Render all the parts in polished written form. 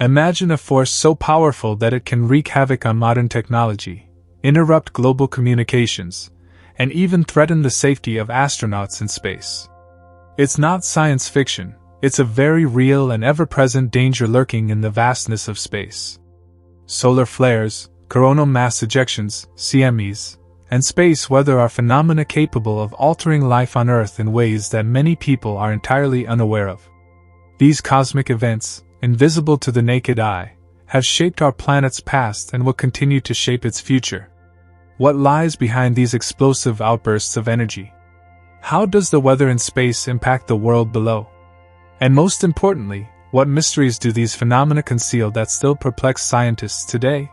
Imagine a force so powerful that it can wreak havoc on modern technology, interrupt global communications, and even threaten the safety of astronauts in space. It's not science fiction, it's a very real and ever-present danger lurking in the vastness of space. Solar flares, coronal mass ejections, CMEs, and space weather are phenomena capable of altering life on Earth in ways that many people are entirely unaware of. These cosmic events, invisible to the naked eye, have shaped our planet's past and will continue to shape its future. What lies behind these explosive outbursts of energy? How does the weather in space impact the world below? And most importantly, what mysteries do these phenomena conceal that still perplex scientists today?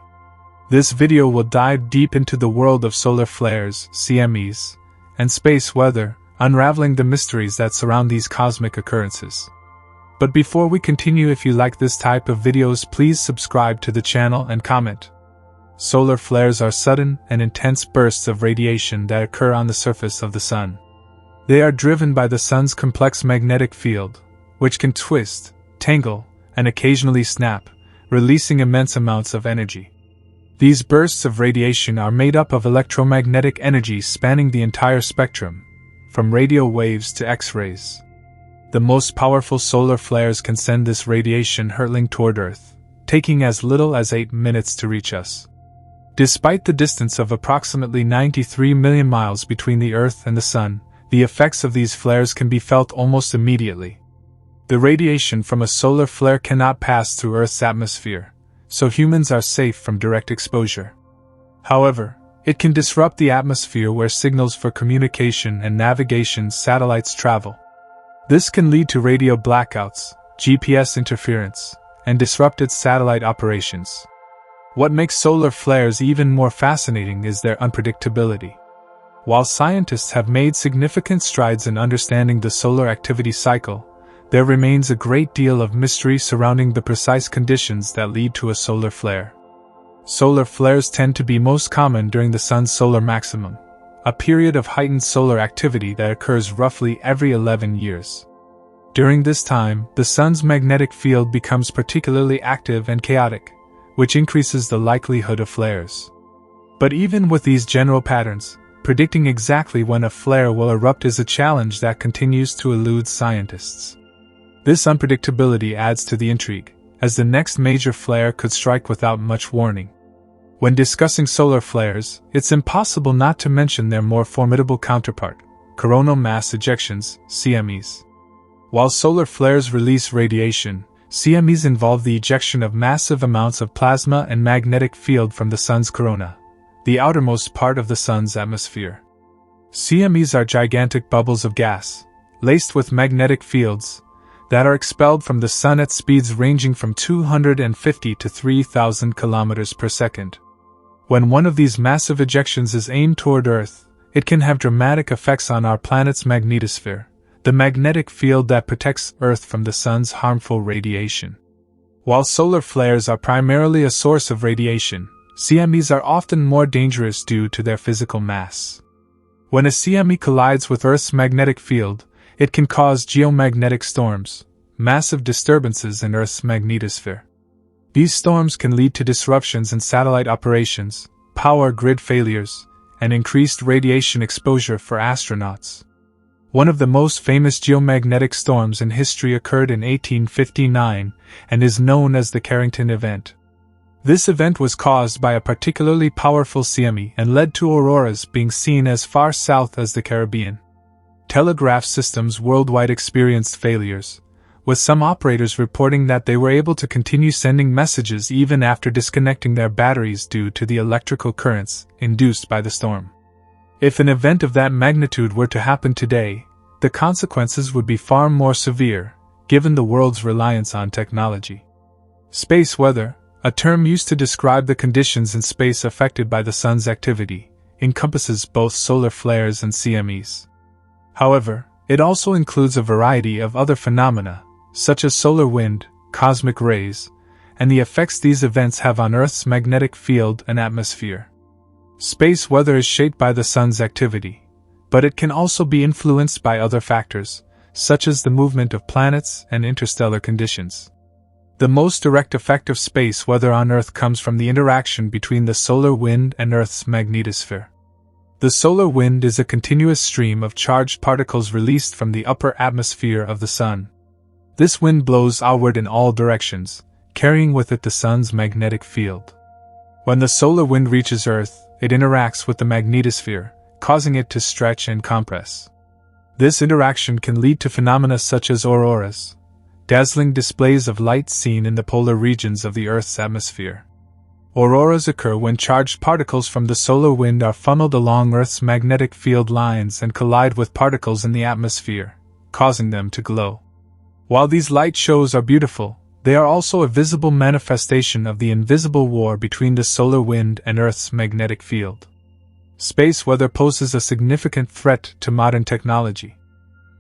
This video will dive deep into the world of solar flares, CMEs, and space weather, unraveling the mysteries that surround these cosmic occurrences. But before we continue, if you like this type of videos, please subscribe to the channel and comment. Solar flares are sudden and intense bursts of radiation that occur on the surface of the sun. They are driven by the sun's complex magnetic field, which can twist, tangle, and occasionally snap, releasing immense amounts of energy. These bursts of radiation are made up of electromagnetic energy spanning the entire spectrum, from radio waves to X-rays. The most powerful solar flares can send this radiation hurtling toward Earth, taking as little as 8 minutes to reach us. Despite the distance of approximately 93 million miles between the Earth and the Sun, the effects of these flares can be felt almost immediately. The radiation from a solar flare cannot pass through Earth's atmosphere, so humans are safe from direct exposure. However, it can disrupt the atmosphere where signals for communication and navigation satellites travel. This can lead to radio blackouts, GPS interference, and disrupted satellite operations. What makes solar flares even more fascinating is their unpredictability. While scientists have made significant strides in understanding the solar activity cycle, there remains a great deal of mystery surrounding the precise conditions that lead to a solar flare. Solar flares tend to be most common during the sun's solar maximum, a period of heightened solar activity that occurs roughly every 11 years. During this time, the sun's magnetic field becomes particularly active and chaotic, which increases the likelihood of flares. But even with these general patterns, predicting exactly when a flare will erupt is a challenge that continues to elude scientists. This unpredictability adds to the intrigue, as the next major flare could strike without much warning. When discussing solar flares, it's impossible not to mention their more formidable counterpart, coronal mass ejections, CMEs. While solar flares release radiation, CMEs involve the ejection of massive amounts of plasma and magnetic field from the sun's corona, the outermost part of the sun's atmosphere. CMEs are gigantic bubbles of gas, laced with magnetic fields, that are expelled from the sun at speeds ranging from 250 to 3,000 kilometers per second. When one of these massive ejections is aimed toward Earth, it can have dramatic effects on our planet's magnetosphere, the magnetic field that protects Earth from the sun's harmful radiation. While solar flares are primarily a source of radiation, CMEs are often more dangerous due to their physical mass. When a CME collides with Earth's magnetic field, it can cause geomagnetic storms, massive disturbances in Earth's magnetosphere. These storms can lead to disruptions in satellite operations, power grid failures, and increased radiation exposure for astronauts. One of the most famous geomagnetic storms in history occurred in 1859 and is known as the Carrington event. This event was caused by a particularly powerful CME and led to auroras being seen as far south as the Caribbean. Telegraph systems worldwide experienced failures, with some operators reporting that they were able to continue sending messages even after disconnecting their batteries due to the electrical currents induced by the storm. If an event of that magnitude were to happen today, the consequences would be far more severe, given the world's reliance on technology. Space weather, a term used to describe the conditions in space affected by the sun's activity, encompasses both solar flares and CMEs. However, it also includes a variety of other phenomena, such as solar wind, cosmic rays, and the effects these events have on Earth's magnetic field and atmosphere. Space weather is shaped by the sun's activity, but it can also be influenced by other factors, such as the movement of planets and interstellar conditions. The most direct effect of space weather on Earth comes from the interaction between the solar wind and Earth's magnetosphere. The solar wind is a continuous stream of charged particles released from the upper atmosphere of the Sun. This wind blows outward in all directions, carrying with it the Sun's magnetic field. When the solar wind reaches Earth, it interacts with the magnetosphere, causing it to stretch and compress. This interaction can lead to phenomena such as auroras, dazzling displays of light seen in the polar regions of the Earth's atmosphere. Auroras occur when charged particles from the solar wind are funneled along Earth's magnetic field lines and collide with particles in the atmosphere, causing them to glow. While these light shows are beautiful, they are also a visible manifestation of the invisible war between the solar wind and Earth's magnetic field. Space weather poses a significant threat to modern technology.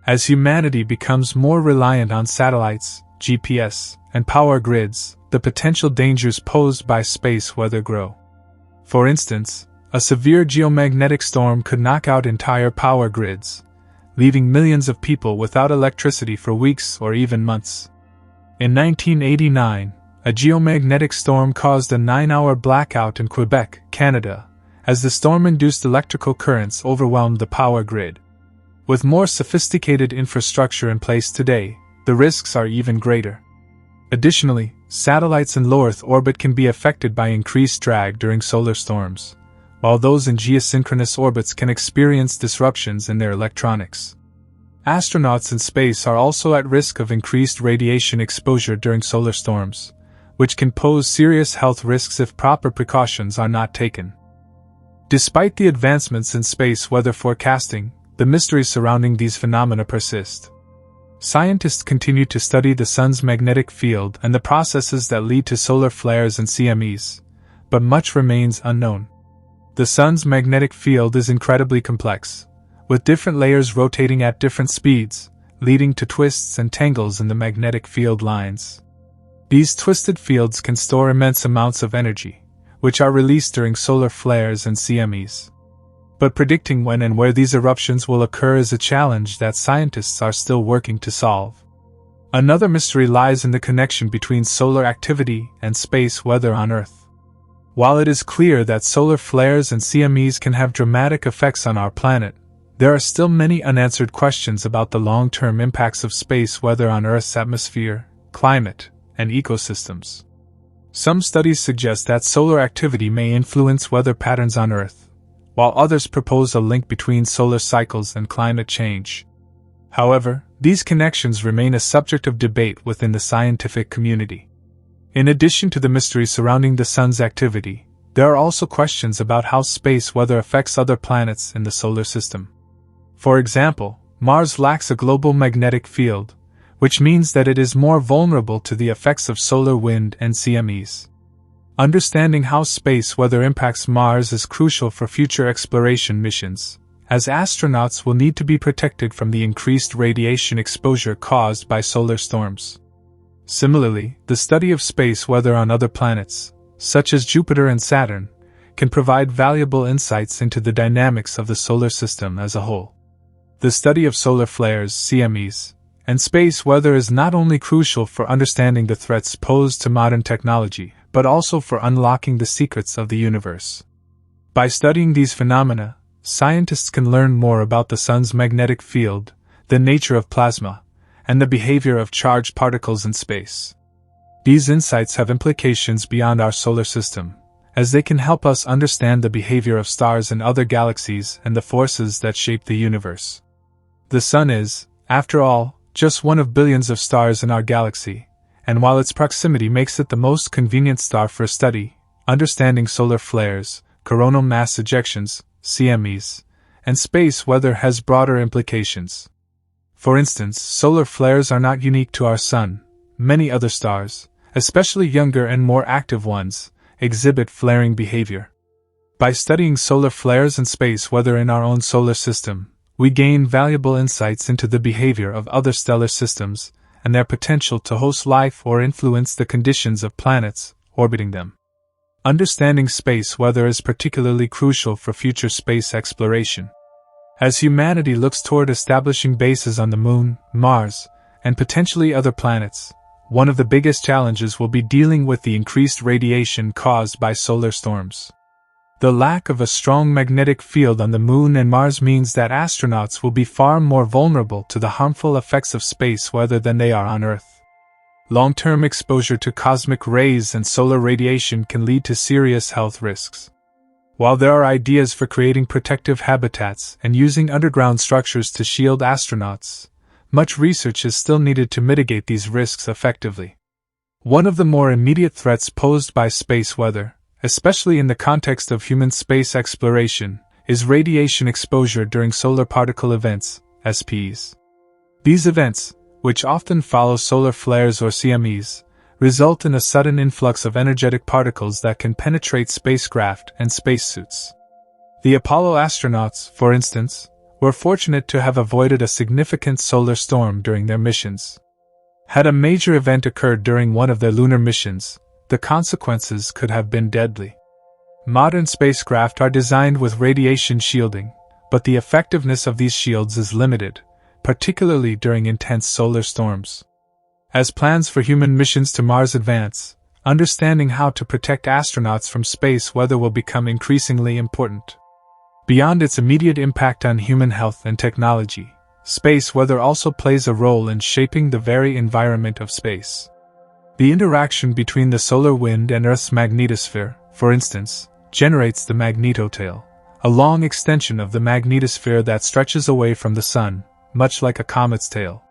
As humanity becomes more reliant on satellites, GPS, and power grids, the potential dangers posed by space weather grow. For instance, a severe geomagnetic storm could knock out entire power grids, leaving millions of people without electricity for weeks or even months. In 1989, a geomagnetic storm caused a 9-hour blackout in Quebec, Canada, as the storm-induced electrical currents overwhelmed the power grid. With more sophisticated infrastructure in place today, the risks are even greater. Additionally, satellites in low Earth orbit can be affected by increased drag during solar storms, while those in geosynchronous orbits can experience disruptions in their electronics. Astronauts in space are also at risk of increased radiation exposure during solar storms, which can pose serious health risks if proper precautions are not taken. Despite the advancements in space weather forecasting, the mysteries surrounding these phenomena persist. Scientists continue to study the Sun's magnetic field and the processes that lead to solar flares and CMEs, but much remains unknown. The Sun's magnetic field is incredibly complex, with different layers rotating at different speeds, leading to twists and tangles in the magnetic field lines. These twisted fields can store immense amounts of energy, which are released during solar flares and CMEs. But predicting when and where these eruptions will occur is a challenge that scientists are still working to solve. Another mystery lies in the connection between solar activity and space weather on Earth. While it is clear that solar flares and CMEs can have dramatic effects on our planet, there are still many unanswered questions about the long-term impacts of space weather on Earth's atmosphere, climate, and ecosystems. Some studies suggest that solar activity may influence weather patterns on Earth, while others propose a link between solar cycles and climate change. However, these connections remain a subject of debate within the scientific community. In addition to the mystery surrounding the Sun's activity, there are also questions about how space weather affects other planets in the solar system. For example, Mars lacks a global magnetic field, which means that it is more vulnerable to the effects of solar wind and CMEs. Understanding how space weather impacts Mars is crucial for future exploration missions, as astronauts will need to be protected from the increased radiation exposure caused by solar storms. Similarly, the study of space weather on other planets, such as Jupiter and Saturn, can provide valuable insights into the dynamics of the solar system as a whole. The study of solar flares, CMEs, and space weather is not only crucial for understanding the threats posed to modern technology, but also for unlocking the secrets of the universe. By studying these phenomena, scientists can learn more about the Sun's magnetic field, the nature of plasma, and the behavior of charged particles in space. These insights have implications beyond our solar system, as they can help us understand the behavior of stars in other galaxies and the forces that shape the universe. The Sun is, after all, just one of billions of stars in our galaxy, and while its proximity makes it the most convenient star for study, understanding solar flares, coronal mass ejections, CMEs, and space weather has broader implications. For instance, solar flares are not unique to our Sun. Many other stars, especially younger and more active ones, exhibit flaring behavior. By studying solar flares and space weather in our own solar system, we gain valuable insights into the behavior of other stellar systems and their potential to host life or influence the conditions of planets orbiting them. Understanding space weather is particularly crucial for future space exploration. As humanity looks toward establishing bases on the Moon, Mars, and potentially other planets, one of the biggest challenges will be dealing with the increased radiation caused by solar storms. The lack of a strong magnetic field on the Moon and Mars means that astronauts will be far more vulnerable to the harmful effects of space weather than they are on Earth. Long-term exposure to cosmic rays and solar radiation can lead to serious health risks. While there are ideas for creating protective habitats and using underground structures to shield astronauts, much research is still needed to mitigate these risks effectively. One of the more immediate threats posed by space weather, especially in the context of human space exploration, is radiation exposure during solar particle events, SPs. These events, which often follow solar flares or CMEs, result in a sudden influx of energetic particles that can penetrate spacecraft and spacesuits. The Apollo astronauts, for instance, were fortunate to have avoided a significant solar storm during their missions. Had a major event occurred during one of their lunar missions, the consequences could have been deadly. Modern spacecraft are designed with radiation shielding, but the effectiveness of these shields is limited, particularly during intense solar storms. As plans for human missions to Mars advance, understanding how to protect astronauts from space weather will become increasingly important. Beyond its immediate impact on human health and technology, space weather also plays a role in shaping the very environment of space. The interaction between the solar wind and Earth's magnetosphere, for instance, generates the magnetotail, a long extension of the magnetosphere that stretches away from the Sun, much like a comet's tail.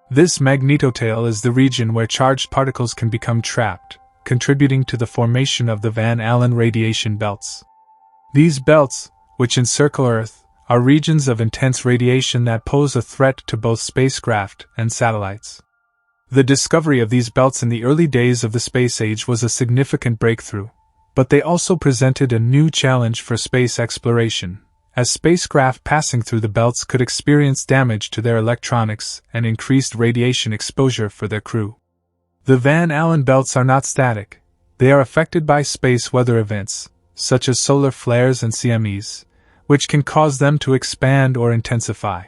This magnetotail is the region where charged particles can become trapped, contributing to the formation of the Van Allen radiation belts. These belts, which encircle Earth, are regions of intense radiation that pose a threat to both spacecraft and satellites. The discovery of these belts in the early days of the space age was a significant breakthrough, but they also presented a new challenge for space exploration, as spacecraft passing through the belts could experience damage to their electronics and increased radiation exposure for their crew. The Van Allen belts are not static. They are affected by space weather events, such as solar flares and CMEs, which can cause them to expand or intensify.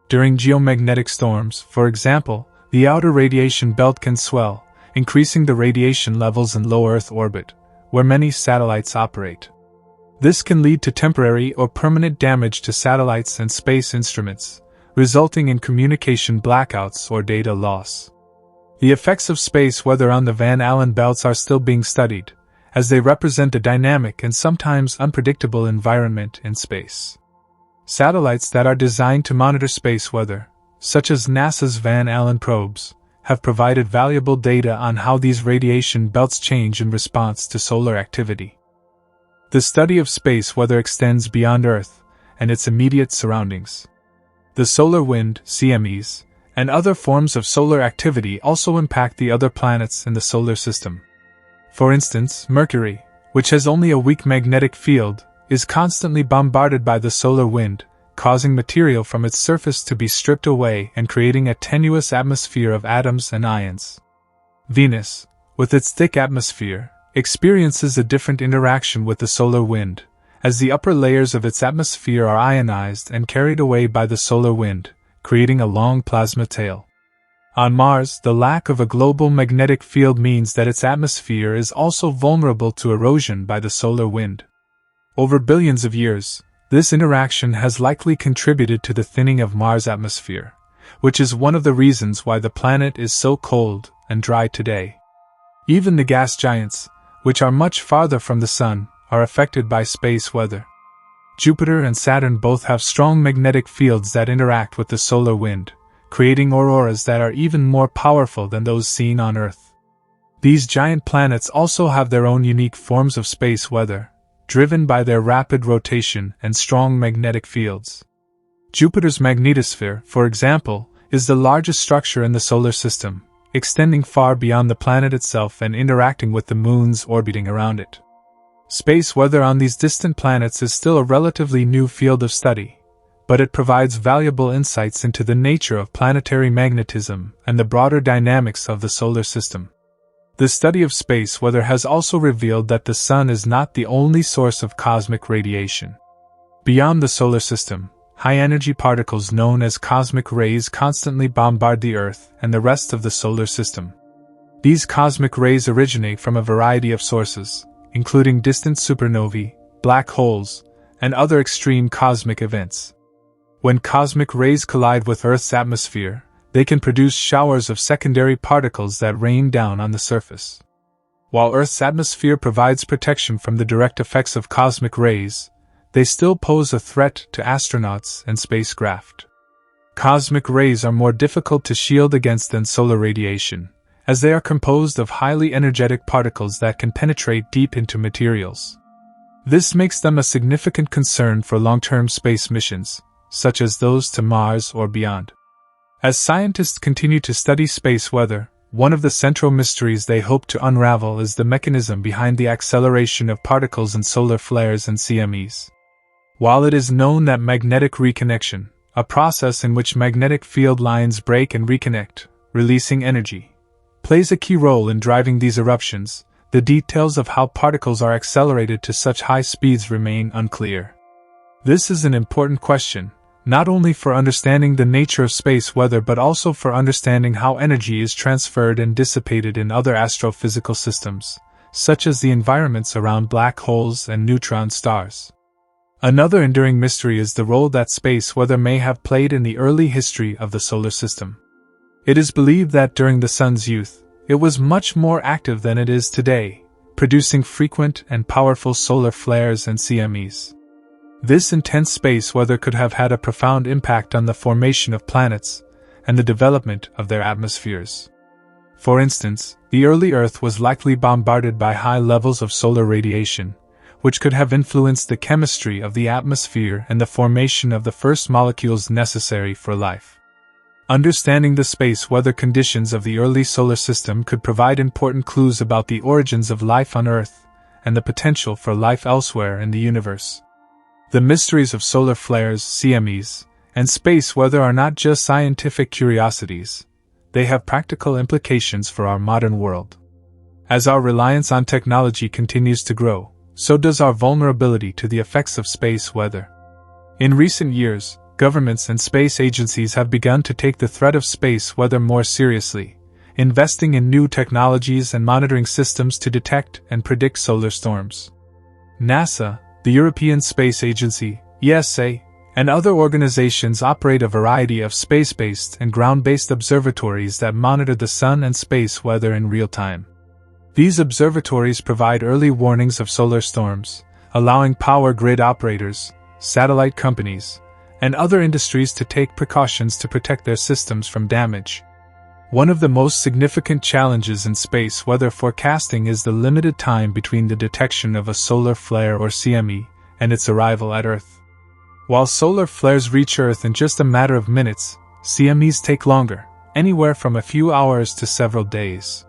During geomagnetic storms, for example, the outer radiation belt can swell, increasing the radiation levels in low Earth orbit, where many satellites operate. This can lead to temporary or permanent damage to satellites and space instruments, resulting in communication blackouts or data loss. The effects of space weather on the Van Allen belts are still being studied, as they represent a dynamic and sometimes unpredictable environment in space. Satellites that are designed to monitor space weather, such as NASA's Van Allen probes, have provided valuable data on how these radiation belts change in response to solar activity. The study of space weather extends beyond Earth and its immediate surroundings. The solar wind, CMEs, and other forms of solar activity also impact the other planets in the solar system. For instance, Mercury, which has only a weak magnetic field, is constantly bombarded by the solar wind, causing material from its surface to be stripped away and creating a tenuous atmosphere of atoms and ions. Venus, with its thick atmosphere, experiences a different interaction with the solar wind, as the upper layers of its atmosphere are ionized and carried away by the solar wind, creating a long plasma tail. On Mars, the lack of a global magnetic field means that its atmosphere is also vulnerable to erosion by the solar wind. Over billions of years, this interaction has likely contributed to the thinning of Mars' atmosphere, which is one of the reasons why the planet is so cold and dry today. Even the gas giants, which are much farther from the Sun, are affected by space weather. Jupiter and Saturn both have strong magnetic fields that interact with the solar wind, creating auroras that are even more powerful than those seen on Earth. These giant planets also have their own unique forms of space weather, driven by their rapid rotation and strong magnetic fields. Jupiter's magnetosphere, for example, is the largest structure in the solar system, extending far beyond the planet itself and interacting with the moons orbiting around it. Space weather on these distant planets is still a relatively new field of study, but it provides valuable insights into the nature of planetary magnetism and the broader dynamics of the solar system. The study of space weather has also revealed that the Sun is not the only source of cosmic radiation. Beyond the solar system, high-energy particles known as cosmic rays constantly bombard the Earth and the rest of the solar system. These cosmic rays originate from a variety of sources, including distant supernovae, black holes, and other extreme cosmic events. When cosmic rays collide with Earth's atmosphere, they can produce showers of secondary particles that rain down on the surface. While Earth's atmosphere provides protection from the direct effects of cosmic rays, they still pose a threat to astronauts and spacecraft. Cosmic rays are more difficult to shield against than solar radiation, as they are composed of highly energetic particles that can penetrate deep into materials. This makes them a significant concern for long-term space missions, such as those to Mars or beyond. As scientists continue to study space weather, one of the central mysteries they hope to unravel is the mechanism behind the acceleration of particles in solar flares and CMEs. While it is known that magnetic reconnection, a process in which magnetic field lines break and reconnect, releasing energy, plays a key role in driving these eruptions, the details of how particles are accelerated to such high speeds remain unclear. This is an important question, not only for understanding the nature of space weather but also for understanding how energy is transferred and dissipated in other astrophysical systems, such as the environments around black holes and neutron stars. Another enduring mystery is the role that space weather may have played in the early history of the solar system. It is believed that during the Sun's youth, it was much more active than it is today, producing frequent and powerful solar flares and CMEs. This intense space weather could have had a profound impact on the formation of planets and the development of their atmospheres. For instance, the early Earth was likely bombarded by high levels of solar radiation, which could have influenced the chemistry of the atmosphere and the formation of the first molecules necessary for life. Understanding the space weather conditions of the early solar system could provide important clues about the origins of life on Earth and the potential for life elsewhere in the universe. The mysteries of solar flares, CMEs, and space weather are not just scientific curiosities, they have practical implications for our modern world. As our reliance on technology continues to grow, so does our vulnerability to the effects of space weather. In recent years, governments and space agencies have begun to take the threat of space weather more seriously, investing in new technologies and monitoring systems to detect and predict solar storms. NASA, the European Space Agency, ESA, and other organizations operate a variety of space-based and ground-based observatories that monitor the sun and space weather in real time. These observatories provide early warnings of solar storms, allowing power grid operators, satellite companies, and other industries to take precautions to protect their systems from damage. One of the most significant challenges in space weather forecasting is the limited time between the detection of a solar flare or CME and its arrival at Earth. While solar flares reach Earth in just a matter of minutes, CMEs take longer, anywhere from a few hours to several days.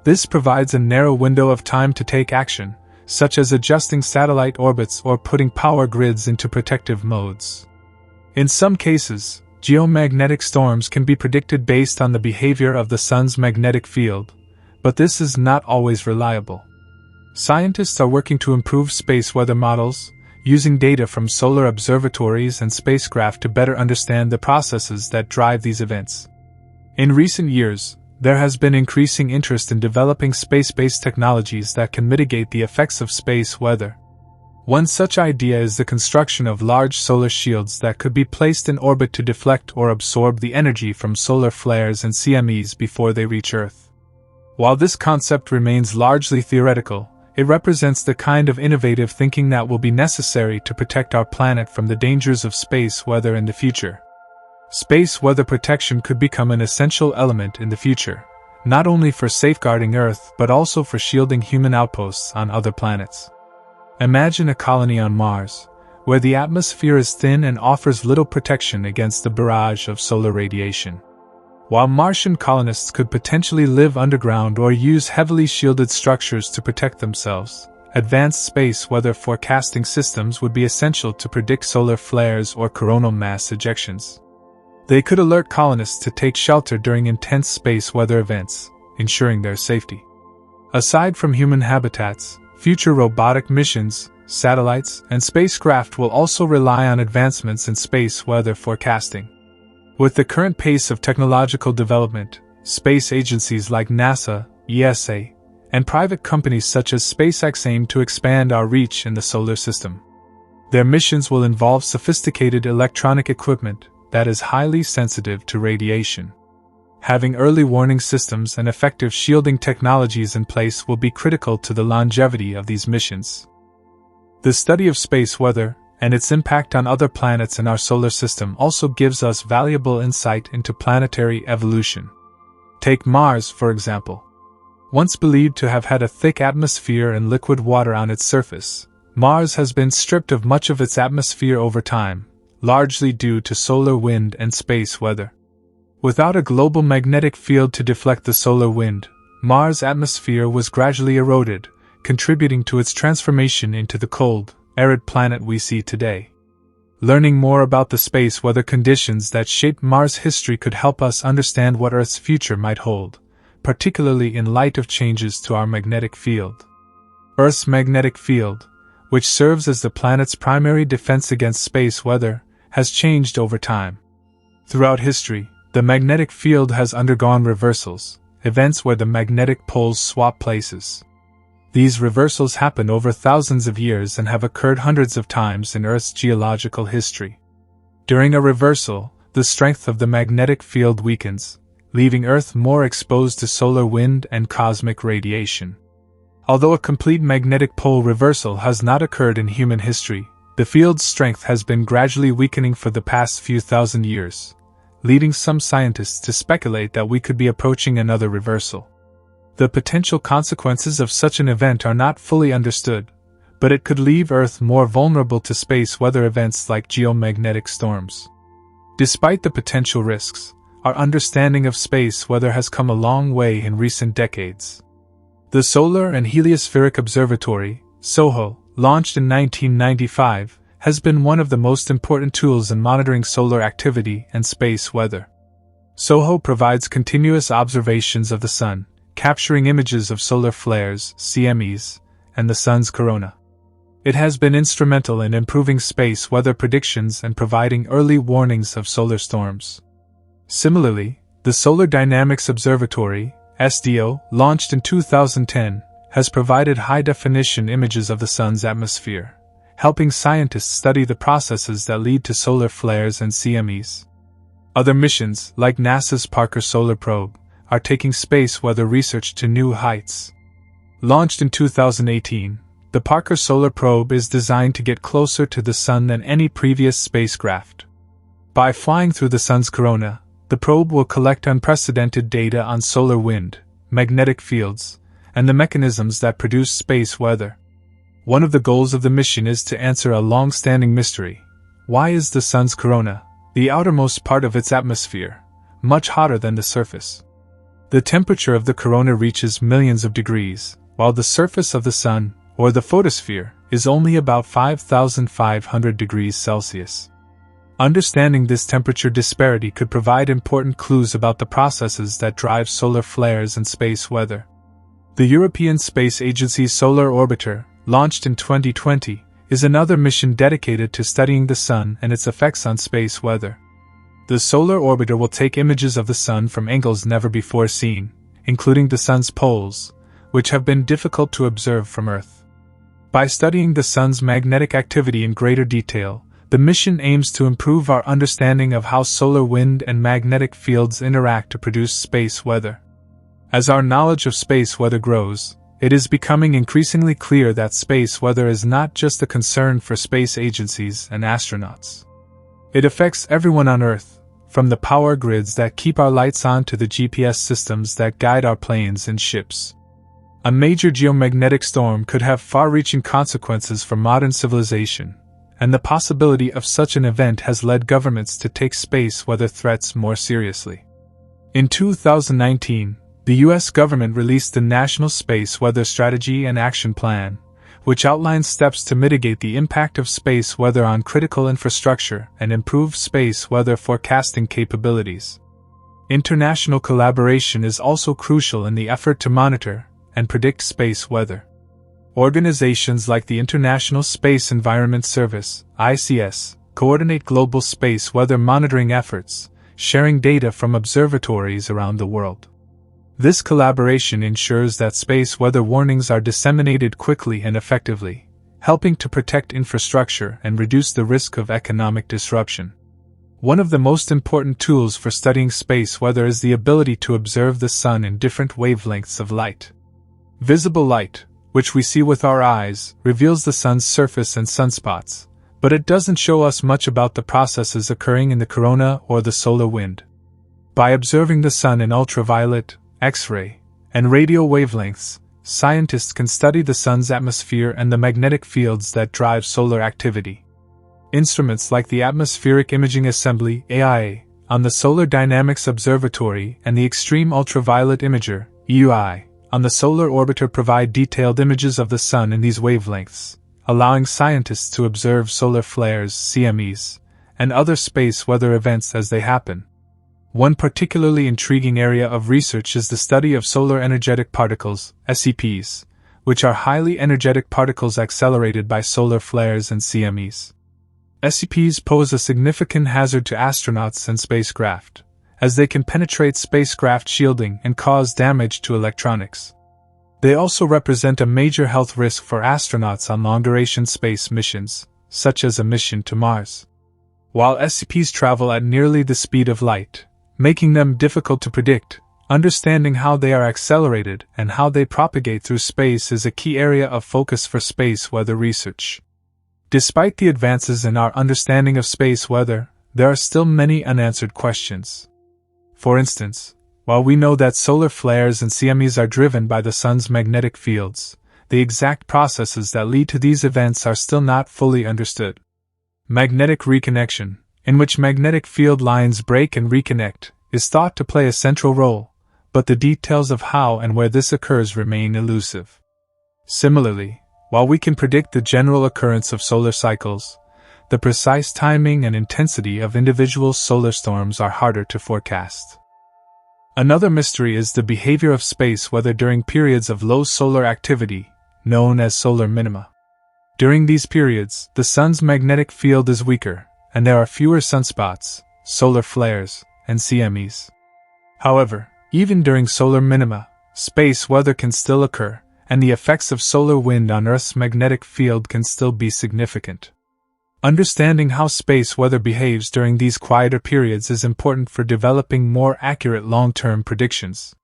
This provides a narrow window of time to take action, such as adjusting satellite orbits or putting power grids into protective modes. In some cases, geomagnetic storms can be predicted based on the behavior of the Sun's magnetic field, but this is not always reliable. Scientists are working to improve space weather models, using data from solar observatories and spacecraft to better understand the processes that drive these events. In recent years, there has been increasing interest in developing space-based technologies that can mitigate the effects of space weather. One such idea is the construction of large solar shields that could be placed in orbit to deflect or absorb the energy from solar flares and CMEs before they reach Earth. While this concept remains largely theoretical, it represents the kind of innovative thinking that will be necessary to protect our planet from the dangers of space weather in the future. Space weather protection could become an essential element in the future, not only for safeguarding Earth but also for shielding human outposts on other planets. Imagine a colony on Mars, where the atmosphere is thin and offers little protection against the barrage of solar radiation. While Martian colonists could potentially live underground or use heavily shielded structures to protect themselves, advanced space weather forecasting systems would be essential to predict solar flares or coronal mass ejections. They could alert colonists to take shelter during intense space weather events, ensuring their safety. Aside from human habitats, future robotic missions, satellites, and spacecraft will also rely on advancements in space weather forecasting. With the current pace of technological development, space agencies like NASA, ESA, and private companies such as SpaceX aim to expand our reach in the solar system. Their missions will involve sophisticated electronic equipment that is highly sensitive to radiation. Having early warning systems and effective shielding technologies in place will be critical to the longevity of these missions. The study of space weather and its impact on other planets in our solar system also gives us valuable insight into planetary evolution. Take Mars, for example. Once believed to have had a thick atmosphere and liquid water on its surface, Mars has been stripped of much of its atmosphere over time, largely due to solar wind and space weather. Without a global magnetic field to deflect the solar wind, Mars' atmosphere was gradually eroded, contributing to its transformation into the cold, arid planet we see today. Learning more about the space weather conditions that shaped Mars' history could help us understand what Earth's future might hold, particularly in light of changes to our magnetic field. Earth's magnetic field, which serves as the planet's primary defense against space weather, has changed over time. Throughout history, the magnetic field has undergone reversals, events where the magnetic poles swap places. These reversals happen over thousands of years and have occurred hundreds of times in Earth's geological history. During a reversal, the strength of the magnetic field weakens, leaving Earth more exposed to solar wind and cosmic radiation. Although a complete magnetic pole reversal has not occurred in human history, the field's strength has been gradually weakening for the past few thousand years, leading some scientists to speculate that we could be approaching another reversal. The potential consequences of such an event are not fully understood, but it could leave Earth more vulnerable to space weather events like geomagnetic storms. Despite the potential risks, our understanding of space weather has come a long way in recent decades. The Solar and Heliospheric Observatory, SOHO, launched in 1995, has been one of the most important tools in monitoring solar activity and space weather. SOHO provides continuous observations of the Sun, capturing images of solar flares, CMEs, and the Sun's corona. It has been instrumental in improving space weather predictions and providing early warnings of solar storms. Similarly, the Solar Dynamics Observatory, SDO, launched in 2010, has provided high-definition images of the Sun's atmosphere, helping scientists study the processes that lead to solar flares and CMEs. Other missions, like NASA's Parker Solar Probe, are taking space weather research to new heights. Launched in 2018, the Parker Solar Probe is designed to get closer to the Sun than any previous spacecraft. By flying through the Sun's corona, the probe will collect unprecedented data on solar wind, magnetic fields, and the mechanisms that produce space weather. One of the goals of the mission is to answer a long-standing mystery. Why is the Sun's corona, the outermost part of its atmosphere, much hotter than the surface? The temperature of the corona reaches millions of degrees, while the surface of the Sun, or the photosphere, is only about 5,500 degrees Celsius. Understanding this temperature disparity could provide important clues about the processes that drive solar flares and space weather. The European Space Agency's Solar Orbiter, launched in 2020, is another mission dedicated to studying the Sun and its effects on space weather. The Solar Orbiter will take images of the Sun from angles never before seen, including the Sun's poles, which have been difficult to observe from Earth. By studying the Sun's magnetic activity in greater detail, the mission aims to improve our understanding of how solar wind and magnetic fields interact to produce space weather. As our knowledge of space weather grows, it is becoming increasingly clear that space weather is not just a concern for space agencies and astronauts. It affects everyone on Earth, from the power grids that keep our lights on to the GPS systems that guide our planes and ships. A major geomagnetic storm could have far-reaching consequences for modern civilization, and the possibility of such an event has led governments to take space weather threats more seriously. In 2019, the U.S. government released the National Space Weather Strategy and Action Plan, which outlines steps to mitigate the impact of space weather on critical infrastructure and improve space weather forecasting capabilities. International collaboration is also crucial in the effort to monitor and predict space weather. Organizations like the International Space Environment Service, ICS, coordinate global space weather monitoring efforts, sharing data from observatories around the world. This collaboration ensures that space weather warnings are disseminated quickly and effectively, helping to protect infrastructure and reduce the risk of economic disruption. One of the most important tools for studying space weather is the ability to observe the sun in different wavelengths of light. Visible light, which we see with our eyes, reveals the sun's surface and sunspots, but it doesn't show us much about the processes occurring in the corona or the solar wind. By observing the sun in ultraviolet, X-ray, and radio wavelengths, scientists can study the sun's atmosphere and the magnetic fields that drive solar activity. Instruments like the Atmospheric Imaging Assembly (AIA) on the Solar Dynamics Observatory and the Extreme Ultraviolet Imager (EUI) on the Solar Orbiter provide detailed images of the sun in these wavelengths, allowing scientists to observe solar flares (CMEs) and other space weather events as they happen. One particularly intriguing area of research is the study of solar energetic particles, SEPs, which are highly energetic particles accelerated by solar flares and CMEs. SEPs pose a significant hazard to astronauts and spacecraft, as they can penetrate spacecraft shielding and cause damage to electronics. They also represent a major health risk for astronauts on long-duration space missions, such as a mission to Mars. While SEPs travel at nearly the speed of light, making them difficult to predict, understanding how they are accelerated and how they propagate through space is a key area of focus for space weather research. Despite the advances in our understanding of space weather, there are still many unanswered questions. For instance, while we know that solar flares and CMEs are driven by the sun's magnetic fields, the exact processes that lead to these events are still not fully understood. Magnetic reconnection, in which magnetic field lines break and reconnect, is thought to play a central role, but the details of how and where this occurs remain elusive. Similarly, while we can predict the general occurrence of solar cycles, the precise timing and intensity of individual solar storms are harder to forecast. Another mystery is the behavior of space weather during periods of low solar activity, known as solar minima. During these periods, the sun's magnetic field is weaker, and there are fewer sunspots, solar flares, and CMEs. However, even during solar minima, space weather can still occur, and the effects of solar wind on Earth's magnetic field can still be significant. Understanding how space weather behaves during these quieter periods is important for developing more accurate long-term predictions.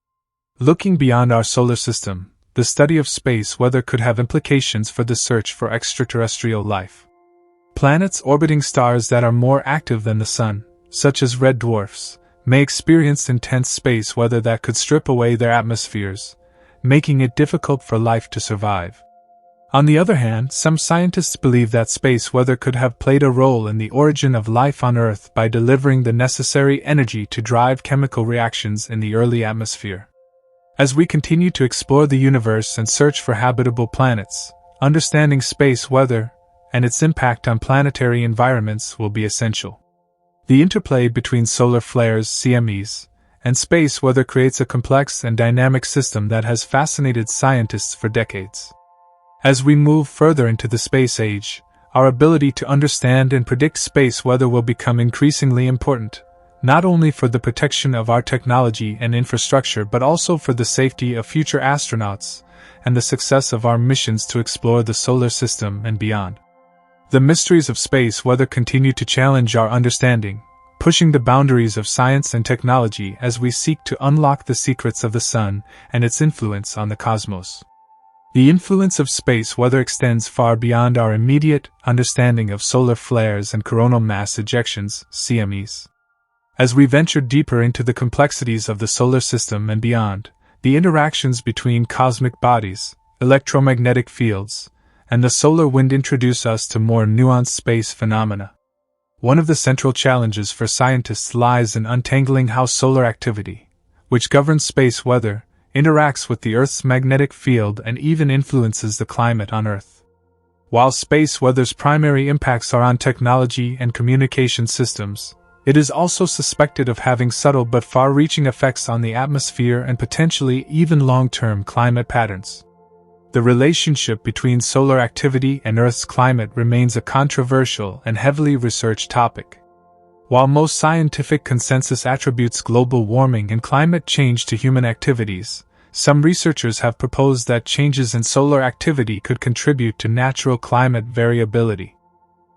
Looking beyond our solar system, the study of space weather could have implications for the search for extraterrestrial life. Planets orbiting stars that are more active than the Sun, such as red dwarfs, may experience intense space weather that could strip away their atmospheres, making it difficult for life to survive. On the other hand, some scientists believe that space weather could have played a role in the origin of life on Earth by delivering the necessary energy to drive chemical reactions in the early atmosphere. As we continue to explore the universe and search for habitable planets, understanding space weather and its impact on planetary environments will be essential. The interplay between solar flares, CMEs, and space weather creates a complex and dynamic system that has fascinated scientists for decades. As we move further into the space age, our ability to understand and predict space weather will become increasingly important, not only for the protection of our technology and infrastructure but also for the safety of future astronauts and the success of our missions to explore the solar system and beyond. The mysteries of space weather continue to challenge our understanding, pushing the boundaries of science and technology as we seek to unlock the secrets of the sun and its influence on the cosmos. The influence of space weather extends far beyond our immediate understanding of solar flares and coronal mass ejections, CMEs. As we venture deeper into the complexities of the solar system and beyond, the interactions between cosmic bodies, electromagnetic fields, and the solar wind introduce us to more nuanced space phenomena. One of the central challenges for scientists lies in untangling how solar activity, which governs space weather, interacts with the Earth's magnetic field and even influences the climate on Earth. While space weather's primary impacts are on technology and communication systems, it is also suspected of having subtle but far-reaching effects on the atmosphere and potentially even long-term climate patterns. The relationship between solar activity and Earth's climate remains a controversial and heavily researched topic. While most scientific consensus attributes global warming and climate change to human activities, some researchers have proposed that changes in solar activity could contribute to natural climate variability.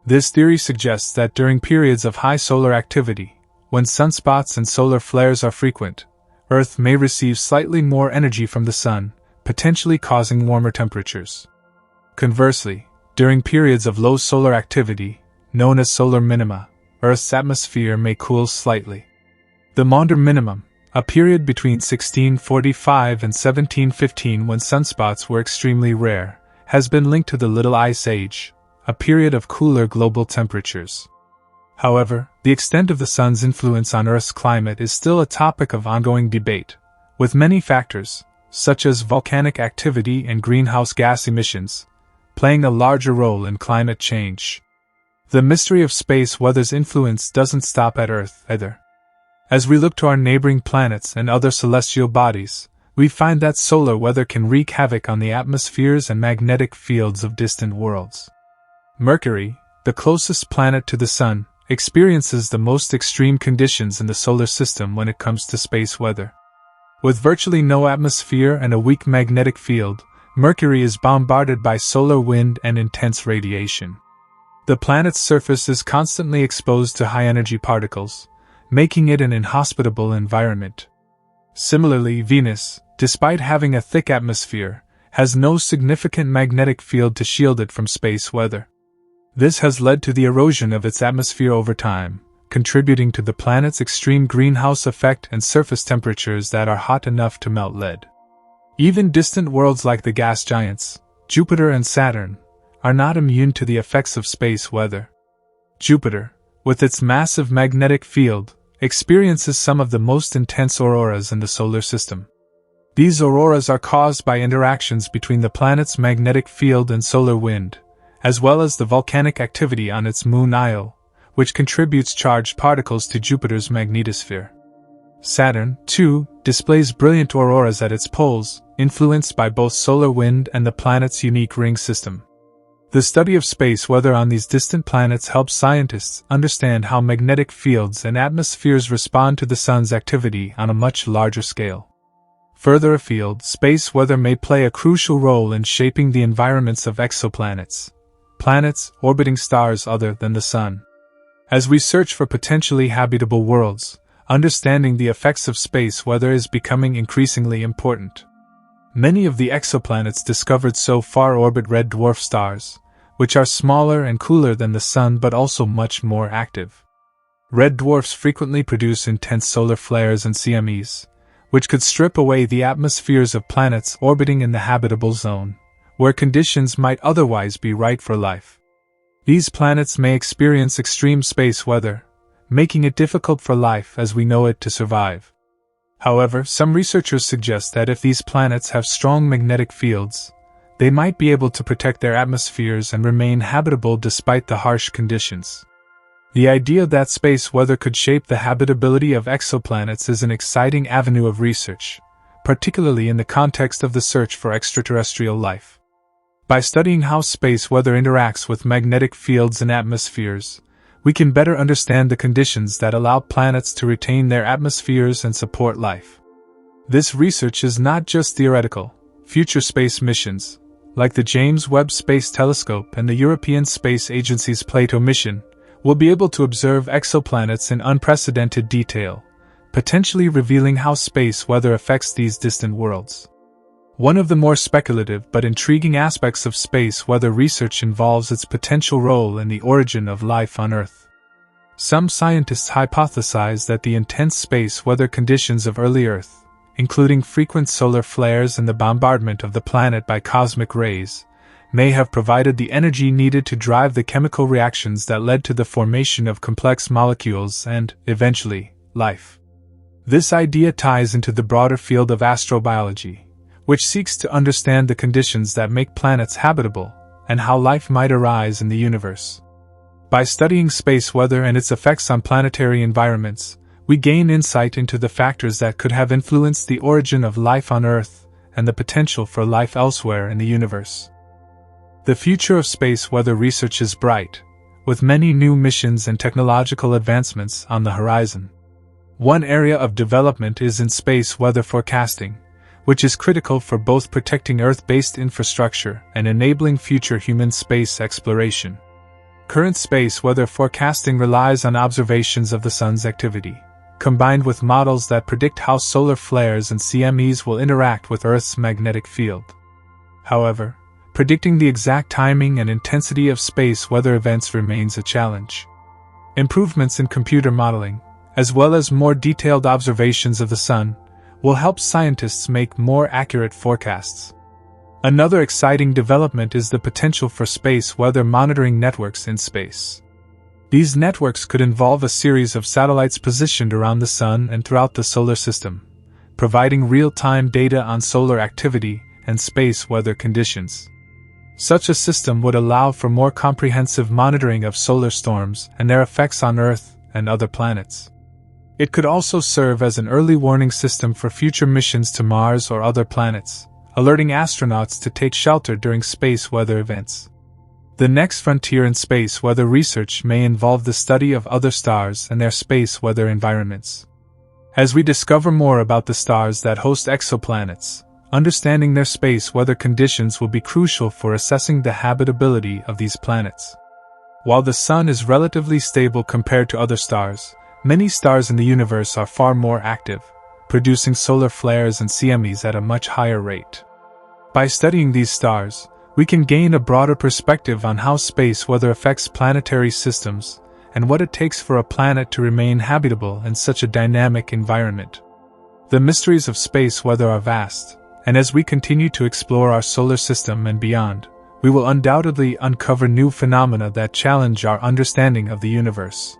This theory suggests that during periods of high solar activity, when sunspots and solar flares are frequent, Earth may receive slightly more energy from the Sun, potentially causing warmer temperatures. Conversely, during periods of low solar activity, known as solar minima, Earth's atmosphere may cool slightly. The Maunder minimum, a period between 1645 and 1715 when sunspots were extremely rare, has been linked to the Little Ice Age, a period of cooler global temperatures. However, the extent of the Sun's influence on Earth's climate is still a topic of ongoing debate, with many factors, such as volcanic activity and greenhouse gas emissions, playing a larger role in climate change. The mystery of space weather's influence doesn't stop at Earth either. As we look to our neighboring planets and other celestial bodies, we find that solar weather can wreak havoc on the atmospheres and magnetic fields of distant worlds. Mercury, the closest planet to the Sun, experiences the most extreme conditions in the solar system when it comes to space weather. With virtually no atmosphere and a weak magnetic field, Mercury is bombarded by solar wind and intense radiation. The planet's surface is constantly exposed to high-energy particles, making it an inhospitable environment. Similarly, Venus, despite having a thick atmosphere, has no significant magnetic field to shield it from space weather. This has led to the erosion of its atmosphere over time, contributing to the planet's extreme greenhouse effect and surface temperatures that are hot enough to melt lead. Even distant worlds like the gas giants, Jupiter and Saturn, are not immune to the effects of space weather. Jupiter, with its massive magnetic field, experiences some of the most intense auroras in the solar system. These auroras are caused by interactions between the planet's magnetic field and solar wind, as well as the volcanic activity on its moon Io, which contributes charged particles to Jupiter's magnetosphere. Saturn, too, displays brilliant auroras at its poles, influenced by both solar wind and the planet's unique ring system. The study of space weather on these distant planets helps scientists understand how magnetic fields and atmospheres respond to the Sun's activity on a much larger scale. Further afield, space weather may play a crucial role in shaping the environments of exoplanets, planets orbiting stars other than the Sun. As we search for potentially habitable worlds, understanding the effects of space weather is becoming increasingly important. Many of the exoplanets discovered so far orbit red dwarf stars, which are smaller and cooler than the Sun but also much more active. Red dwarfs frequently produce intense solar flares and CMEs, which could strip away the atmospheres of planets orbiting in the habitable zone, where conditions might otherwise be right for life. These planets may experience extreme space weather, making it difficult for life as we know it to survive. However, some researchers suggest that if these planets have strong magnetic fields, they might be able to protect their atmospheres and remain habitable despite the harsh conditions. The idea that space weather could shape the habitability of exoplanets is an exciting avenue of research, particularly in the context of the search for extraterrestrial life. By studying how space weather interacts with magnetic fields and atmospheres, we can better understand the conditions that allow planets to retain their atmospheres and support life. This research is not just theoretical. Future space missions, like the James Webb Space Telescope and the European Space Agency's Plato mission, will be able to observe exoplanets in unprecedented detail, potentially revealing how space weather affects these distant worlds. One of the more speculative but intriguing aspects of space weather research involves its potential role in the origin of life on Earth. Some scientists hypothesize that the intense space weather conditions of early Earth, including frequent solar flares and the bombardment of the planet by cosmic rays, may have provided the energy needed to drive the chemical reactions that led to the formation of complex molecules and, eventually, life. This idea ties into the broader field of astrobiology, which seeks to understand the conditions that make planets habitable and how life might arise in the universe. By studying space weather and its effects on planetary environments, we gain insight into the factors that could have influenced the origin of life on Earth and the potential for life elsewhere in the universe. The future of space weather research is bright, with many new missions and technological advancements on the horizon. One area of development is in space weather forecasting, which is critical for both protecting Earth-based infrastructure and enabling future human space exploration. Current space weather forecasting relies on observations of the Sun's activity, combined with models that predict how solar flares and CMEs will interact with Earth's magnetic field. However, predicting the exact timing and intensity of space weather events remains a challenge. Improvements in computer modeling, as well as more detailed observations of the Sun, will help scientists make more accurate forecasts. Another exciting development is the potential for space weather monitoring networks in space. These networks could involve a series of satellites positioned around the Sun and throughout the solar system, providing real-time data on solar activity and space weather conditions. Such a system would allow for more comprehensive monitoring of solar storms and their effects on Earth and other planets. It could also serve as an early warning system for future missions to Mars or other planets, alerting astronauts to take shelter during space weather events. The next frontier in space weather research may involve the study of other stars and their space weather environments. As we discover more about the stars that host exoplanets, understanding their space weather conditions will be crucial for assessing the habitability of these planets. While the Sun is relatively stable compared to other stars, many stars in the universe are far more active, producing solar flares and CMEs at a much higher rate. By studying these stars, we can gain a broader perspective on how space weather affects planetary systems and what it takes for a planet to remain habitable in such a dynamic environment. The mysteries of space weather are vast, and as we continue to explore our solar system and beyond, we will undoubtedly uncover new phenomena that challenge our understanding of the universe.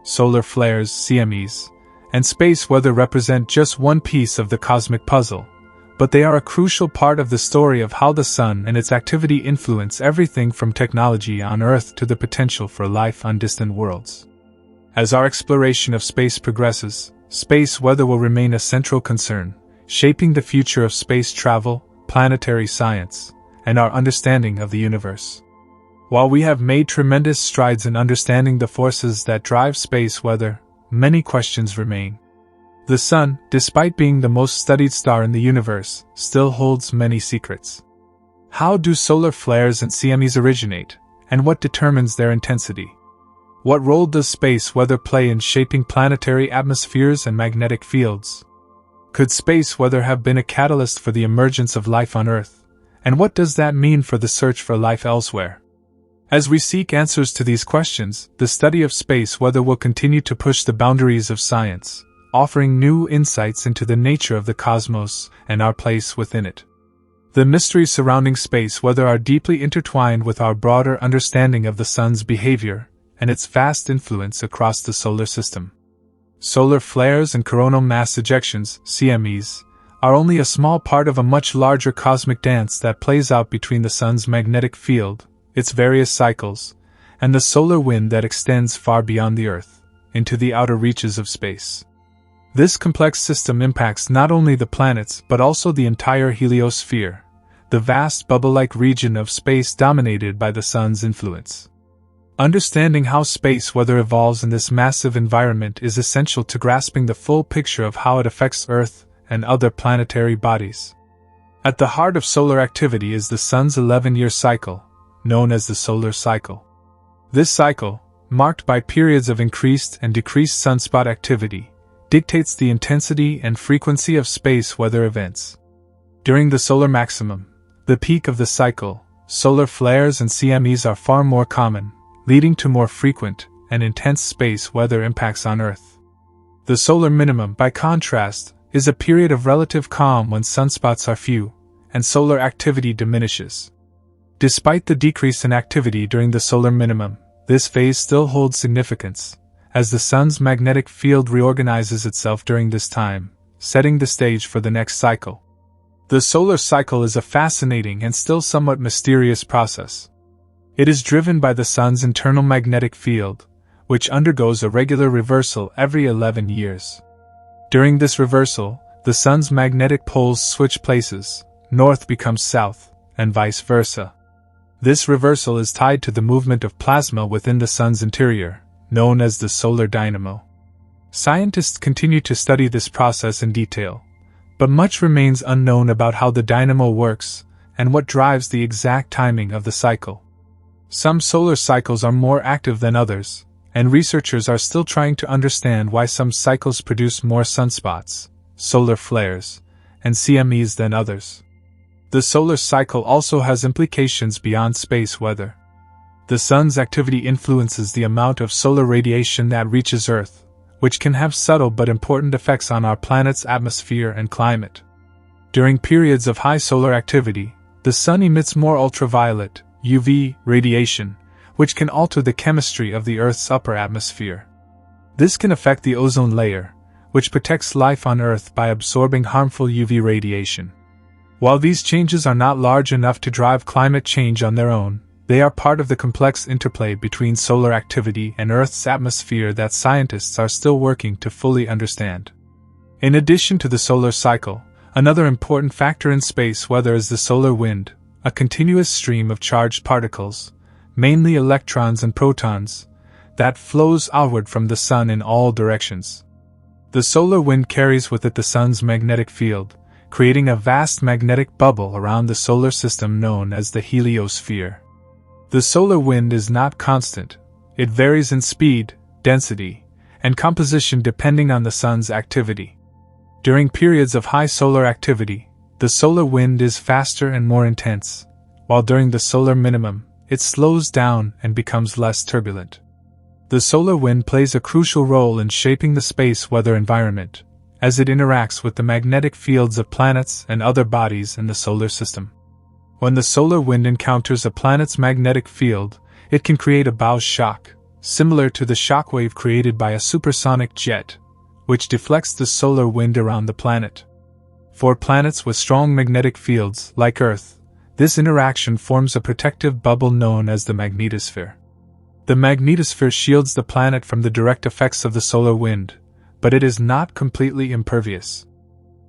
Solar flares, CMEs, and space weather represent just one piece of the cosmic puzzle, but they are a crucial part of the story of how the Sun and its activity influence everything from technology on Earth to the potential for life on distant worlds. As our exploration of space progresses, space weather will remain a central concern, shaping the future of space travel, planetary science, and our understanding of the universe. While we have made tremendous strides in understanding the forces that drive space weather, many questions remain. The Sun, despite being the most studied star in the universe, still holds many secrets. How do solar flares and CMEs originate, and what determines their intensity? What role does space weather play in shaping planetary atmospheres and magnetic fields? Could space weather have been a catalyst for the emergence of life on Earth? And what does that mean for the search for life elsewhere? As we seek answers to these questions, the study of space weather will continue to push the boundaries of science, offering new insights into the nature of the cosmos and our place within it. The mysteries surrounding space weather are deeply intertwined with our broader understanding of the Sun's behavior and its vast influence across the solar system. Solar flares and coronal mass ejections, CMEs, are only a small part of a much larger cosmic dance that plays out between the Sun's magnetic field, its various cycles, and the solar wind that extends far beyond the Earth, into the outer reaches of space. This complex system impacts not only the planets but also the entire heliosphere, the vast bubble-like region of space dominated by the Sun's influence. Understanding how space weather evolves in this massive environment is essential to grasping the full picture of how it affects Earth and other planetary bodies. At the heart of solar activity is the Sun's 11-year cycle, known as the solar cycle. This cycle, marked by periods of increased and decreased sunspot activity, dictates the intensity and frequency of space weather events. During the solar maximum, the peak of the cycle, solar flares and CMEs are far more common, leading to more frequent and intense space weather impacts on Earth. The solar minimum, by contrast, is a period of relative calm when sunspots are few and solar activity diminishes. Despite the decrease in activity during the solar minimum, this phase still holds significance, as the Sun's magnetic field reorganizes itself during this time, setting the stage for the next cycle. The solar cycle is a fascinating and still somewhat mysterious process. It is driven by the Sun's internal magnetic field, which undergoes a regular reversal every 11 years. During this reversal, the Sun's magnetic poles switch places, north becomes south, and vice versa. This reversal is tied to the movement of plasma within the Sun's interior, known as the solar dynamo. Scientists continue to study this process in detail, but much remains unknown about how the dynamo works and what drives the exact timing of the cycle. Some solar cycles are more active than others, and researchers are still trying to understand why some cycles produce more sunspots, solar flares, and CMEs than others. The solar cycle also has implications beyond space weather. The Sun's activity influences the amount of solar radiation that reaches Earth, which can have subtle but important effects on our planet's atmosphere and climate. During periods of high solar activity, the Sun emits more ultraviolet, UV, radiation, which can alter the chemistry of the Earth's upper atmosphere. This can affect the ozone layer, which protects life on Earth by absorbing harmful UV radiation. While these changes are not large enough to drive climate change on their own, they are part of the complex interplay between solar activity and Earth's atmosphere that scientists are still working to fully understand. In addition to the solar cycle, another important factor in space weather is the solar wind, a continuous stream of charged particles, mainly electrons and protons, that flows outward from the Sun in all directions. The solar wind carries with it the Sun's magnetic field, creating a vast magnetic bubble around the solar system known as the heliosphere. The solar wind is not constant. It varies in speed, density, and composition depending on the Sun's activity. During periods of high solar activity, the solar wind is faster and more intense, while during the solar minimum, it slows down and becomes less turbulent. The solar wind plays a crucial role in shaping the space weather environment, as it interacts with the magnetic fields of planets and other bodies in the solar system. When the solar wind encounters a planet's magnetic field, it can create a bow shock, similar to the shockwave created by a supersonic jet, which deflects the solar wind around the planet. For planets with strong magnetic fields, like Earth, this interaction forms a protective bubble known as the magnetosphere. The magnetosphere shields the planet from the direct effects of the solar wind, but it is not completely impervious.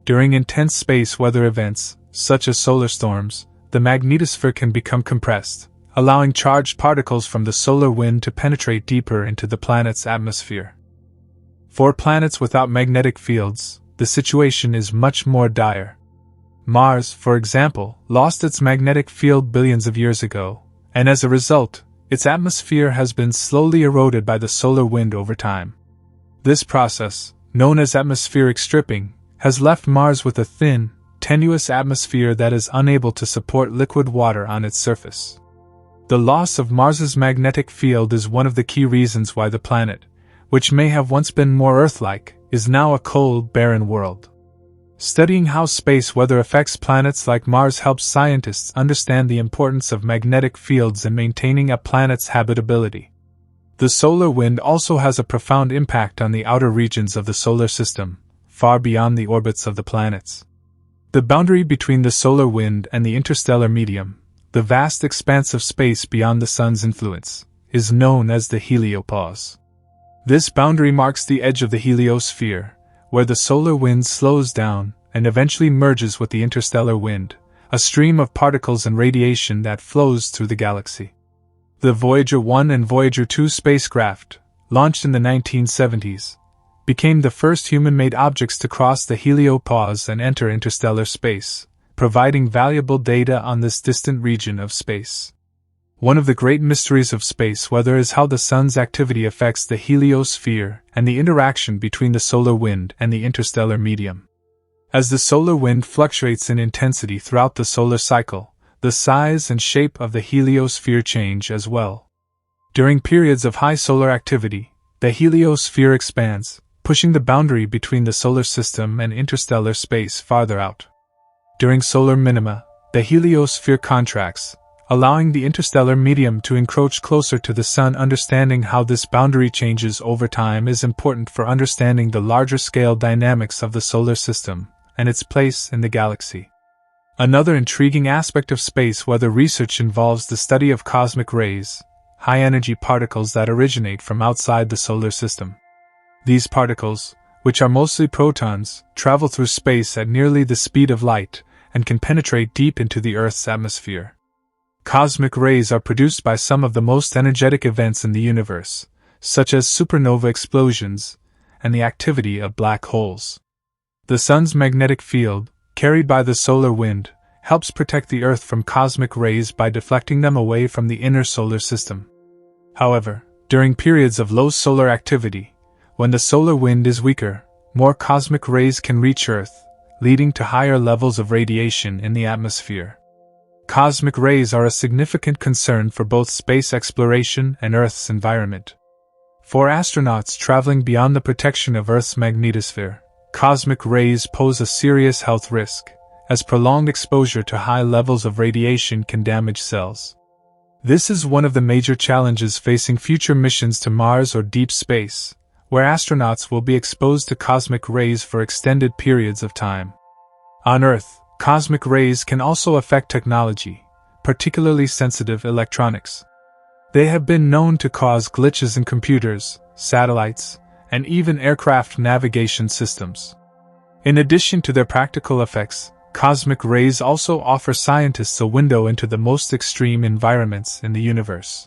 During intense space weather events, such as solar storms, the magnetosphere can become compressed, allowing charged particles from the solar wind to penetrate deeper into the planet's atmosphere. For planets without magnetic fields, the situation is much more dire. Mars, for example, lost its magnetic field billions of years ago, and as a result, its atmosphere has been slowly eroded by the solar wind over time. This process, known as atmospheric stripping, has left Mars with a thin, tenuous atmosphere that is unable to support liquid water on its surface. The loss of Mars's magnetic field is one of the key reasons why the planet, which may have once been more Earth-like, is now a cold, barren world. Studying how space weather affects planets like Mars helps scientists understand the importance of magnetic fields in maintaining a planet's habitability. The solar wind also has a profound impact on the outer regions of the solar system, far beyond the orbits of the planets. The boundary between the solar wind and the interstellar medium, the vast expanse of space beyond the Sun's influence, is known as the heliopause. This boundary marks the edge of the heliosphere, where the solar wind slows down and eventually merges with the interstellar wind, a stream of particles and radiation that flows through the galaxy. The Voyager 1 and Voyager 2 spacecraft, launched in the 1970s, became the first human-made objects to cross the heliopause and enter interstellar space, providing valuable data on this distant region of space. One of the great mysteries of space weather is how the Sun's activity affects the heliosphere and the interaction between the solar wind and the interstellar medium. As the solar wind fluctuates in intensity throughout the solar cycle, the size and shape of the heliosphere change as well. During periods of high solar activity, the heliosphere expands, pushing the boundary between the solar system and interstellar space farther out. During solar minima, the heliosphere contracts, allowing the interstellar medium to encroach closer to the Sun. Understanding how this boundary changes over time is important for understanding the larger-scale dynamics of the solar system and its place in the galaxy. Another intriguing aspect of space weather research involves the study of cosmic rays, high-energy particles that originate from outside the solar system. These particles, which are mostly protons, travel through space at nearly the speed of light and can penetrate deep into the Earth's atmosphere. Cosmic rays are produced by some of the most energetic events in the universe, such as supernova explosions and the activity of black holes. The Sun's magnetic field, carried by the solar wind, helps protect the Earth from cosmic rays by deflecting them away from the inner solar system. However, during periods of low solar activity, when the solar wind is weaker, more cosmic rays can reach Earth, leading to higher levels of radiation in the atmosphere. Cosmic rays are a significant concern for both space exploration and Earth's environment. For astronauts traveling beyond the protection of Earth's magnetosphere, cosmic rays pose a serious health risk, as prolonged exposure to high levels of radiation can damage cells. This is one of the major challenges facing future missions to Mars or deep space, where astronauts will be exposed to cosmic rays for extended periods of time. On Earth, cosmic rays can also affect technology, particularly sensitive electronics. They have been known to cause glitches in computers, satellites, and even aircraft navigation systems. In addition to their practical effects, cosmic rays also offer scientists a window into the most extreme environments in the universe.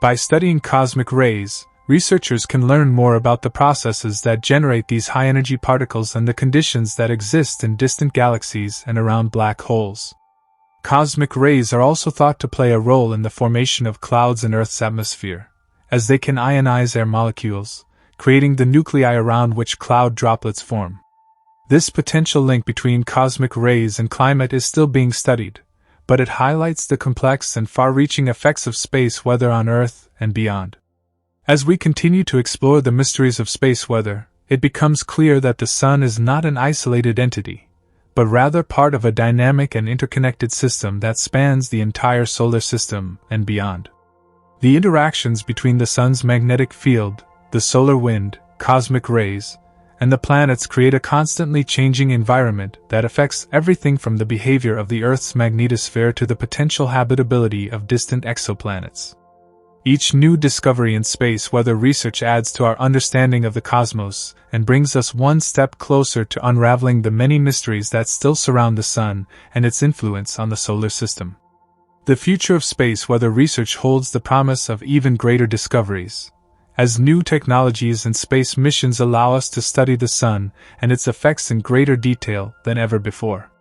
By studying cosmic rays, researchers can learn more about the processes that generate these high-energy particles and the conditions that exist in distant galaxies and around black holes. Cosmic rays are also thought to play a role in the formation of clouds in Earth's atmosphere, as they can ionize air molecules, creating the nuclei around which cloud droplets form. This potential link between cosmic rays and climate is still being studied, but it highlights the complex and far-reaching effects of space weather on Earth and beyond. As we continue to explore the mysteries of space weather, it becomes clear that the Sun is not an isolated entity, but rather part of a dynamic and interconnected system that spans the entire solar system and beyond. The interactions between the Sun's magnetic field, the solar wind, cosmic rays, and the planets create a constantly changing environment that affects everything from the behavior of the Earth's magnetosphere to the potential habitability of distant exoplanets. Each new discovery in space weather research adds to our understanding of the cosmos and brings us one step closer to unraveling the many mysteries that still surround the Sun and its influence on the solar system. The future of space weather research holds the promise of even greater discoveries, as new technologies and space missions allow us to study the Sun and its effects in greater detail than ever before.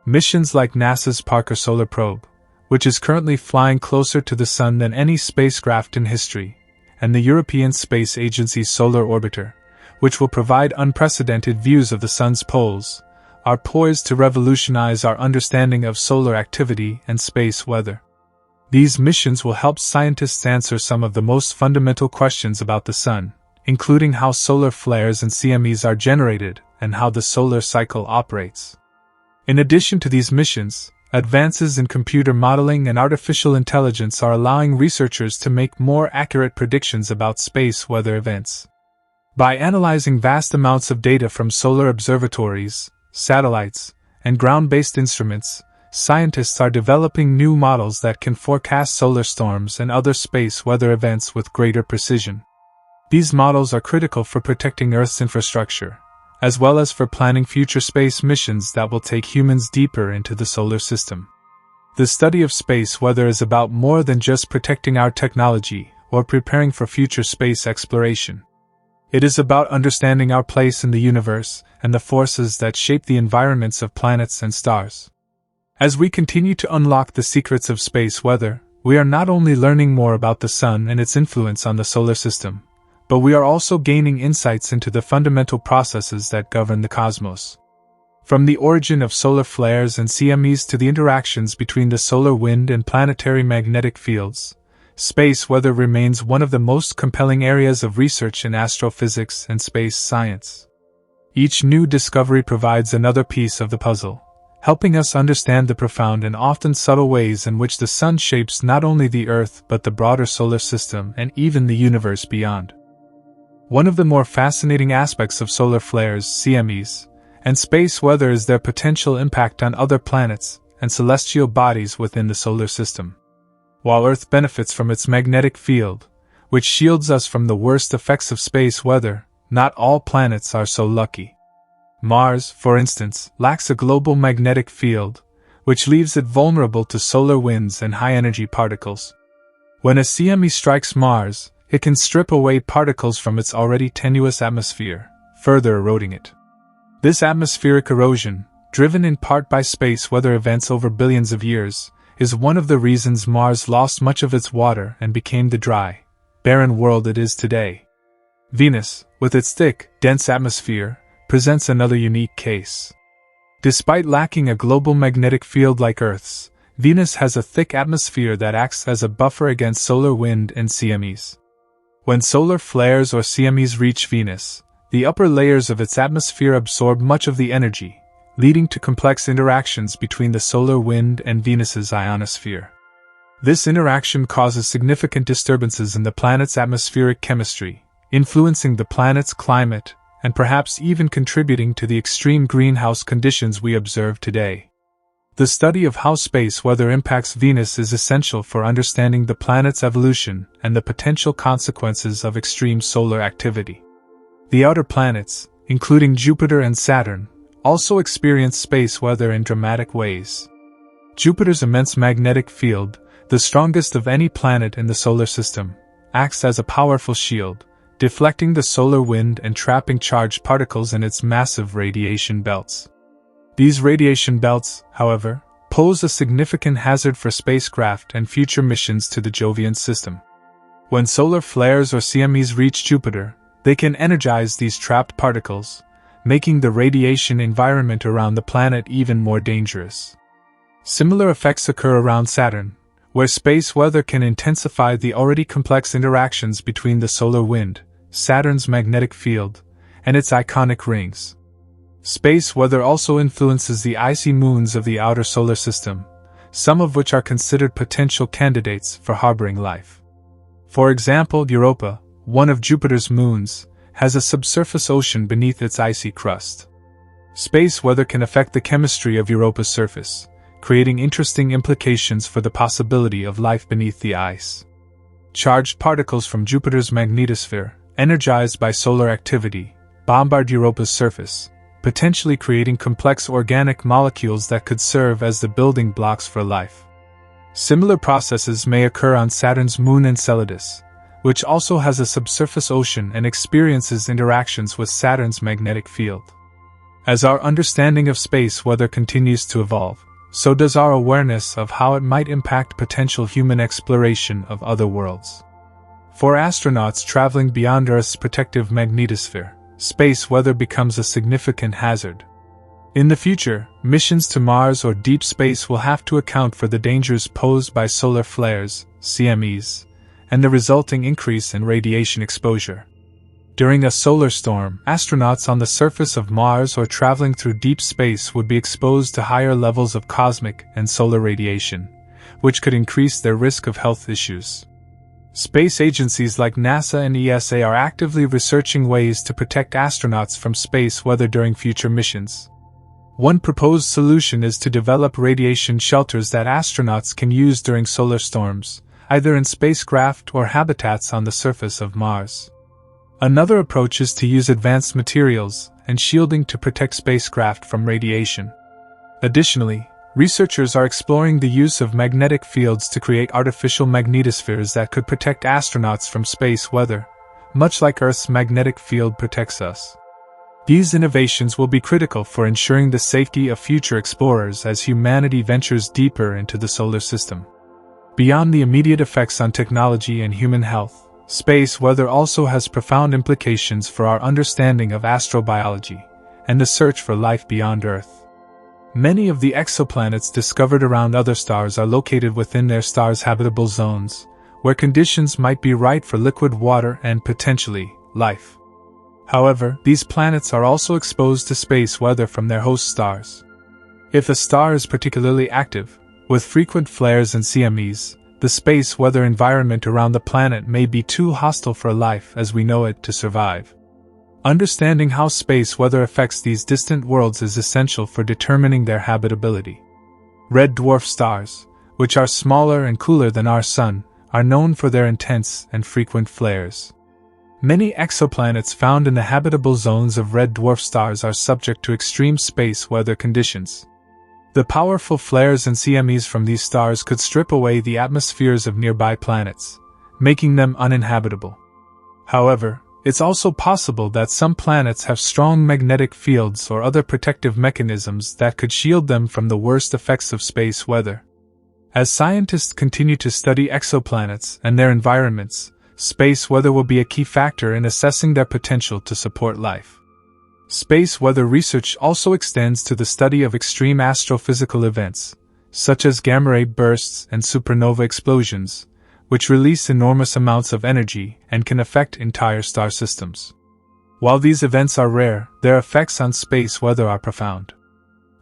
Missions like NASA's Parker Solar Probe, which is currently flying closer to the Sun than any spacecraft in history, and the European Space Agency's Solar Orbiter, which will provide unprecedented views of the Sun's poles, are poised to revolutionize our understanding of solar activity and space weather. These missions will help scientists answer some of the most fundamental questions about the Sun, including how solar flares and CMEs are generated and how the solar cycle operates. In addition to these missions, advances in computer modeling and artificial intelligence are allowing researchers to make more accurate predictions about space weather events. By analyzing vast amounts of data from solar observatories, satellites, and ground-based instruments, scientists are developing new models that can forecast solar storms and other space weather events with greater precision. These models are critical for protecting Earth's infrastructure, as well as for planning future space missions that will take humans deeper into the solar system. The study of space weather is about more than just protecting our technology or preparing for future space exploration. It is about understanding our place in the universe and the forces that shape the environments of planets and stars. As we continue to unlock the secrets of space weather, we are not only learning more about the Sun and its influence on the solar system, but we are also gaining insights into the fundamental processes that govern the cosmos. From the origin of solar flares and CMEs to the interactions between the solar wind and planetary magnetic fields, space weather remains one of the most compelling areas of research in astrophysics and space science. Each new discovery provides another piece of the puzzle, helping us understand the profound and often subtle ways in which the Sun shapes not only the Earth but the broader solar system and even the universe beyond. One of the more fascinating aspects of solar flares, CMEs, and space weather is their potential impact on other planets and celestial bodies within the solar system. While Earth benefits from its magnetic field, which shields us from the worst effects of space weather, not all planets are so lucky. Mars, for instance, lacks a global magnetic field, which leaves it vulnerable to solar winds and high-energy particles. When a CME strikes Mars, it can strip away particles from its already tenuous atmosphere, further eroding it. This atmospheric erosion, driven in part by space weather events over billions of years, is one of the reasons Mars lost much of its water and became the dry, barren world it is today. Venus, with its thick, dense atmosphere, presents another unique case. Despite lacking a global magnetic field like Earth's, Venus has a thick atmosphere that acts as a buffer against solar wind and CMEs. When solar flares or CMEs reach Venus, the upper layers of its atmosphere absorb much of the energy, leading to complex interactions between the solar wind and Venus's ionosphere. This interaction causes significant disturbances in the planet's atmospheric chemistry, influencing the planet's climate, and perhaps even contributing to the extreme greenhouse conditions we observe today. The study of how space weather impacts Venus is essential for understanding the planet's evolution and the potential consequences of extreme solar activity. The outer planets, including Jupiter and Saturn, also experience space weather in dramatic ways. Jupiter's immense magnetic field, the strongest of any planet in the solar system, acts as a powerful shield, deflecting the solar wind and trapping charged particles in its massive radiation belts. These radiation belts, however, pose a significant hazard for spacecraft and future missions to the Jovian system. When solar flares or CMEs reach Jupiter, they can energize these trapped particles, making the radiation environment around the planet even more dangerous. Similar effects occur around Saturn, where space weather can intensify the already complex interactions between the solar wind, Saturn's magnetic field, and its iconic rings. Space weather also influences the icy moons of the outer solar system, some of which are considered potential candidates for harboring life. For example, Europa, one of Jupiter's moons, has a subsurface ocean beneath its icy crust. Space weather can affect the chemistry of Europa's surface, creating interesting implications for the possibility of life beneath the ice. Charged particles from Jupiter's magnetosphere, energized by solar activity, bombard Europa's surface, potentially creating complex organic molecules that could serve as the building blocks for life. Similar processes may occur on Saturn's moon Enceladus, which also has a subsurface ocean and experiences interactions with Saturn's magnetic field. As our understanding of space weather continues to evolve, so does our awareness of how it might impact potential human exploration of other worlds. For astronauts traveling beyond Earth's protective magnetosphere, space weather becomes a significant hazard. In the future, missions to Mars or deep space will have to account for the dangers posed by solar flares, CMEs, and the resulting increase in radiation exposure. During a solar storm, astronauts on the surface of Mars or traveling through deep space would be exposed to higher levels of cosmic and solar radiation, which could increase their risk of health issues. Space agencies like NASA and ESA are actively researching ways to protect astronauts from space weather during future missions. One proposed solution is to develop radiation shelters that astronauts can use during solar storms, either in spacecraft or habitats on the surface of Mars. Another approach is to use advanced materials and shielding to protect spacecraft from radiation. Additionally, researchers are exploring the use of magnetic fields to create artificial magnetospheres that could protect astronauts from space weather, much like Earth's magnetic field protects us. These innovations will be critical for ensuring the safety of future explorers as humanity ventures deeper into the solar system. Beyond the immediate effects on technology and human health, space weather also has profound implications for our understanding of astrobiology and the search for life beyond Earth. Many of the exoplanets discovered around other stars are located within their stars' habitable zones, where conditions might be right for liquid water and, potentially, life. However, these planets are also exposed to space weather from their host stars. If a star is particularly active, with frequent flares and CMEs, the space weather environment around the planet may be too hostile for life as we know it to survive. Understanding how space weather affects these distant worlds is essential for determining their habitability. Red dwarf stars, which are smaller and cooler than our Sun, are known for their intense and frequent flares. Many exoplanets found in the habitable zones of red dwarf stars are subject to extreme space weather conditions. The powerful flares and CMEs from these stars could strip away the atmospheres of nearby planets, making them uninhabitable. However, it's also possible that some planets have strong magnetic fields or other protective mechanisms that could shield them from the worst effects of space weather. As scientists continue to study exoplanets and their environments, space weather will be a key factor in assessing their potential to support life. Space weather research also extends to the study of extreme astrophysical events, such as gamma-ray bursts and supernova explosions, which release enormous amounts of energy and can affect entire star systems. While these events are rare, their effects on space weather are profound.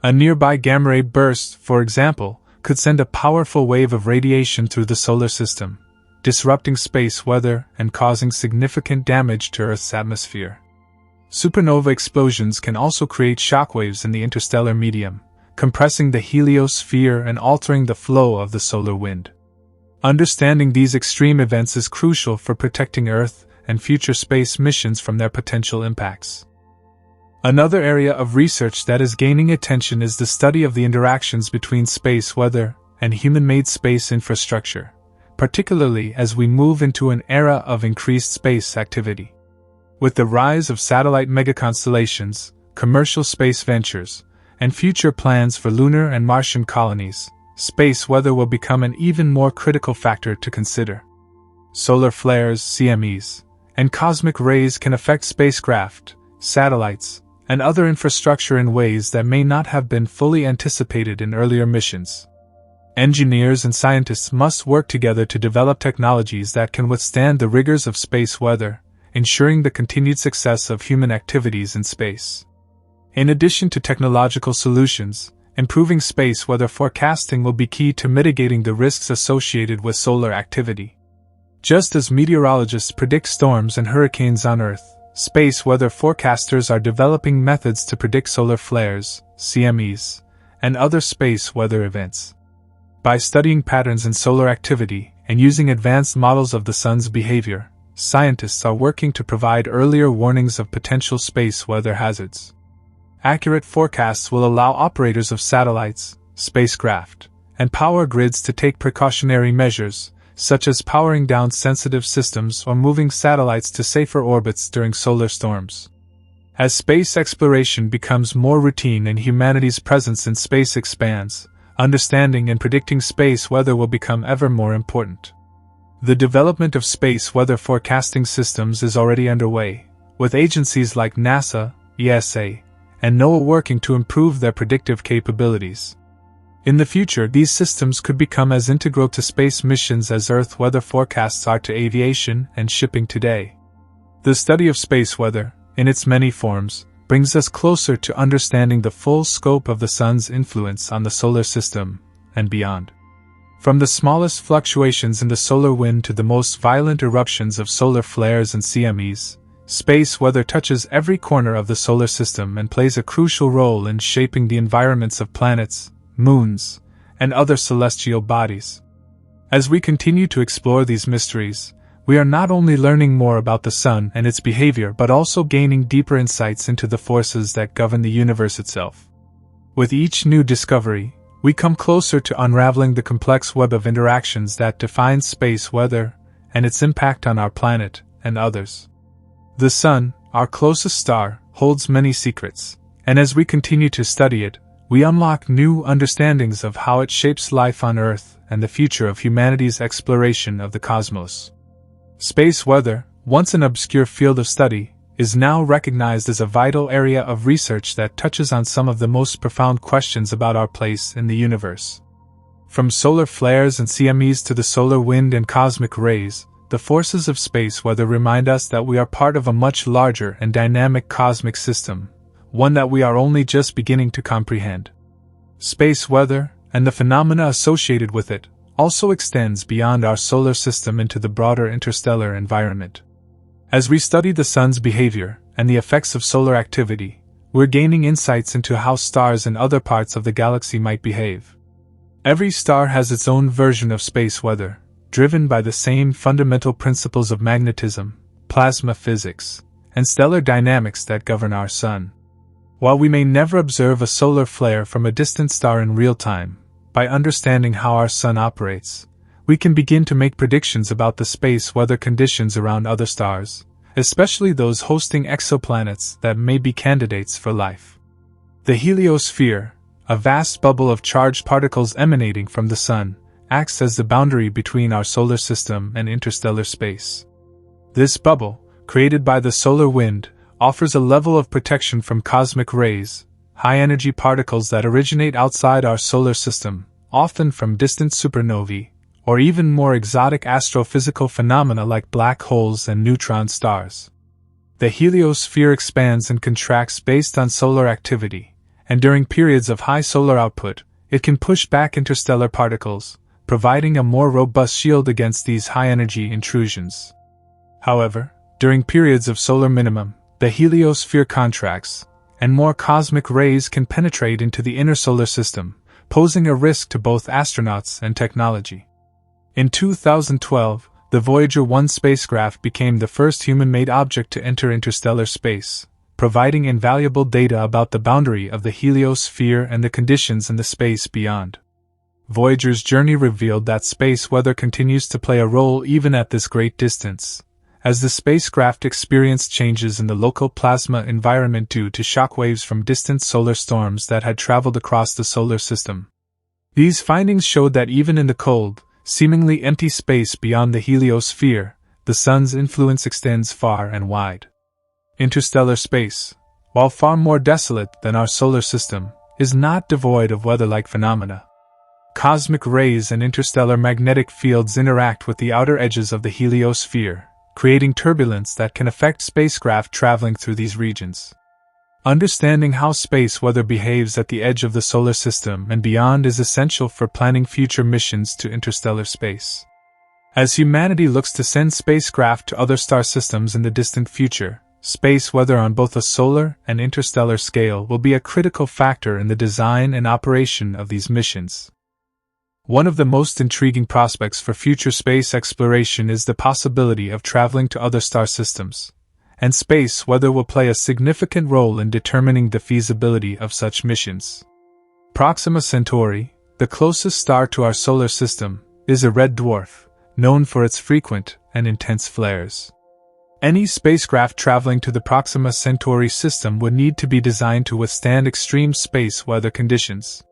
A nearby gamma-ray burst, for example, could send a powerful wave of radiation through the solar system, disrupting space weather and causing significant damage to Earth's atmosphere. Supernova explosions can also create shockwaves in the interstellar medium, compressing the heliosphere and altering the flow of the solar wind. Understanding these extreme events is crucial for protecting Earth and future space missions from their potential impacts. Another area of research that is gaining attention is the study of the interactions between space weather and human-made space infrastructure, particularly as we move into an era of increased space activity. With the rise of satellite megaconstellations, commercial space ventures, and future plans for lunar and Martian colonies, space weather will become an even more critical factor to consider. Solar flares, CMEs, and cosmic rays can affect spacecraft, satellites, and other infrastructure in ways that may not have been fully anticipated in earlier missions. Engineers and scientists must work together to develop technologies that can withstand the rigors of space weather, ensuring the continued success of human activities in space. In addition to technological solutions, improving space weather forecasting will be key to mitigating the risks associated with solar activity. Just as meteorologists predict storms and hurricanes on Earth, space weather forecasters are developing methods to predict solar flares, CMEs, and other space weather events. By studying patterns in solar activity and using advanced models of the sun's behavior, scientists are working to provide earlier warnings of potential space weather hazards. Accurate forecasts will allow operators of satellites, spacecraft, and power grids to take precautionary measures, such as powering down sensitive systems or moving satellites to safer orbits during solar storms. As space exploration becomes more routine and humanity's presence in space expands, understanding and predicting space weather will become ever more important. The development of space weather forecasting systems is already underway, with agencies like NASA, ESA, and NOAA working to improve their predictive capabilities. In the future, these systems could become as integral to space missions as Earth weather forecasts are to aviation and shipping today. The study of space weather, in its many forms, brings us closer to understanding the full scope of the Sun's influence on the solar system and beyond. From the smallest fluctuations in the solar wind to the most violent eruptions of solar flares and CMEs, space weather touches every corner of the solar system and plays a crucial role in shaping the environments of planets, moons, and other celestial bodies. As we continue to explore these mysteries, we are not only learning more about the Sun and its behavior but also gaining deeper insights into the forces that govern the universe itself. With each new discovery, we come closer to unraveling the complex web of interactions that define space weather and its impact on our planet and others. The Sun, our closest star, holds many secrets, and as we continue to study it, we unlock new understandings of how it shapes life on Earth and the future of humanity's exploration of the cosmos. Space weather, once an obscure field of study, is now recognized as a vital area of research that touches on some of the most profound questions about our place in the universe. From solar flares and CMEs to the solar wind and cosmic rays, the forces of space weather remind us that we are part of a much larger and dynamic cosmic system, one that we are only just beginning to comprehend. Space weather, and the phenomena associated with it, also extends beyond our solar system into the broader interstellar environment. As we study the Sun's behavior and the effects of solar activity, we're gaining insights into how stars in other parts of the galaxy might behave. Every star has its own version of space weather, driven by the same fundamental principles of magnetism, plasma physics, and stellar dynamics that govern our Sun. While we may never observe a solar flare from a distant star in real time, by understanding how our sun operates, we can begin to make predictions about the space weather conditions around other stars, especially those hosting exoplanets that may be candidates for life. The heliosphere, a vast bubble of charged particles emanating from the sun, acts as the boundary between our solar system and interstellar space. This bubble, created by the solar wind, offers a level of protection from cosmic rays, high-energy particles that originate outside our solar system, often from distant supernovae, or even more exotic astrophysical phenomena like black holes and neutron stars. The heliosphere expands and contracts based on solar activity, and during periods of high solar output, it can push back interstellar particles, providing a more robust shield against these high-energy intrusions. However, during periods of solar minimum, the heliosphere contracts, and more cosmic rays can penetrate into the inner solar system, posing a risk to both astronauts and technology. In 2012, the Voyager 1 spacecraft became the first human-made object to enter interstellar space, providing invaluable data about the boundary of the heliosphere and the conditions in the space beyond. Voyager's journey revealed that space weather continues to play a role even at this great distance, as the spacecraft experienced changes in the local plasma environment due to shockwaves from distant solar storms that had traveled across the solar system. These findings showed that even in the cold, seemingly empty space beyond the heliosphere, the sun's influence extends far and wide. Interstellar space, while far more desolate than our solar system, is not devoid of weather-like phenomena. Cosmic rays and interstellar magnetic fields interact with the outer edges of the heliosphere, creating turbulence that can affect spacecraft traveling through these regions. Understanding how space weather behaves at the edge of the solar system and beyond is essential for planning future missions to interstellar space. As humanity looks to send spacecraft to other star systems in the distant future, space weather on both a solar and interstellar scale will be a critical factor in the design and operation of these missions. One of the most intriguing prospects for future space exploration is the possibility of traveling to other star systems, and space weather will play a significant role in determining the feasibility of such missions. Proxima Centauri, the closest star to our solar system, is a red dwarf, known for its frequent and intense flares. Any spacecraft traveling to the Proxima Centauri system would need to be designed to withstand extreme space weather conditions.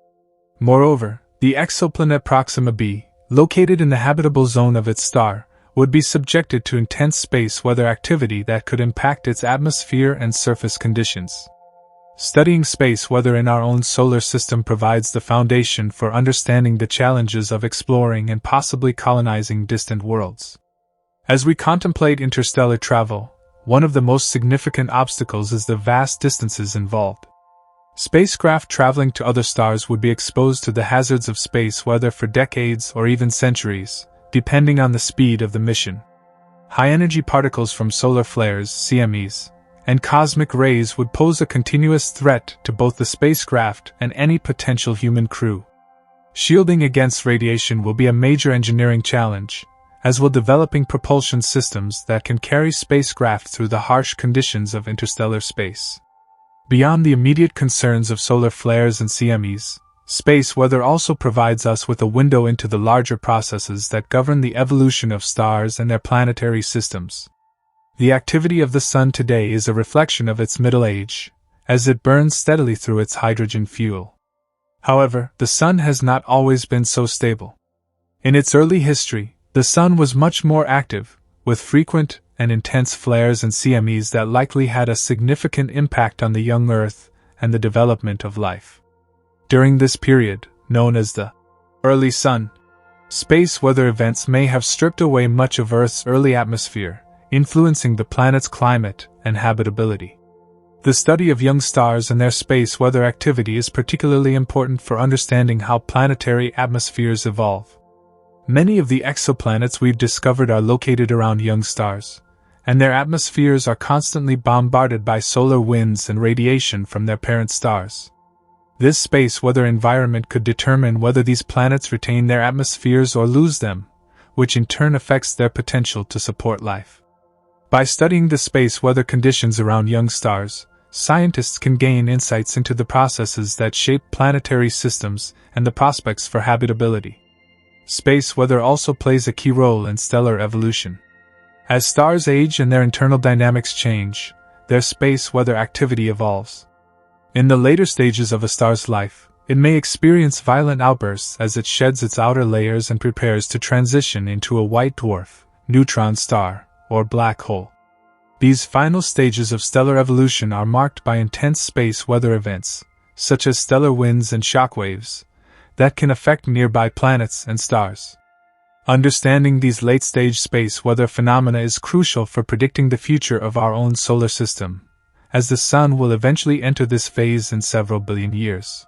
Moreover, the exoplanet Proxima b, located in the habitable zone of its star, would be subjected to intense space weather activity that could impact its atmosphere and surface conditions. Studying space weather in our own solar system provides the foundation for understanding the challenges of exploring and possibly colonizing distant worlds. As we contemplate interstellar travel, one of the most significant obstacles is the vast distances involved. Spacecraft traveling to other stars would be exposed to the hazards of space weather for decades or even centuries, depending on the speed of the mission. High-energy particles from solar flares, CMEs, and cosmic rays would pose a continuous threat to both the spacecraft and any potential human crew. Shielding against radiation will be a major engineering challenge, as will developing propulsion systems that can carry spacecraft through the harsh conditions of interstellar space. Beyond the immediate concerns of solar flares and CMEs, space weather also provides us with a window into the larger processes that govern the evolution of stars and their planetary systems. The activity of the Sun today is a reflection of its middle age, as it burns steadily through its hydrogen fuel. However, the Sun has not always been so stable. In its early history, the Sun was much more active, with frequent and intense flares and CMEs that likely had a significant impact on the young Earth and the development of life. During this period, known as the early Sun, space weather events may have stripped away much of Earth's early atmosphere, influencing the planet's climate and habitability. The study of young stars and their space weather activity is particularly important for understanding how planetary atmospheres evolve. Many of the exoplanets we've discovered are located around young stars, and their atmospheres are constantly bombarded by solar winds and radiation from their parent stars. This space weather environment could determine whether these planets retain their atmospheres or lose them, which in turn affects their potential to support life. By studying the space weather conditions around young stars, scientists can gain insights into the processes that shape planetary systems and the prospects for habitability. Space weather also plays a key role in stellar evolution. As stars age and their internal dynamics change, their space weather activity evolves. In the later stages of a star's life, it may experience violent outbursts as it sheds its outer layers and prepares to transition into a white dwarf, neutron star, or black hole. These final stages of stellar evolution are marked by intense space weather events, such as stellar winds and shockwaves, that can affect nearby planets and stars. Understanding these late-stage space weather phenomena is crucial for predicting the future of our own solar system, as the Sun will eventually enter this phase in several billion years.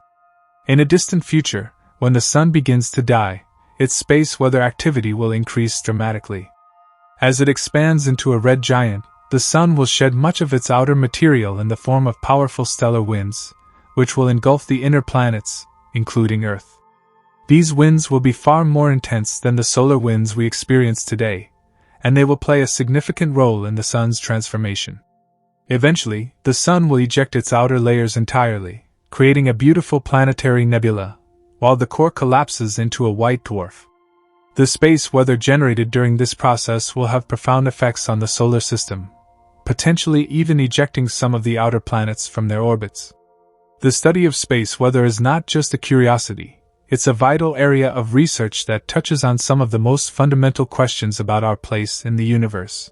In a distant future, when the Sun begins to die, its space weather activity will increase dramatically. As it expands into a red giant, the Sun will shed much of its outer material in the form of powerful stellar winds, which will engulf the inner planets, including Earth. These winds will be far more intense than the solar winds we experience today, and they will play a significant role in the Sun's transformation. Eventually, the Sun will eject its outer layers entirely, creating a beautiful planetary nebula, while the core collapses into a white dwarf. The space weather generated during this process will have profound effects on the solar system, potentially even ejecting some of the outer planets from their orbits. The study of space weather is not just a curiosity, it's a vital area of research that touches on some of the most fundamental questions about our place in the universe.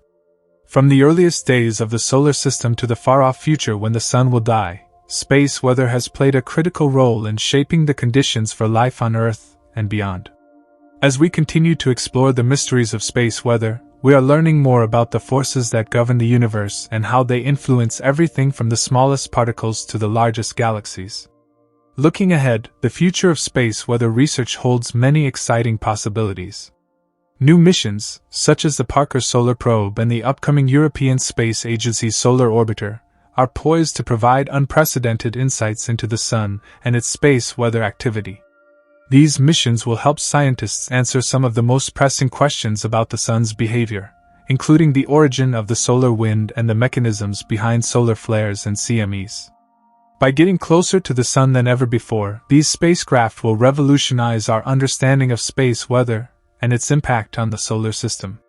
From the earliest days of the solar system to the far-off future when the Sun will die, space weather has played a critical role in shaping the conditions for life on Earth and beyond. As we continue to explore the mysteries of space weather, we are learning more about the forces that govern the universe and how they influence everything from the smallest particles to the largest galaxies. Looking ahead, the future of space weather research holds many exciting possibilities. New missions, such as the Parker Solar Probe and the upcoming European Space Agency Solar Orbiter, are poised to provide unprecedented insights into the Sun and its space weather activity. These missions will help scientists answer some of the most pressing questions about the Sun's behavior, including the origin of the solar wind and the mechanisms behind solar flares and CMEs. By getting closer to the Sun than ever before, these spacecraft will revolutionize our understanding of space weather and its impact on the solar system.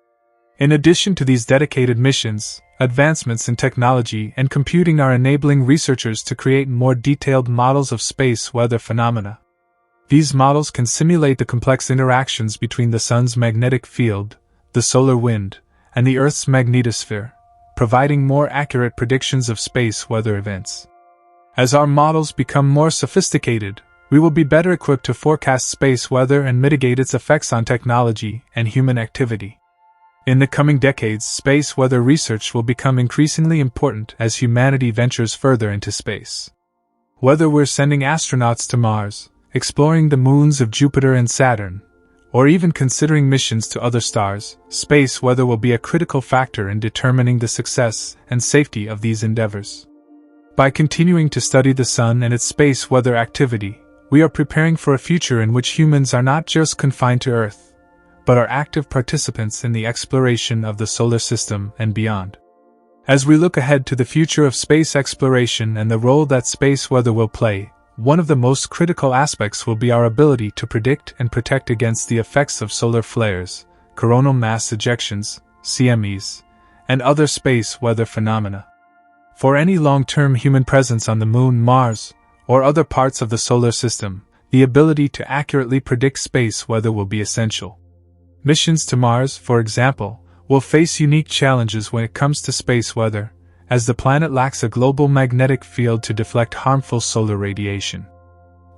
In addition to these dedicated missions, advancements in technology and computing are enabling researchers to create more detailed models of space weather phenomena. These models can simulate the complex interactions between the Sun's magnetic field, the solar wind, and the Earth's magnetosphere, providing more accurate predictions of space weather events. As our models become more sophisticated, we will be better equipped to forecast space weather and mitigate its effects on technology and human activity. In the coming decades, space weather research will become increasingly important as humanity ventures further into space. Whether we're sending astronauts to Mars, exploring the moons of Jupiter and Saturn, or even considering missions to other stars, space weather will be a critical factor in determining the success and safety of these endeavors. By continuing to study the Sun and its space weather activity, we are preparing for a future in which humans are not just confined to Earth, but are active participants in the exploration of the solar system and beyond. As we look ahead to the future of space exploration and the role that space weather will play, one of the most critical aspects will be our ability to predict and protect against the effects of solar flares, coronal mass ejections, CMEs, and other space weather phenomena. For any long-term human presence on the Moon, Mars, or other parts of the solar system, the ability to accurately predict space weather will be essential. Missions to Mars, for example, will face unique challenges when it comes to space weather, as the planet lacks a global magnetic field to deflect harmful solar radiation.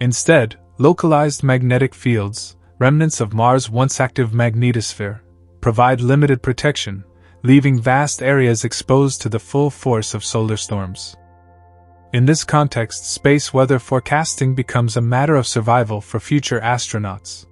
Instead, localized magnetic fields, remnants of Mars' once active magnetosphere, provide limited protection, leaving vast areas exposed to the full force of solar storms. In this context, space weather forecasting becomes a matter of survival for future astronauts.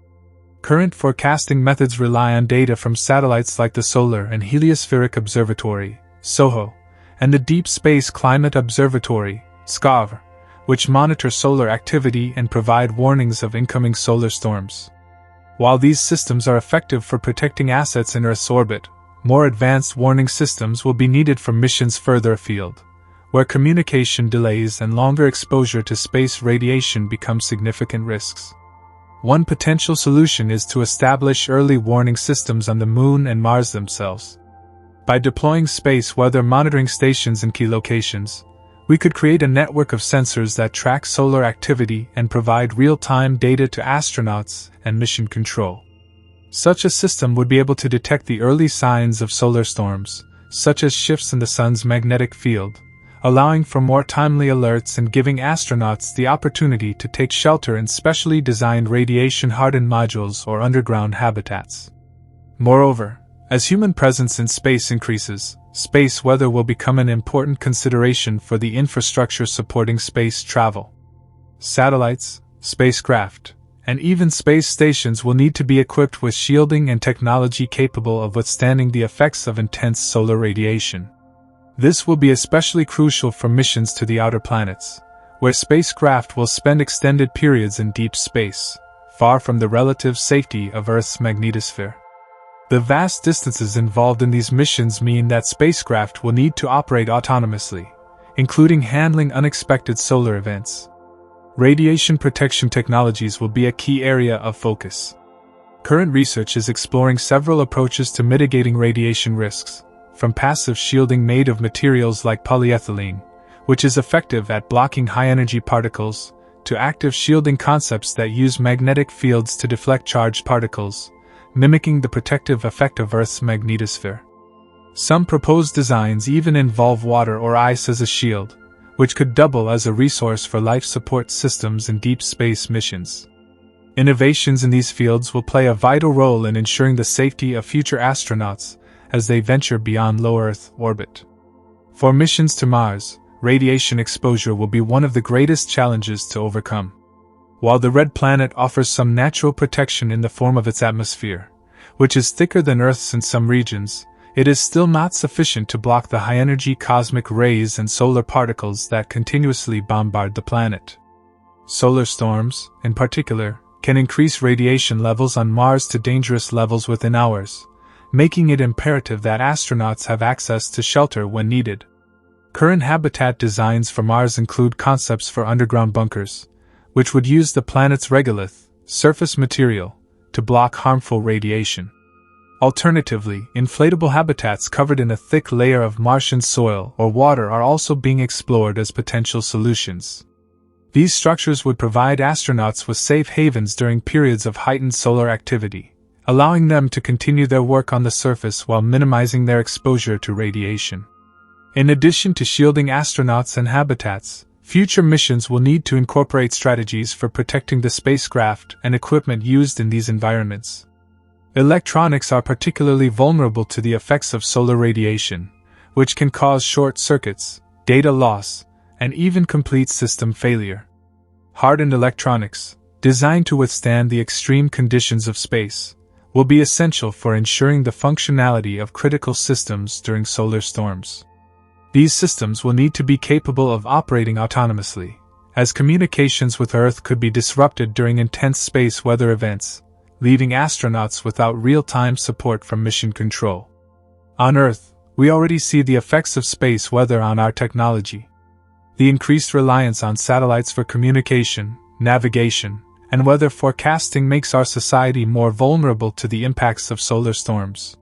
Current forecasting methods rely on data from satellites like the Solar and Heliospheric Observatory, SOHO, and the Deep Space Climate Observatory, SCAR, which monitor solar activity and provide warnings of incoming solar storms. While these systems are effective for protecting assets in Earth's orbit, more advanced warning systems will be needed for missions further afield, where communication delays and longer exposure to space radiation become significant risks. One potential solution is to establish early warning systems on the Moon and Mars themselves. By deploying space weather monitoring stations in key locations, we could create a network of sensors that track solar activity and provide real-time data to astronauts and mission control. Such a system would be able to detect the early signs of solar storms, such as shifts in the sun's magnetic field, allowing for more timely alerts and giving astronauts the opportunity to take shelter in specially designed radiation-hardened modules or underground habitats. Moreover, as human presence in space increases, space weather will become an important consideration for the infrastructure supporting space travel. Satellites, spacecraft, and even space stations will need to be equipped with shielding and technology capable of withstanding the effects of intense solar radiation. This will be especially crucial for missions to the outer planets, where spacecraft will spend extended periods in deep space, far from the relative safety of Earth's magnetosphere. The vast distances involved in these missions mean that spacecraft will need to operate autonomously, including handling unexpected solar events. Radiation protection technologies will be a key area of focus. Current research is exploring several approaches to mitigating radiation risks, from passive shielding made of materials like polyethylene, which is effective at blocking high-energy particles, to active shielding concepts that use magnetic fields to deflect charged particles, mimicking the protective effect of Earth's magnetosphere. Some proposed designs even involve water or ice as a shield, which could double as a resource for life support systems in deep space missions. Innovations in these fields will play a vital role in ensuring the safety of future astronauts as they venture beyond low Earth orbit. For missions to Mars, radiation exposure will be one of the greatest challenges to overcome. While the red planet offers some natural protection in the form of its atmosphere, which is thicker than Earth's in some regions, it is still not sufficient to block the high-energy cosmic rays and solar particles that continuously bombard the planet. Solar storms, in particular, can increase radiation levels on Mars to dangerous levels within hours, making it imperative that astronauts have access to shelter when needed. Current habitat designs for Mars include concepts for underground bunkers, which would use the planet's regolith, surface material, to block harmful radiation. Alternatively, inflatable habitats covered in a thick layer of Martian soil or water are also being explored as potential solutions. These structures would provide astronauts with safe havens during periods of heightened solar activity, allowing them to continue their work on the surface while minimizing their exposure to radiation. In addition to shielding astronauts and habitats, future missions will need to incorporate strategies for protecting the spacecraft and equipment used in these environments. Electronics are particularly vulnerable to the effects of solar radiation, which can cause short circuits, data loss, and even complete system failure. Hardened electronics, designed to withstand the extreme conditions of space, will be essential for ensuring the functionality of critical systems during solar storms. These systems will need to be capable of operating autonomously, as communications with Earth could be disrupted during intense space weather events, leaving astronauts without real-time support from mission control. On Earth, we already see the effects of space weather on our technology. The increased reliance on satellites for communication, navigation, and weather forecasting makes our society more vulnerable to the impacts of solar storms.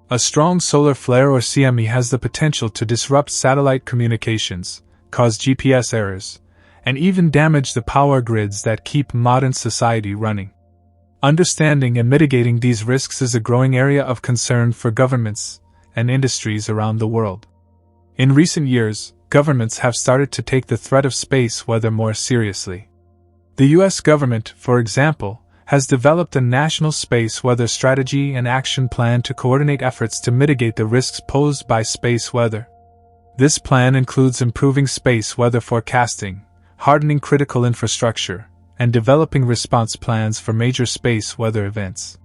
A strong solar flare or CME has the potential to disrupt satellite communications, cause GPS errors, and even damage the power grids that keep modern society running. Understanding and mitigating these risks is a growing area of concern for governments and industries around the world. In recent years, governments have started to take the threat of space weather more seriously. The U.S. government, for example, has developed a national space weather strategy and action plan to coordinate efforts to mitigate the risks posed by space weather. This plan includes improving space weather forecasting, hardening critical infrastructure, and developing response plans for major space weather events.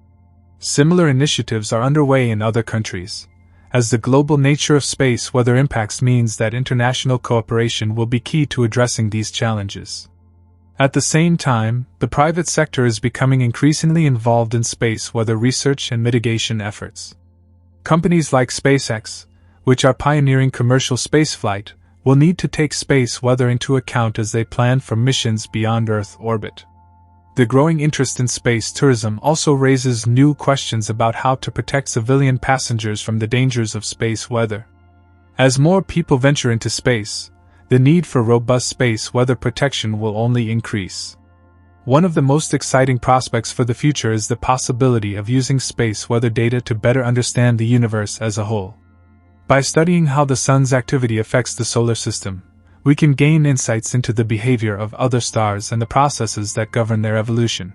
Similar initiatives are underway in other countries, as the global nature of space weather impacts means that international cooperation will be key to addressing these challenges. At the same time, the private sector is becoming increasingly involved in space weather research and mitigation efforts. Companies like SpaceX, which are pioneering commercial spaceflight, will need to take space weather into account as they plan for missions beyond Earth orbit. The growing interest in space tourism also raises new questions about how to protect civilian passengers from the dangers of space weather. As more people venture into space, the need for robust space weather protection will only increase. One of the most exciting prospects for the future is the possibility of using space weather data to better understand the universe as a whole. By studying how the sun's activity affects the solar system, we can gain insights into the behavior of other stars and the processes that govern their evolution.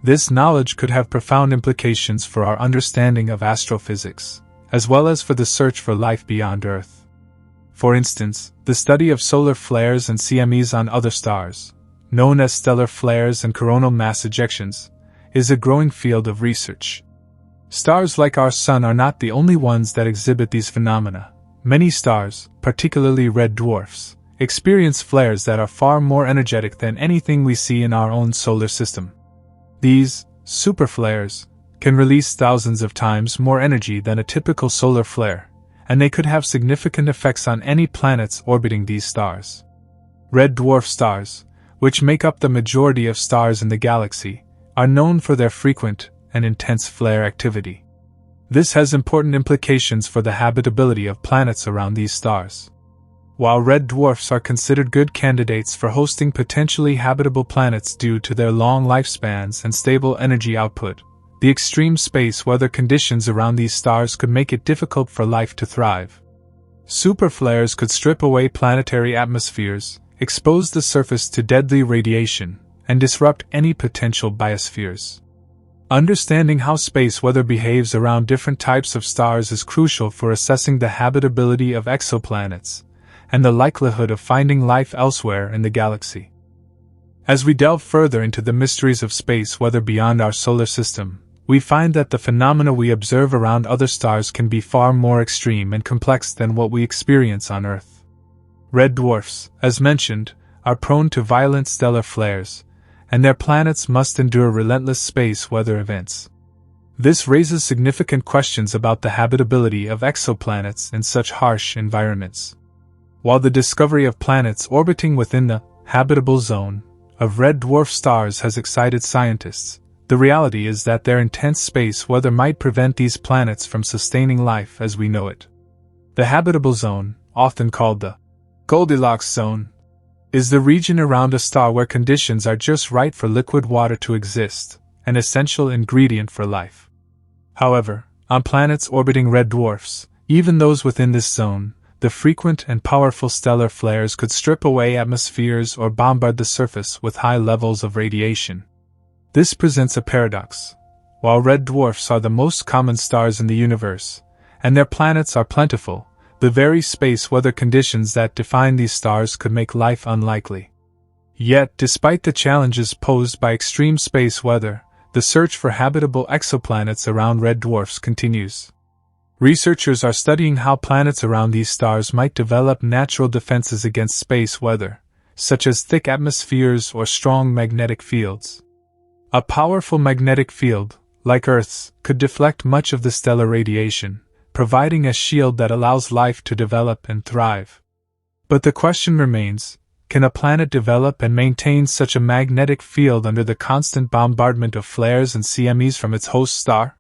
This knowledge could have profound implications for our understanding of astrophysics, as well as for the search for life beyond Earth. For instance, the study of solar flares and CMEs on other stars, known as stellar flares and coronal mass ejections, is a growing field of research. Stars like our Sun are not the only ones that exhibit these phenomena. Many stars, particularly red dwarfs, experience flares that are far more energetic than anything we see in our own solar system. These superflares can release thousands of times more energy than a typical solar flare, and they could have significant effects on any planets orbiting these stars. Red dwarf stars, which make up the majority of stars in the galaxy, are known for their frequent and intense flare activity. This has important implications for the habitability of planets around these stars. While red dwarfs are considered good candidates for hosting potentially habitable planets due to their long lifespans and stable energy output, the extreme space weather conditions around these stars could make it difficult for life to thrive. Superflares could strip away planetary atmospheres, expose the surface to deadly radiation, and disrupt any potential biospheres. Understanding how space weather behaves around different types of stars is crucial for assessing the habitability of exoplanets and the likelihood of finding life elsewhere in the galaxy. As we delve further into the mysteries of space weather beyond our solar system, we find that the phenomena we observe around other stars can be far more extreme and complex than what we experience on Earth. Red dwarfs, as mentioned, are prone to violent stellar flares, and their planets must endure relentless space weather events. This raises significant questions about the habitability of exoplanets in such harsh environments. While the discovery of planets orbiting within the habitable zone of red dwarf stars has excited scientists, the reality is that their intense space weather might prevent these planets from sustaining life as we know it. The habitable zone, often called the Goldilocks zone, is the region around a star where conditions are just right for liquid water to exist, an essential ingredient for life. However, on planets orbiting red dwarfs, even those within this zone, the frequent and powerful stellar flares could strip away atmospheres or bombard the surface with high levels of radiation. This presents a paradox. While red dwarfs are the most common stars in the universe, and their planets are plentiful, the very space weather conditions that define these stars could make life unlikely. Yet, despite the challenges posed by extreme space weather, the search for habitable exoplanets around red dwarfs continues. Researchers are studying how planets around these stars might develop natural defenses against space weather, such as thick atmospheres or strong magnetic fields. A powerful magnetic field, like Earth's, could deflect much of the stellar radiation, providing a shield that allows life to develop and thrive. But the question remains, can a planet develop and maintain such a magnetic field under the constant bombardment of flares and CMEs from its host star?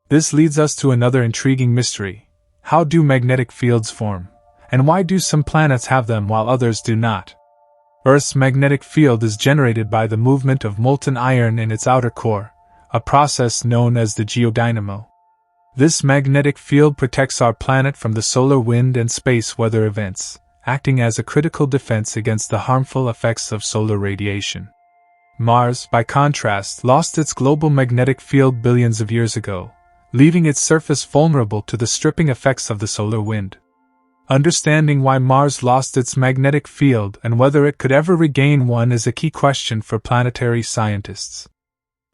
This leads us to another intriguing mystery. How do magnetic fields form? And why do some planets have them while others do not? Earth's magnetic field is generated by the movement of molten iron in its outer core, a process known as the geodynamo. This magnetic field protects our planet from the solar wind and space weather events, acting as a critical defense against the harmful effects of solar radiation. Mars, by contrast, lost its global magnetic field billions of years ago, leaving its surface vulnerable to the stripping effects of the solar wind. Understanding why Mars lost its magnetic field and whether it could ever regain one is a key question for planetary scientists.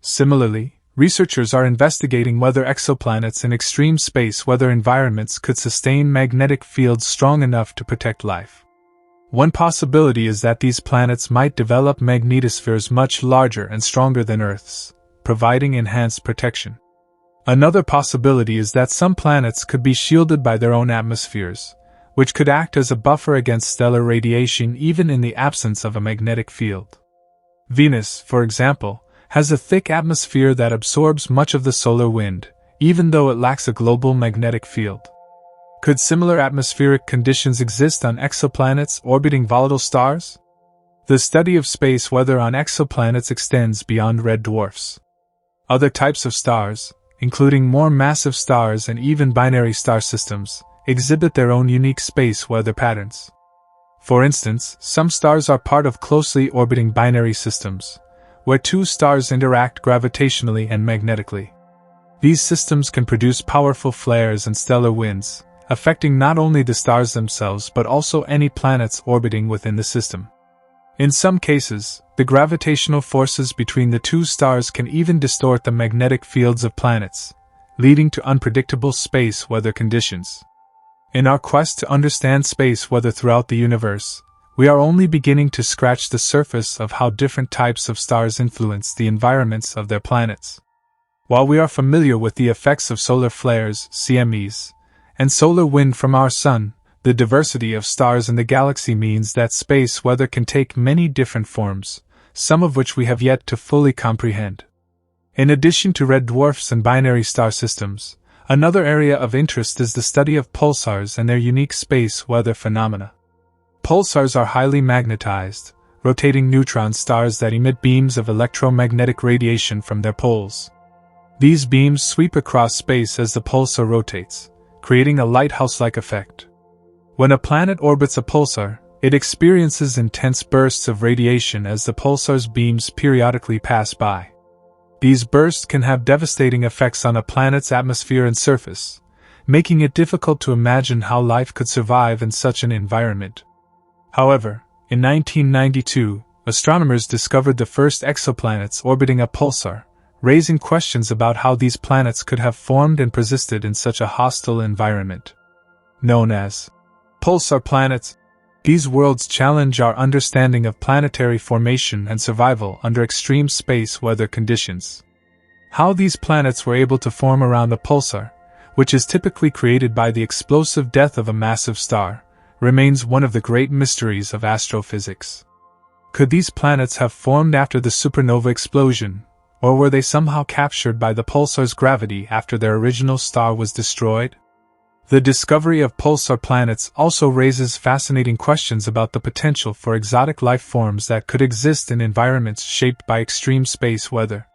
Similarly, researchers are investigating whether exoplanets in extreme space weather environments could sustain magnetic fields strong enough to protect life. One possibility is that these planets might develop magnetospheres much larger and stronger than Earth's, providing enhanced protection. Another possibility is that some planets could be shielded by their own atmospheres, which could act as a buffer against stellar radiation even in the absence of a magnetic field. Venus, for example, has a thick atmosphere that absorbs much of the solar wind, even though it lacks a global magnetic field. Could similar atmospheric conditions exist on exoplanets orbiting volatile stars? The study of space weather on exoplanets extends beyond red dwarfs. Other types of stars, including more massive stars and even binary star systems, exhibit their own unique space weather patterns. For instance, some stars are part of closely orbiting binary systems, where two stars interact gravitationally and magnetically. These systems can produce powerful flares and stellar winds, affecting not only the stars themselves but also any planets orbiting within the system. In some cases, the gravitational forces between the two stars can even distort the magnetic fields of planets, leading to unpredictable space weather conditions. In our quest to understand space weather throughout the universe, we are only beginning to scratch the surface of how different types of stars influence the environments of their planets. While we are familiar with the effects of solar flares, CMEs, and solar wind from our Sun, the diversity of stars in the galaxy means that space weather can take many different forms, some of which we have yet to fully comprehend. In addition to red dwarfs and binary star systems, another area of interest is the study of pulsars and their unique space weather phenomena. Pulsars are highly magnetized, rotating neutron stars that emit beams of electromagnetic radiation from their poles. These beams sweep across space as the pulsar rotates, creating a lighthouse-like effect. When a planet orbits a pulsar, it experiences intense bursts of radiation as the pulsar's beams periodically pass by. These bursts can have devastating effects on a planet's atmosphere and surface, making it difficult to imagine how life could survive in such an environment. However, in 1992, astronomers discovered the first exoplanets orbiting a pulsar, raising questions about how these planets could have formed and persisted in such a hostile environment. Known as pulsar planets, these worlds challenge our understanding of planetary formation and survival under extreme space weather conditions. How these planets were able to form around a pulsar, which is typically created by the explosive death of a massive star, remains one of the great mysteries of astrophysics. Could these planets have formed after the supernova explosion, or were they somehow captured by the pulsar's gravity after their original star was destroyed? The discovery of pulsar planets also raises fascinating questions about the potential for exotic life forms that could exist in environments shaped by extreme space weather.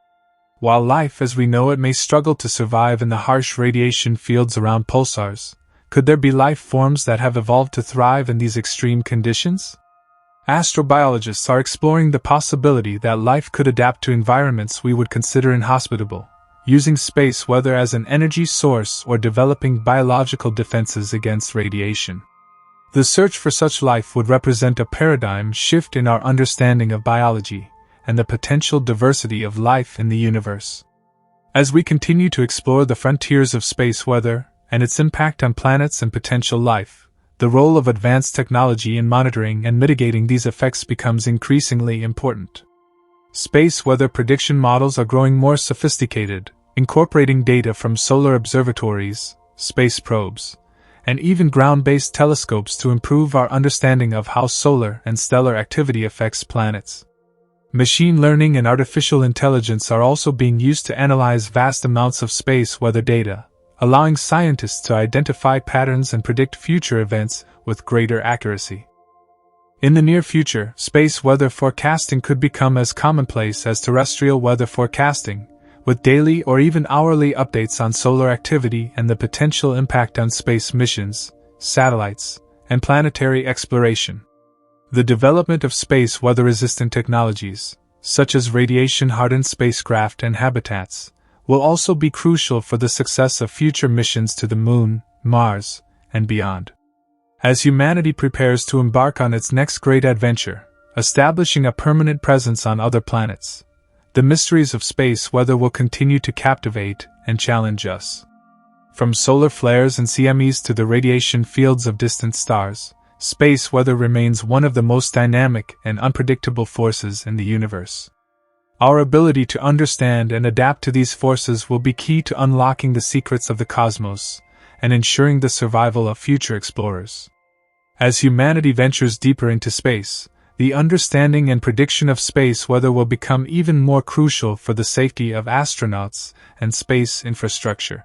While life as we know it may struggle to survive in the harsh radiation fields around pulsars, could there be life forms that have evolved to thrive in these extreme conditions? Astrobiologists are exploring the possibility that life could adapt to environments we would consider inhospitable, using space weather as an energy source or developing biological defenses against radiation. The search for such life would represent a paradigm shift in our understanding of biology and the potential diversity of life in the universe. As we continue to explore the frontiers of space weather and its impact on planets and potential life, the role of advanced technology in monitoring and mitigating these effects becomes increasingly important. Space weather prediction models are growing more sophisticated, incorporating data from solar observatories, space probes, and even ground-based telescopes to improve our understanding of how solar and stellar activity affects planets. Machine learning and artificial intelligence are also being used to analyze vast amounts of space weather data, allowing scientists to identify patterns and predict future events with greater accuracy. In the near future, space weather forecasting could become as commonplace as terrestrial weather forecasting, with daily or even hourly updates on solar activity and the potential impact on space missions, satellites, and planetary exploration. The development of space weather-resistant technologies, such as radiation-hardened spacecraft and habitats, will also be crucial for the success of future missions to the Moon, Mars, and beyond. As humanity prepares to embark on its next great adventure, establishing a permanent presence on other planets, the mysteries of space weather will continue to captivate and challenge us. From solar flares and CMEs to the radiation fields of distant stars, space weather remains one of the most dynamic and unpredictable forces in the universe. Our ability to understand and adapt to these forces will be key to unlocking the secrets of the cosmos and ensuring the survival of future explorers. As humanity ventures deeper into space, the understanding and prediction of space weather will become even more crucial for the safety of astronauts and space infrastructure.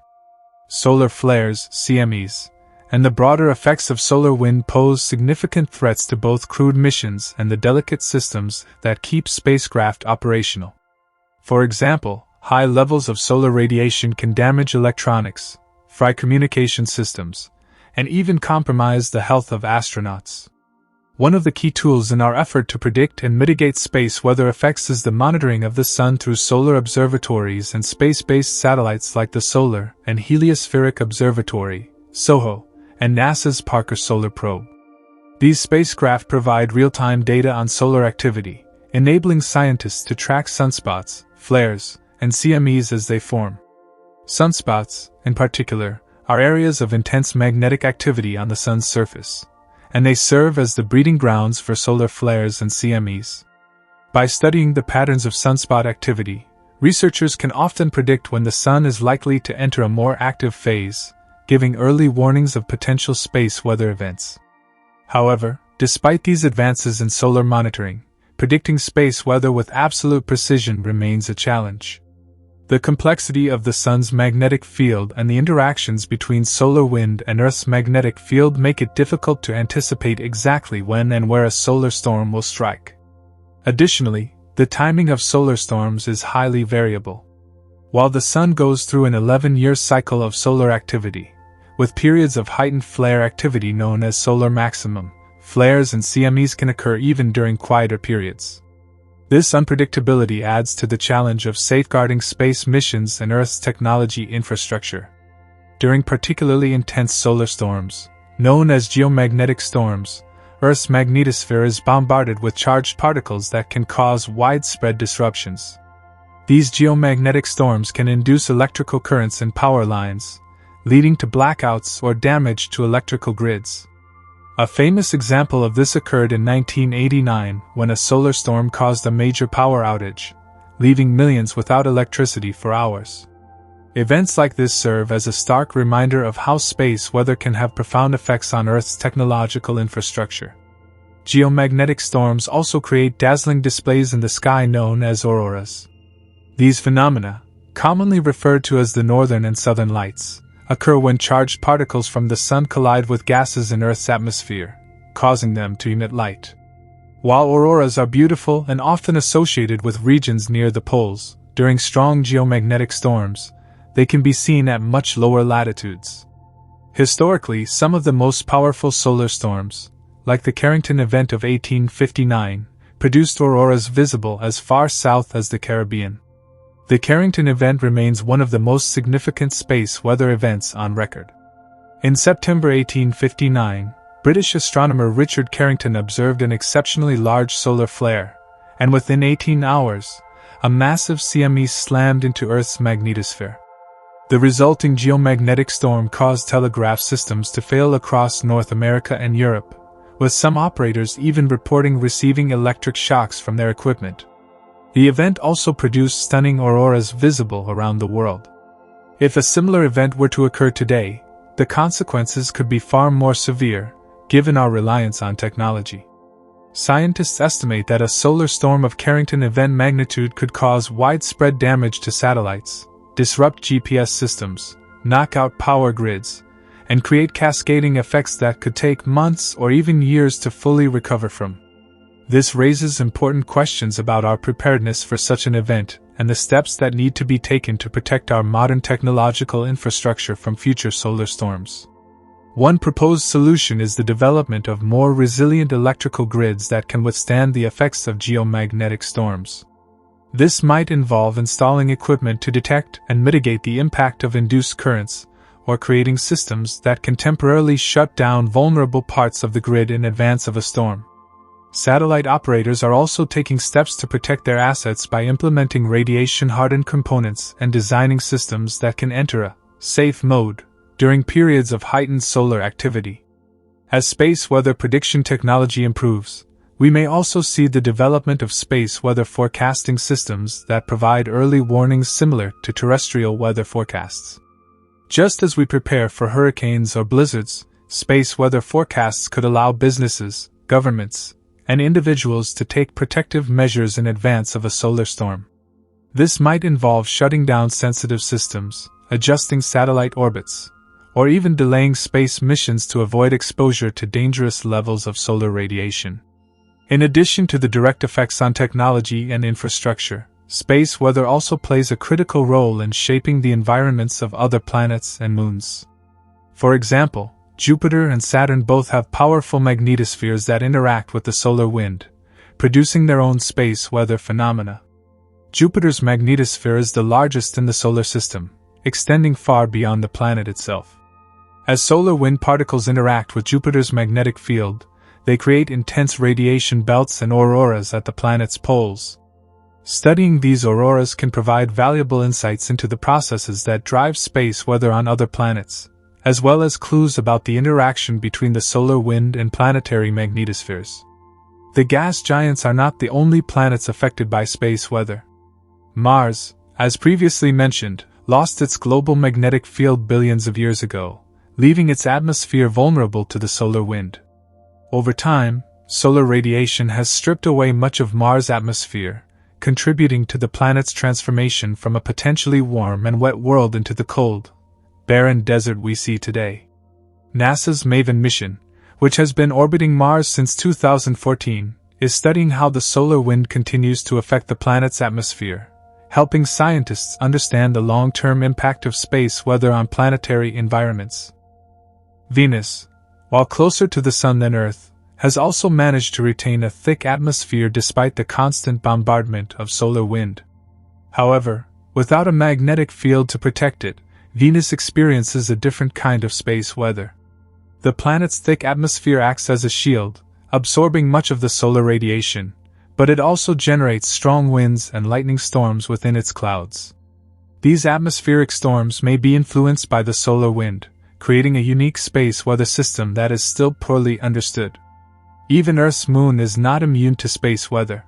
Solar flares, CMEs, and the broader effects of solar wind pose significant threats to both crewed missions and the delicate systems that keep spacecraft operational. For example, high levels of solar radiation can damage electronics, fry communication systems, and even compromise the health of astronauts. One of the key tools in our effort to predict and mitigate space weather effects is the monitoring of the Sun through solar observatories and space-based satellites like the Solar and Heliospheric Observatory, SOHO, and NASA's Parker Solar Probe. These spacecraft provide real-time data on solar activity, enabling scientists to track sunspots, flares, and CMEs as they form. Sunspots, in particular, are areas of intense magnetic activity on the Sun's surface, and they serve as the breeding grounds for solar flares and CMEs. By studying the patterns of sunspot activity, researchers can often predict when the Sun is likely to enter a more active phase, giving early warnings of potential space weather events. However, despite these advances in solar monitoring, predicting space weather with absolute precision remains a challenge. The complexity of the Sun's magnetic field and the interactions between solar wind and Earth's magnetic field make it difficult to anticipate exactly when and where a solar storm will strike. Additionally, the timing of solar storms is highly variable. While the Sun goes through an 11-year cycle of solar activity, with periods of heightened flare activity known as solar maximum, flares and CMEs can occur even during quieter periods. This unpredictability adds to the challenge of safeguarding space missions and Earth's technology infrastructure. During particularly intense solar storms, known as geomagnetic storms, Earth's magnetosphere is bombarded with charged particles that can cause widespread disruptions. These geomagnetic storms can induce electrical currents in power lines, leading to blackouts or damage to electrical grids. A famous example of this occurred in 1989 when a solar storm caused a major power outage, leaving millions without electricity for hours. Events like this serve as a stark reminder of how space weather can have profound effects on Earth's technological infrastructure. Geomagnetic storms also create dazzling displays in the sky known as auroras. These phenomena, commonly referred to as the northern and southern lights, occur when charged particles from the Sun collide with gases in Earth's atmosphere, causing them to emit light. While auroras are beautiful and often associated with regions near the poles, during strong geomagnetic storms, they can be seen at much lower latitudes. Historically, some of the most powerful solar storms, like the Carrington event of 1859, produced auroras visible as far south as the Caribbean. The Carrington event remains one of the most significant space weather events on record. In September 1859, British astronomer Richard Carrington observed an exceptionally large solar flare, and within 18 hours, a massive CME slammed into Earth's magnetosphere. The resulting geomagnetic storm caused telegraph systems to fail across North America and Europe, with some operators even reporting receiving electric shocks from their equipment. The event also produced stunning auroras visible around the world. If a similar event were to occur today, the consequences could be far more severe, given our reliance on technology. Scientists estimate that a solar storm of Carrington event magnitude could cause widespread damage to satellites, disrupt GPS systems, knock out power grids, and create cascading effects that could take months or even years to fully recover from. This raises important questions about our preparedness for such an event and the steps that need to be taken to protect our modern technological infrastructure from future solar storms. One proposed solution is the development of more resilient electrical grids that can withstand the effects of geomagnetic storms. This might involve installing equipment to detect and mitigate the impact of induced currents, or creating systems that can temporarily shut down vulnerable parts of the grid in advance of a storm. Satellite operators are also taking steps to protect their assets by implementing radiation-hardened components and designing systems that can enter a safe mode during periods of heightened solar activity. As space weather prediction technology improves, we may also see the development of space weather forecasting systems that provide early warnings similar to terrestrial weather forecasts. Just as we prepare for hurricanes or blizzards, space weather forecasts could allow businesses, governments, and individuals to take protective measures in advance of a solar storm. This might involve shutting down sensitive systems, adjusting satellite orbits, or even delaying space missions to avoid exposure to dangerous levels of solar radiation. In addition to the direct effects on technology and infrastructure, space weather also plays a critical role in shaping the environments of other planets and moons. For example, Jupiter and Saturn both have powerful magnetospheres that interact with the solar wind, producing their own space weather phenomena. Jupiter's magnetosphere is the largest in the solar system, extending far beyond the planet itself. As solar wind particles interact with Jupiter's magnetic field, they create intense radiation belts and auroras at the planet's poles. Studying these auroras can provide valuable insights into the processes that drive space weather on other planets, as well as clues about the interaction between the solar wind and planetary magnetospheres. The gas giants are not the only planets affected by space weather. Mars, as previously mentioned, lost its global magnetic field billions of years ago, leaving its atmosphere vulnerable to the solar wind. Over time, solar radiation has stripped away much of Mars' atmosphere, contributing to the planet's transformation from a potentially warm and wet world into the cold, barren desert we see today. NASA's MAVEN mission, which has been orbiting Mars since 2014, is studying how the solar wind continues to affect the planet's atmosphere, helping scientists understand the long-term impact of space weather on planetary environments. Venus, while closer to the Sun than Earth, has also managed to retain a thick atmosphere despite the constant bombardment of solar wind. However, without a magnetic field to protect it, Venus experiences a different kind of space weather. The planet's thick atmosphere acts as a shield, absorbing much of the solar radiation, but it also generates strong winds and lightning storms within its clouds. These atmospheric storms may be influenced by the solar wind, creating a unique space weather system that is still poorly understood. Even Earth's moon is not immune to space weather.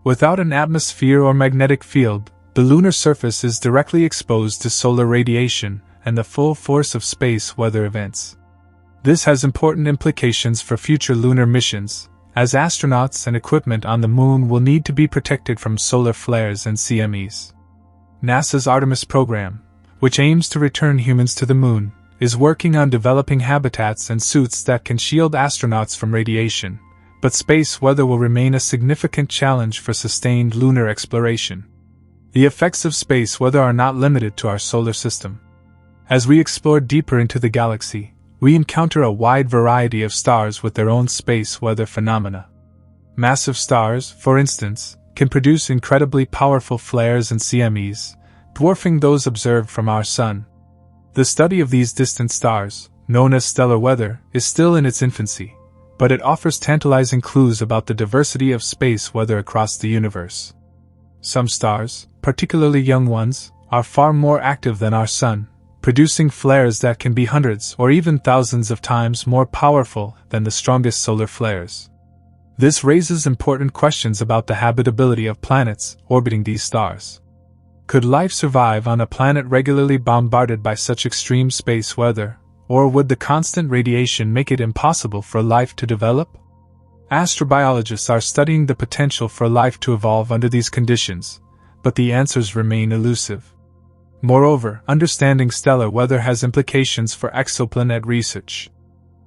Without an atmosphere or magnetic field, the lunar surface is directly exposed to solar radiation and the full force of space weather events. This has important implications for future lunar missions, as astronauts and equipment on the moon will need to be protected from solar flares and CMEs. NASA's Artemis program, which aims to return humans to the moon, is working on developing habitats and suits that can shield astronauts from radiation, but space weather will remain a significant challenge for sustained lunar exploration. The effects of space weather are not limited to our solar system. As we explore deeper into the galaxy, we encounter a wide variety of stars with their own space weather phenomena. Massive stars, for instance, can produce incredibly powerful flares and CMEs, dwarfing those observed from our Sun. The study of these distant stars, known as stellar weather, is still in its infancy, but it offers tantalizing clues about the diversity of space weather across the universe. Some stars, particularly young ones, are far more active than our Sun, producing flares that can be hundreds or even thousands of times more powerful than the strongest solar flares. This raises important questions about the habitability of planets orbiting these stars. Could life survive on a planet regularly bombarded by such extreme space weather, or would the constant radiation make it impossible for life to develop? Astrobiologists are studying the potential for life to evolve under these conditions, but the answers remain elusive. Moreover, understanding stellar weather has implications for exoplanet research.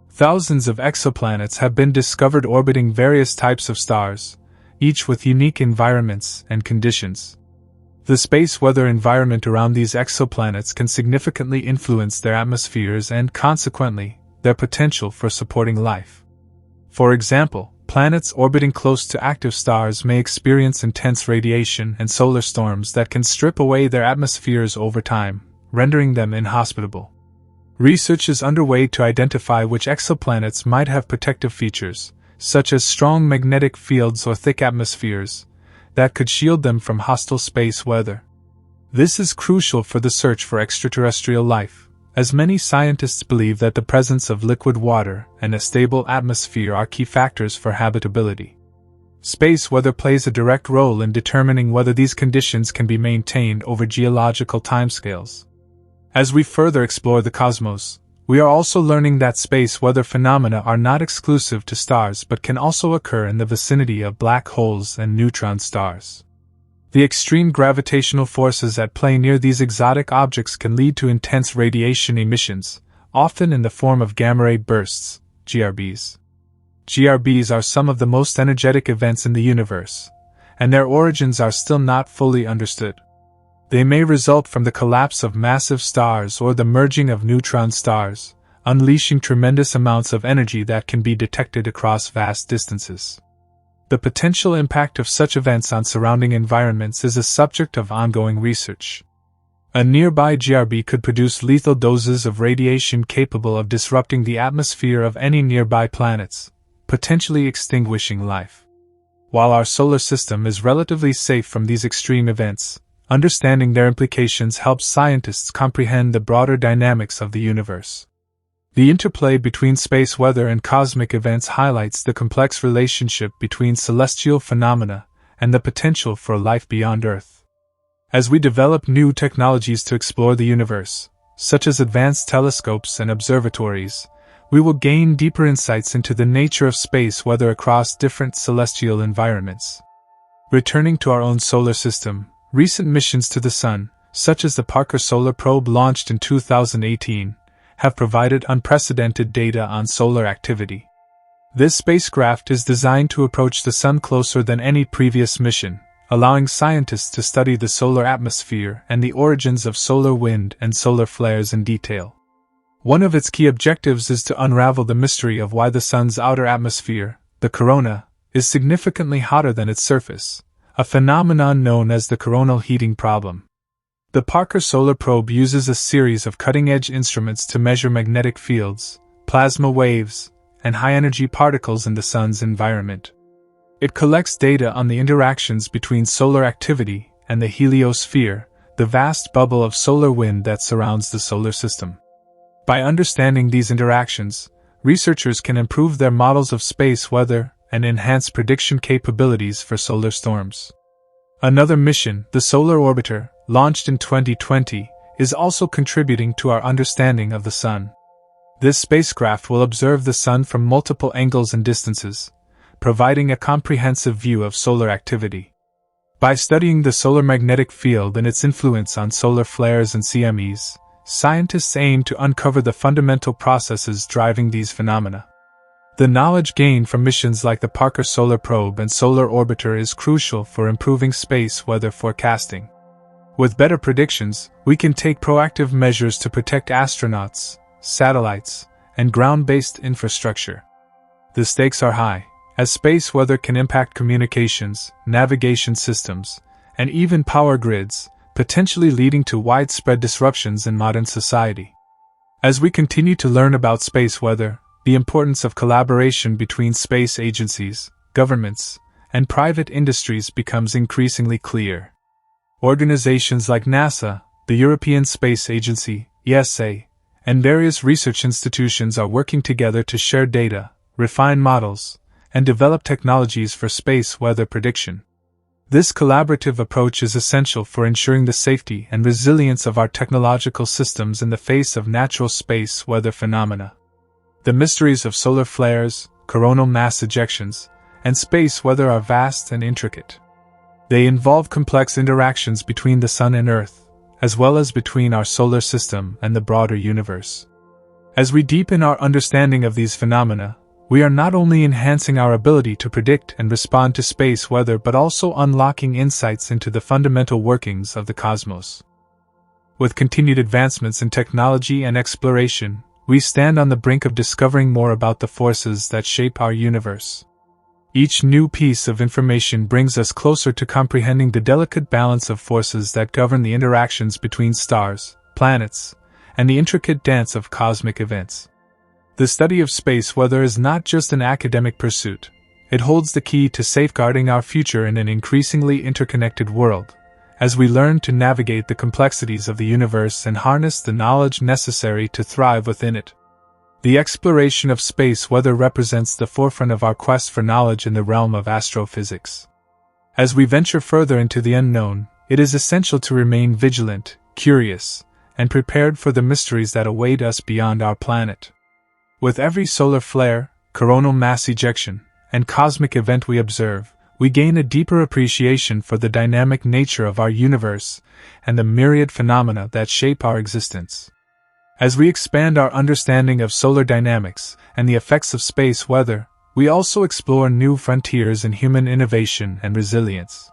Thousands of exoplanets have been discovered orbiting various types of stars, each with unique environments and conditions. The space weather environment around these exoplanets can significantly influence their atmospheres and, consequently, their potential for supporting life. For example, planets orbiting close to active stars may experience intense radiation and solar storms that can strip away their atmospheres over time, rendering them inhospitable. Research is underway to identify which exoplanets might have protective features, such as strong magnetic fields or thick atmospheres, that could shield them from hostile space weather. This is crucial for the search for extraterrestrial life, as many scientists believe that the presence of liquid water and a stable atmosphere are key factors for habitability. Space weather plays a direct role in determining whether these conditions can be maintained over geological timescales. As we further explore the cosmos, we are also learning that space weather phenomena are not exclusive to stars but can also occur in the vicinity of black holes and neutron stars. The extreme gravitational forces at play near these exotic objects can lead to intense radiation emissions, often in the form of gamma-ray bursts, GRBs. GRBs are some of the most energetic events in the universe, and their origins are still not fully understood. They may result from the collapse of massive stars or the merging of neutron stars, unleashing tremendous amounts of energy that can be detected across vast distances. The potential impact of such events on surrounding environments is a subject of ongoing research. A nearby GRB could produce lethal doses of radiation capable of disrupting the atmosphere of any nearby planets, potentially extinguishing life. While our solar system is relatively safe from these extreme events, understanding their implications helps scientists comprehend the broader dynamics of the universe. The interplay between space weather and cosmic events highlights the complex relationship between celestial phenomena and the potential for life beyond Earth. As we develop new technologies to explore the universe, such as advanced telescopes and observatories, we will gain deeper insights into the nature of space weather across different celestial environments. Returning to our own solar system, recent missions to the Sun, such as the Parker Solar Probe launched in 2018, have provided unprecedented data on solar activity. This spacecraft is designed to approach the Sun closer than any previous mission, allowing scientists to study the solar atmosphere and the origins of solar wind and solar flares in detail. One of its key objectives is to unravel the mystery of why the Sun's outer atmosphere, the corona, is significantly hotter than its surface, a phenomenon known as the coronal heating problem. The Parker Solar Probe uses a series of cutting-edge instruments to measure magnetic fields, plasma waves, and high-energy particles in the Sun's environment. It collects data on the interactions between solar activity and the heliosphere, the vast bubble of solar wind that surrounds the solar system. By understanding these interactions, researchers can improve their models of space weather and enhance prediction capabilities for solar storms. Another mission, the Solar Orbiter, launched in 2020, is also contributing to our understanding of the Sun. This spacecraft will observe the Sun from multiple angles and distances, providing a comprehensive view of solar activity. By studying the solar magnetic field and its influence on solar flares and CMEs, scientists aim to uncover the fundamental processes driving these phenomena. The knowledge gained from missions like the Parker Solar Probe and Solar Orbiter is crucial for improving space weather forecasting. With better predictions, we can take proactive measures to protect astronauts, satellites, and ground-based infrastructure. The stakes are high, as space weather can impact communications, navigation systems, and even power grids, potentially leading to widespread disruptions in modern society. As we continue to learn about space weather, the importance of collaboration between space agencies, governments, and private industries becomes increasingly clear. Organizations like NASA, the European Space Agency, ESA, and various research institutions are working together to share data, refine models, and develop technologies for space weather prediction. This collaborative approach is essential for ensuring the safety and resilience of our technological systems in the face of natural space weather phenomena. The mysteries of solar flares, coronal mass ejections, and space weather are vast and intricate. They involve complex interactions between the Sun and Earth, as well as between our solar system and the broader universe. As we deepen our understanding of these phenomena, we are not only enhancing our ability to predict and respond to space weather but also unlocking insights into the fundamental workings of the cosmos. With continued advancements in technology and exploration, we stand on the brink of discovering more about the forces that shape our universe. Each new piece of information brings us closer to comprehending the delicate balance of forces that govern the interactions between stars, planets, and the intricate dance of cosmic events. The study of space weather is not just an academic pursuit, it holds the key to safeguarding our future in an increasingly interconnected world, as we learn to navigate the complexities of the universe and harness the knowledge necessary to thrive within it. The exploration of space weather represents the forefront of our quest for knowledge in the realm of astrophysics. As we venture further into the unknown, it is essential to remain vigilant, curious, and prepared for the mysteries that await us beyond our planet. With every solar flare, coronal mass ejection, and cosmic event we observe, we gain a deeper appreciation for the dynamic nature of our universe and the myriad phenomena that shape our existence. As we expand our understanding of solar dynamics and the effects of space weather, we also explore new frontiers in human innovation and resilience.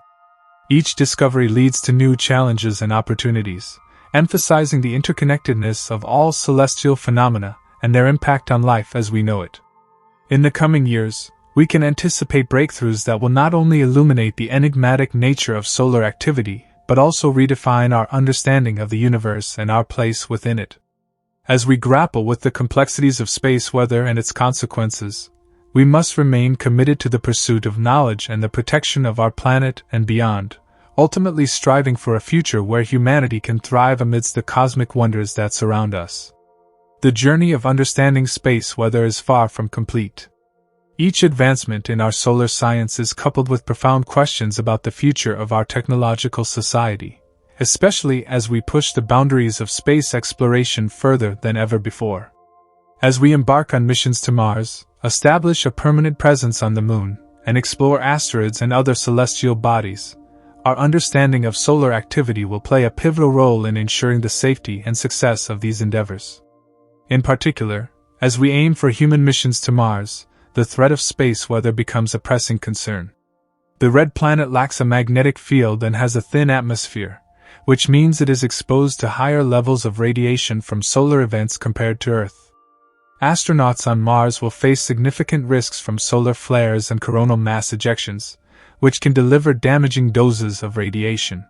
Each discovery leads to new challenges and opportunities, emphasizing the interconnectedness of all celestial phenomena and their impact on life as we know it. In the coming years, we can anticipate breakthroughs that will not only illuminate the enigmatic nature of solar activity, but also redefine our understanding of the universe and our place within it. As we grapple with the complexities of space weather and its consequences, we must remain committed to the pursuit of knowledge and the protection of our planet and beyond, ultimately striving for a future where humanity can thrive amidst the cosmic wonders that surround us. The journey of understanding space weather is far from complete. Each advancement in our solar science is coupled with profound questions about the future of our technological society, especially as we push the boundaries of space exploration further than ever before. As we embark on missions to Mars, establish a permanent presence on the Moon, and explore asteroids and other celestial bodies, our understanding of solar activity will play a pivotal role in ensuring the safety and success of these endeavors. In particular, as we aim for human missions to Mars, the threat of space weather becomes a pressing concern. The red planet lacks a magnetic field and has a thin atmosphere, which means it is exposed to higher levels of radiation from solar events compared to Earth. Astronauts on Mars will face significant risks from solar flares and coronal mass ejections, which can deliver damaging doses of radiation.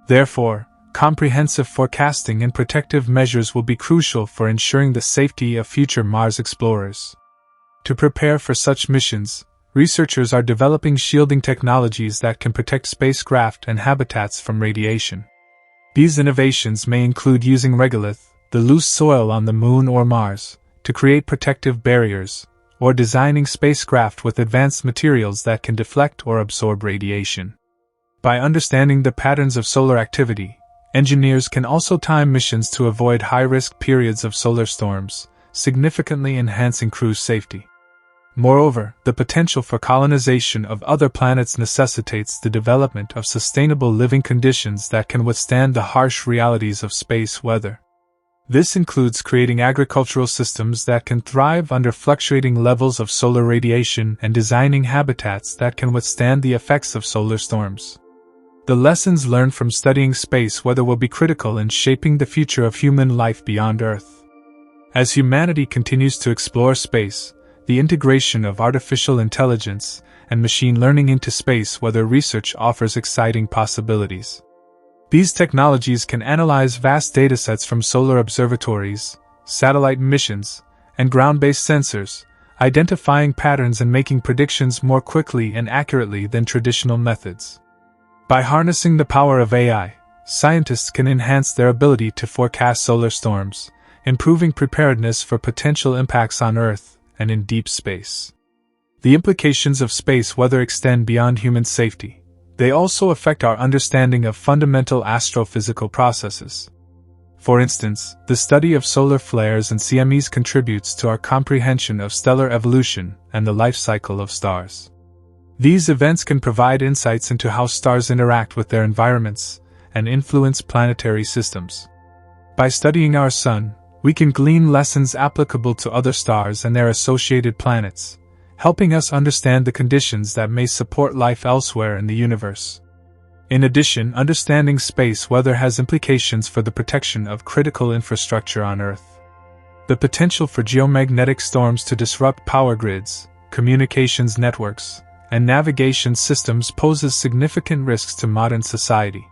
Therefore, comprehensive forecasting and protective measures will be crucial for ensuring the safety of future Mars explorers. To prepare for such missions, researchers are developing shielding technologies that can protect spacecraft and habitats from radiation. These innovations may include using regolith, the loose soil on the Moon or Mars, to create protective barriers, or designing spacecraft with advanced materials that can deflect or absorb radiation. By understanding the patterns of solar activity, engineers can also time missions to avoid high-risk periods of solar storms, significantly enhancing crew safety. Moreover, the potential for colonization of other planets necessitates the development of sustainable living conditions that can withstand the harsh realities of space weather. This includes creating agricultural systems that can thrive under fluctuating levels of solar radiation and designing habitats that can withstand the effects of solar storms. The lessons learned from studying space weather will be critical in shaping the future of human life beyond Earth. As humanity continues to explore space, the integration of artificial intelligence and machine learning into space weather research offers exciting possibilities. These technologies can analyze vast datasets from solar observatories, satellite missions, and ground-based sensors, identifying patterns and making predictions more quickly and accurately than traditional methods. By harnessing the power of AI, scientists can enhance their ability to forecast solar storms, improving preparedness for potential impacts on Earth and in deep space. The implications of space weather extend beyond human safety. They also affect our understanding of fundamental astrophysical processes. For instance, the study of solar flares and CMEs contributes to our comprehension of stellar evolution and the life cycle of stars. These events can provide insights into how stars interact with their environments and influence planetary systems. By studying our Sun, we can glean lessons applicable to other stars and their associated planets, helping us understand the conditions that may support life elsewhere in the universe. In addition, understanding space weather has implications for the protection of critical infrastructure on Earth. The potential for geomagnetic storms to disrupt power grids, communications networks, and navigation systems poses significant risks to modern society.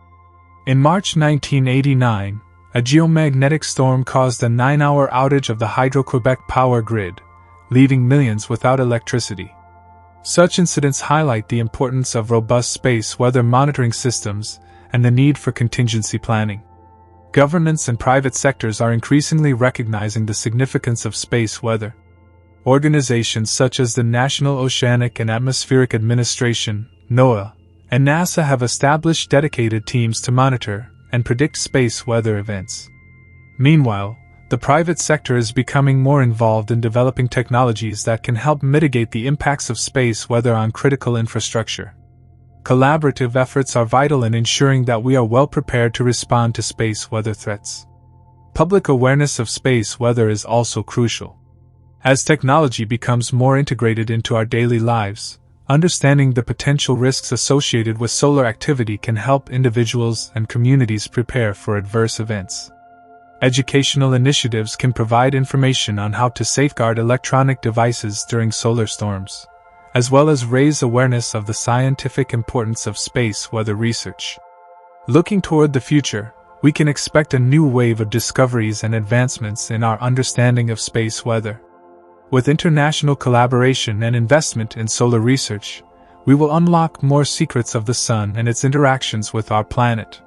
In March 1989, a geomagnetic storm caused a 9-hour outage of the Hydro-Quebec power grid, leaving millions without electricity. Such incidents highlight the importance of robust space weather monitoring systems and the need for contingency planning. Governments and private sectors are increasingly recognizing the significance of space weather. Organizations such as the National Oceanic and Atmospheric Administration, NOAA, and NASA have established dedicated teams to monitor and predict space weather events. Meanwhile, the private sector is becoming more involved in developing technologies that can help mitigate the impacts of space weather on critical infrastructure. Collaborative efforts are vital in ensuring that we are well prepared to respond to space weather threats. Public awareness of space weather is also crucial. As technology becomes more integrated into our daily lives, understanding the potential risks associated with solar activity can help individuals and communities prepare for adverse events. Educational initiatives can provide information on how to safeguard electronic devices during solar storms, as well as raise awareness of the scientific importance of space weather research. Looking toward the future, we can expect a new wave of discoveries and advancements in our understanding of space weather. With international collaboration and investment in solar research, we will unlock more secrets of the Sun and its interactions with our planet.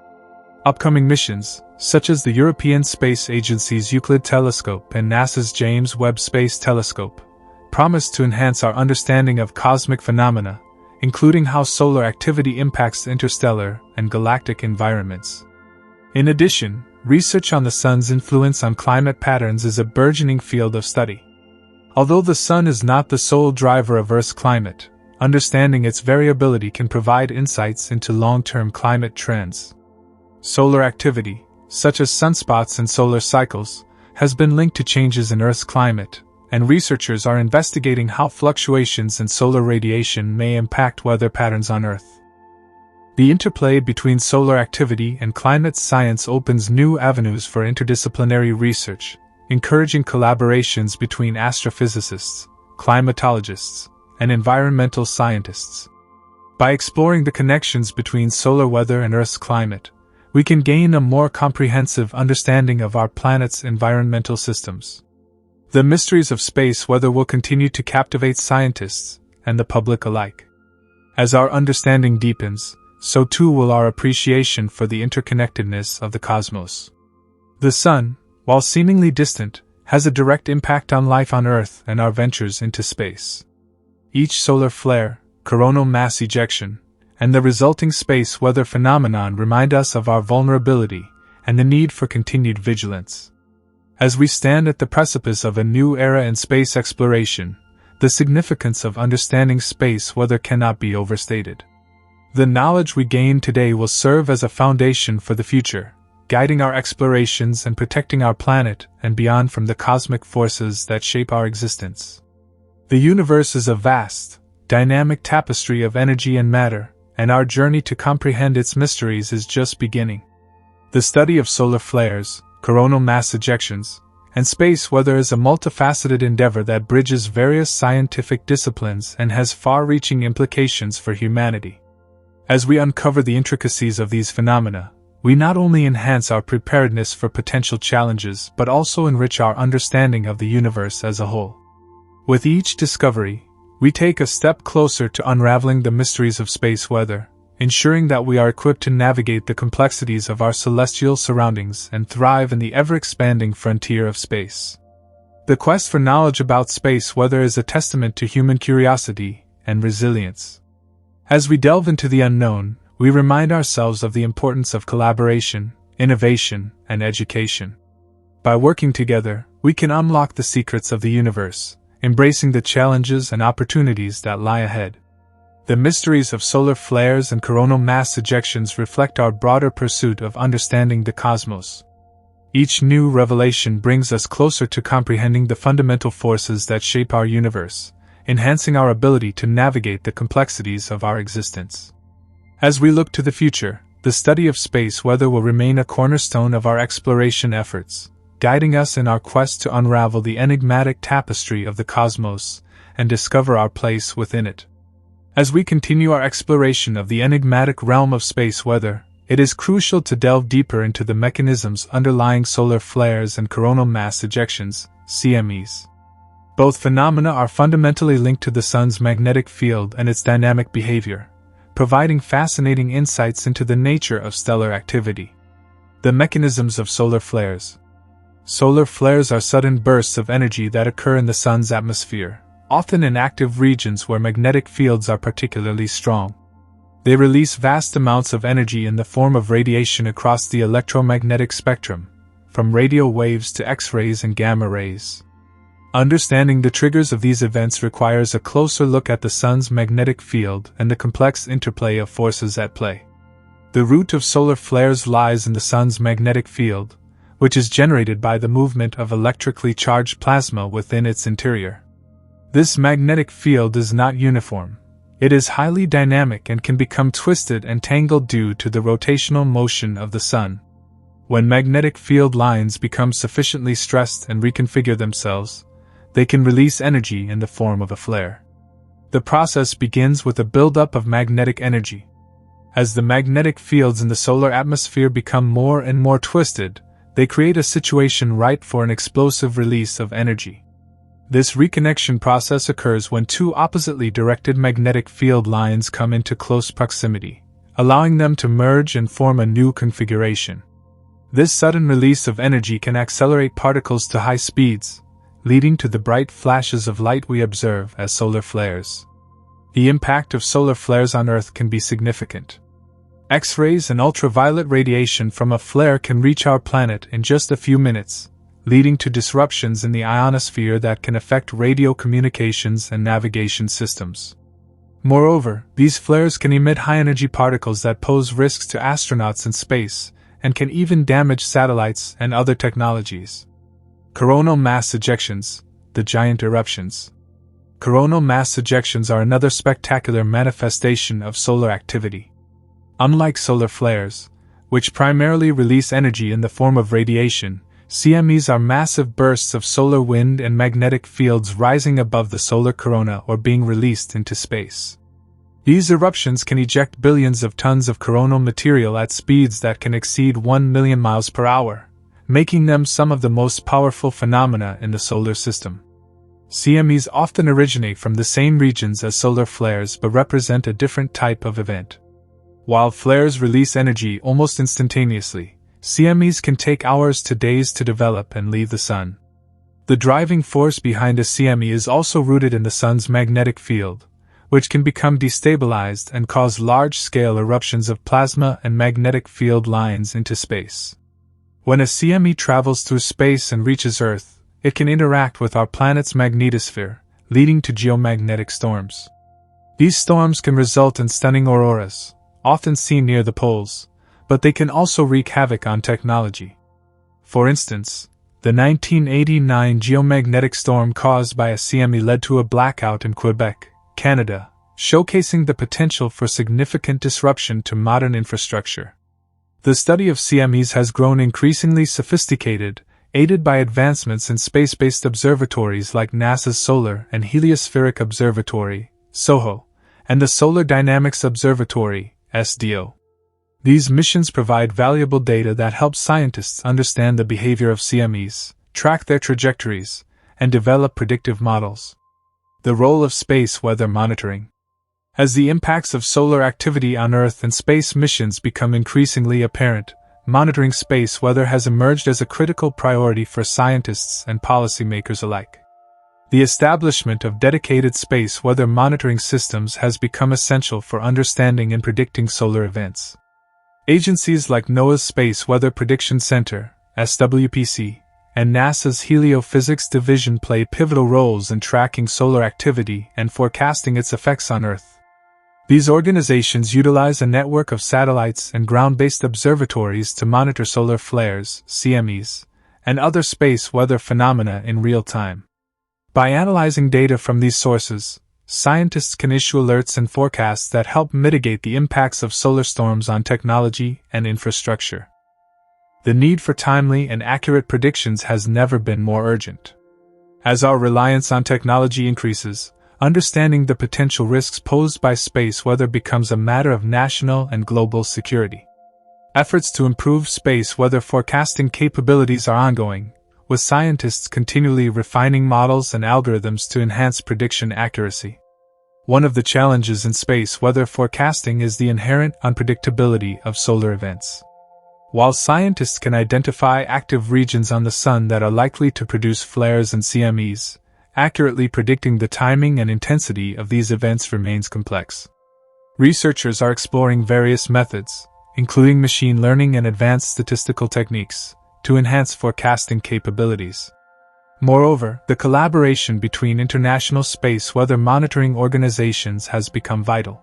Upcoming missions, such as the European Space Agency's Euclid Telescope and NASA's James Webb Space Telescope, promise to enhance our understanding of cosmic phenomena, including how solar activity impacts interstellar and galactic environments. In addition, research on the Sun's influence on climate patterns is a burgeoning field of study. Although the Sun is not the sole driver of Earth's climate, understanding its variability can provide insights into long-term climate trends. Solar activity, such as sunspots and solar cycles, has been linked to changes in Earth's climate, and researchers are investigating how fluctuations in solar radiation may impact weather patterns on Earth. The interplay between solar activity and climate science opens new avenues for interdisciplinary research, encouraging collaborations between astrophysicists, climatologists, and environmental scientists. By exploring the connections between solar weather and Earth's climate, we can gain a more comprehensive understanding of our planet's environmental systems. The mysteries of space weather will continue to captivate scientists and the public alike. As our understanding deepens, so too will our appreciation for the interconnectedness of the cosmos. The Sun, while seemingly distant, has a direct impact on life on Earth and our ventures into space. Each solar flare, coronal mass ejection, and the resulting space weather phenomenon remind us of our vulnerability and the need for continued vigilance. As we stand at the precipice of a new era in space exploration, the significance of understanding space weather cannot be overstated. The knowledge we gain today will serve as a foundation for the future, guiding our explorations and protecting our planet and beyond from the cosmic forces that shape our existence. The universe is a vast, dynamic tapestry of energy and matter, and our journey to comprehend its mysteries is just beginning. The study of solar flares, coronal mass ejections, and space weather is a multifaceted endeavor that bridges various scientific disciplines and has far-reaching implications for humanity. As we uncover the intricacies of these phenomena, we not only enhance our preparedness for potential challenges but also enrich our understanding of the universe as a whole. With each discovery, we take a step closer to unraveling the mysteries of space weather, ensuring that we are equipped to navigate the complexities of our celestial surroundings and thrive in the ever-expanding frontier of space. The quest for knowledge about space weather is a testament to human curiosity and resilience. As we delve into the unknown, we remind ourselves of the importance of collaboration, innovation, and education. By working together, we can unlock the secrets of the universe, embracing the challenges and opportunities that lie ahead. The mysteries of solar flares and coronal mass ejections reflect our broader pursuit of understanding the cosmos. Each new revelation brings us closer to comprehending the fundamental forces that shape our universe, enhancing our ability to navigate the complexities of our existence. As we look to the future, the study of space weather will remain a cornerstone of our exploration efforts, guiding us in our quest to unravel the enigmatic tapestry of the cosmos and discover our place within it. As we continue our exploration of the enigmatic realm of space weather, it is crucial to delve deeper into the mechanisms underlying solar flares and coronal mass ejections, CMEs. Both phenomena are fundamentally linked to the Sun's magnetic field and its dynamic behavior, providing fascinating insights into the nature of stellar activity. The mechanisms of solar flares. Solar flares are sudden bursts of energy that occur in the Sun's atmosphere, often in active regions where magnetic fields are particularly strong. They release vast amounts of energy in the form of radiation across the electromagnetic spectrum, from radio waves to X-rays and gamma rays. Understanding the triggers of these events requires a closer look at the sun's magnetic field and the complex interplay of forces at play. The root of solar flares lies in the sun's magnetic field, which is generated by the movement of electrically charged plasma within its interior. This magnetic field is not uniform. It is highly dynamic and can become twisted and tangled due to the rotational motion of the sun. When magnetic field lines become sufficiently stressed and reconfigure themselves, they can release energy in the form of a flare. The process begins with a buildup of magnetic energy. As the magnetic fields in the solar atmosphere become more and more twisted, they create a situation ripe for an explosive release of energy. This reconnection process occurs when two oppositely directed magnetic field lines come into close proximity, allowing them to merge and form a new configuration. This sudden release of energy can accelerate particles to high speeds, leading to the bright flashes of light we observe as solar flares. The impact of solar flares on Earth can be significant. X-rays and ultraviolet radiation from a flare can reach our planet in just a few minutes, leading to disruptions in the ionosphere that can affect radio communications and navigation systems. Moreover, these flares can emit high-energy particles that pose risks to astronauts in space, and can even damage satellites and other technologies. Coronal mass ejections, the giant eruptions. Coronal mass ejections are another spectacular manifestation of solar activity. Unlike solar flares, which primarily release energy in the form of radiation, CMEs are massive bursts of solar wind and magnetic fields rising above the solar corona or being released into space. These eruptions can eject billions of tons of coronal material at speeds that can exceed 1 million miles per hour, making them some of the most powerful phenomena in the solar system. CMEs often originate from the same regions as solar flares but represent a different type of event. While flares release energy almost instantaneously, CMEs can take hours to days to develop and leave the sun. The driving force behind a CME is also rooted in the sun's magnetic field, which can become destabilized and cause large-scale eruptions of plasma and magnetic field lines into space. When a CME travels through space and reaches Earth, it can interact with our planet's magnetosphere, leading to geomagnetic storms. These storms can result in stunning auroras, often seen near the poles, but they can also wreak havoc on technology. For instance, the 1989 geomagnetic storm caused by a CME led to a blackout in Quebec, Canada, showcasing the potential for significant disruption to modern infrastructure. The study of CMEs has grown increasingly sophisticated, aided by advancements in space-based observatories like NASA's Solar and Heliospheric Observatory, SOHO, and the Solar Dynamics Observatory, SDO. These missions provide valuable data that help scientists understand the behavior of CMEs, track their trajectories, and develop predictive models. The role of space weather monitoring. As the impacts of solar activity on Earth and space missions become increasingly apparent, monitoring space weather has emerged as a critical priority for scientists and policymakers alike. The establishment of dedicated space weather monitoring systems has become essential for understanding and predicting solar events. Agencies like NOAA's Space Weather Prediction Center, SWPC, and NASA's Heliophysics Division play pivotal roles in tracking solar activity and forecasting its effects on Earth. These organizations utilize a network of satellites and ground-based observatories to monitor solar flares, CMEs, and other space weather phenomena in real time. By analyzing data from these sources, scientists can issue alerts and forecasts that help mitigate the impacts of solar storms on technology and infrastructure. The need for timely and accurate predictions has never been more urgent. As our reliance on technology increases, understanding the potential risks posed by space weather becomes a matter of national and global security. Efforts to improve space weather forecasting capabilities are ongoing, with scientists continually refining models and algorithms to enhance prediction accuracy. One of the challenges in space weather forecasting is the inherent unpredictability of solar events. While scientists can identify active regions on the Sun that are likely to produce flares and CMEs, accurately predicting the timing and intensity of these events remains complex. Researchers are exploring various methods, including machine learning and advanced statistical techniques, to enhance forecasting capabilities. Moreover, the collaboration between international space weather monitoring organizations has become vital.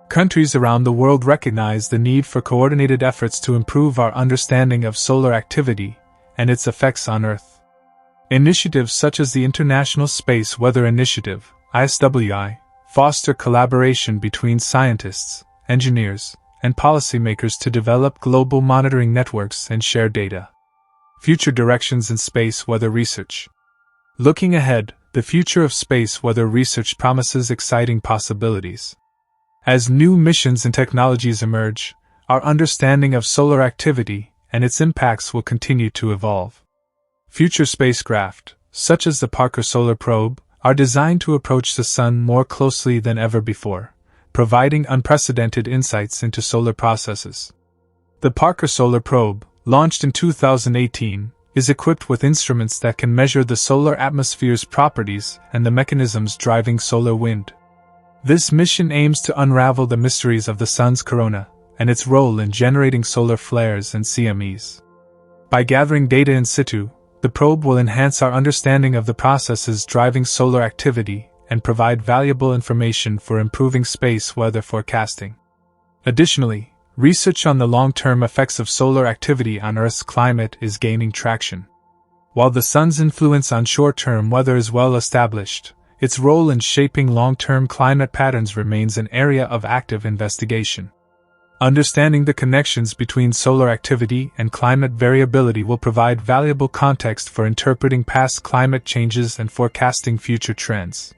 Countries around the world recognize the need for coordinated efforts to improve our understanding of solar activity and its effects on Earth. Initiatives such as the International Space Weather Initiative, ISWI, foster collaboration between scientists, engineers, and policymakers to develop global monitoring networks and share data. Future directions in space weather research. Looking ahead, the future of space weather research promises exciting possibilities. As new missions and technologies emerge, our understanding of solar activity and its impacts will continue to evolve. Future spacecraft, such as the Parker Solar Probe, are designed to approach the Sun more closely than ever before, providing unprecedented insights into solar processes. The Parker Solar Probe, launched in 2018, is equipped with instruments that can measure the solar atmosphere's properties and the mechanisms driving solar wind. This mission aims to unravel the mysteries of the Sun's corona and its role in generating solar flares and CMEs. By gathering data in situ, the probe will enhance our understanding of the processes driving solar activity and provide valuable information for improving space weather forecasting. Additionally, research on the long-term effects of solar activity on Earth's climate is gaining traction. While the Sun's influence on short-term weather is well established, its role in shaping long-term climate patterns remains an area of active investigation. Understanding the connections between solar activity and climate variability will provide valuable context for interpreting past climate changes and forecasting future trends.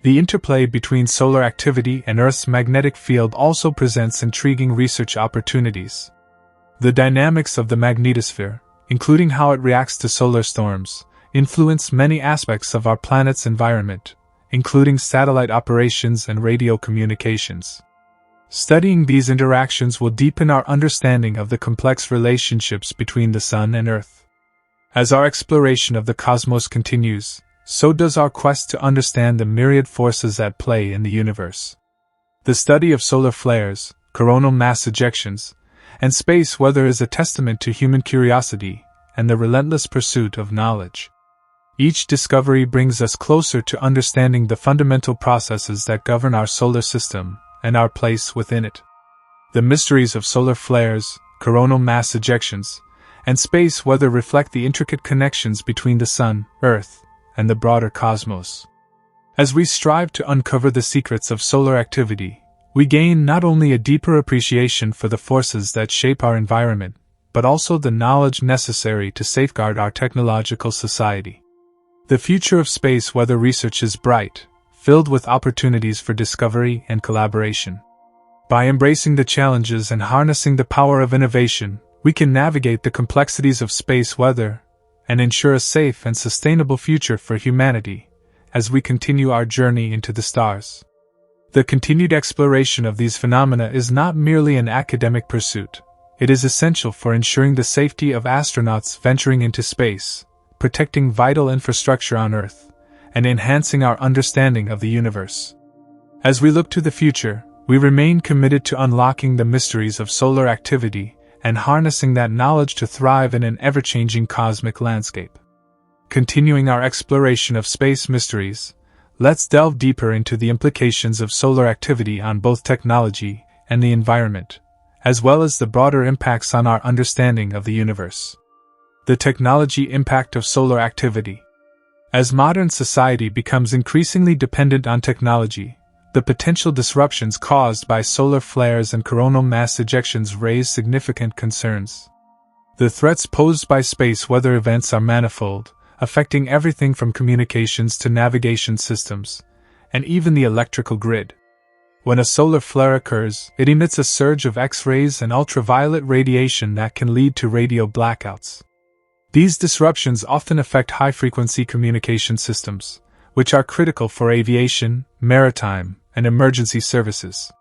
The interplay between solar activity and Earth's magnetic field also presents intriguing research opportunities. The dynamics of the magnetosphere, including how it reacts to solar storms, influence many aspects of our planet's environment, including satellite operations and radio communications. Studying these interactions will deepen our understanding of the complex relationships between the Sun and Earth. As our exploration of the cosmos continues, so does our quest to understand the myriad forces at play in the universe. The study of solar flares, coronal mass ejections, and space weather is a testament to human curiosity and the relentless pursuit of knowledge. Each discovery brings us closer to understanding the fundamental processes that govern our solar system and our place within it. The mysteries of solar flares, coronal mass ejections, and space weather reflect the intricate connections between the Sun, Earth, and the broader cosmos. As we strive to uncover the secrets of solar activity, we gain not only a deeper appreciation for the forces that shape our environment, but also the knowledge necessary to safeguard our technological society. The future of space weather research is bright, filled with opportunities for discovery and collaboration. By embracing the challenges and harnessing the power of innovation, we can navigate the complexities of space weather and ensure a safe and sustainable future for humanity as we continue our journey into the stars. The continued exploration of these phenomena is not merely an academic pursuit. It is essential for ensuring the safety of astronauts venturing into space, protecting vital infrastructure on Earth, and enhancing our understanding of the universe. As we look to the future, we remain committed to unlocking the mysteries of solar activity and harnessing that knowledge to thrive in an ever-changing cosmic landscape. Continuing our exploration of space mysteries, let's delve deeper into the implications of solar activity on both technology and the environment, as well as the broader impacts on our understanding of the universe. The technology impact of solar activity. As modern society becomes increasingly dependent on technology, the potential disruptions caused by solar flares and coronal mass ejections raise significant concerns. The threats posed by space weather events are manifold, affecting everything from communications to navigation systems, and even the electrical grid. When a solar flare occurs, it emits a surge of X-rays and ultraviolet radiation that can lead to radio blackouts. These disruptions often affect high-frequency communication systems, which are critical for aviation, maritime, and emergency services.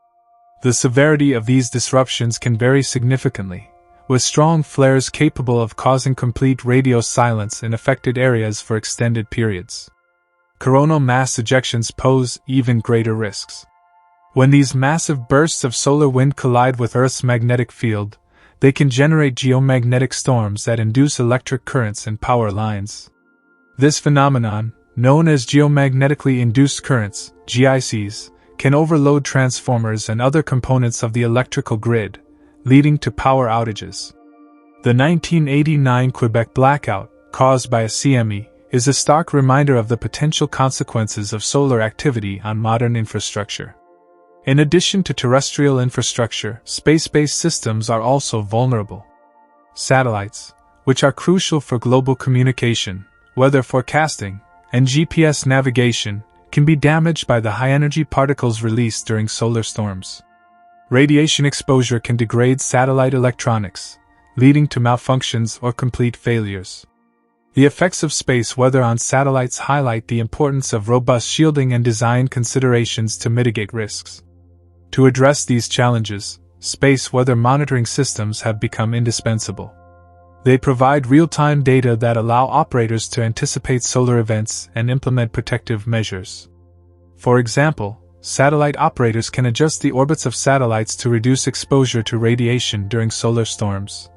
The severity of these disruptions can vary significantly, with strong flares capable of causing complete radio silence in affected areas for extended periods. Coronal mass ejections pose even greater risks. When these massive bursts of solar wind collide with Earth's magnetic field, They can generate geomagnetic storms that induce electric currents and power lines. This phenomenon, known as geomagnetically induced currents, GICs, can overload transformers and other components of the electrical grid, leading to power outages. The 1989 Quebec blackout, caused by a CME, is a stark reminder of the potential consequences of solar activity on modern infrastructure. In addition to terrestrial infrastructure, space-based systems are also vulnerable. Satellites, which are crucial for global communication, weather forecasting, and GPS navigation, can be damaged by the high-energy particles released during solar storms. Radiation exposure can degrade satellite electronics, leading to malfunctions or complete failures. The effects of space weather on satellites highlight the importance of robust shielding and design considerations to mitigate risks. To address these challenges, space weather monitoring systems have become indispensable. They provide real-time data that allow operators to anticipate solar events and implement protective measures. For example, satellite operators can adjust the orbits of satellites to reduce exposure to radiation during solar storms,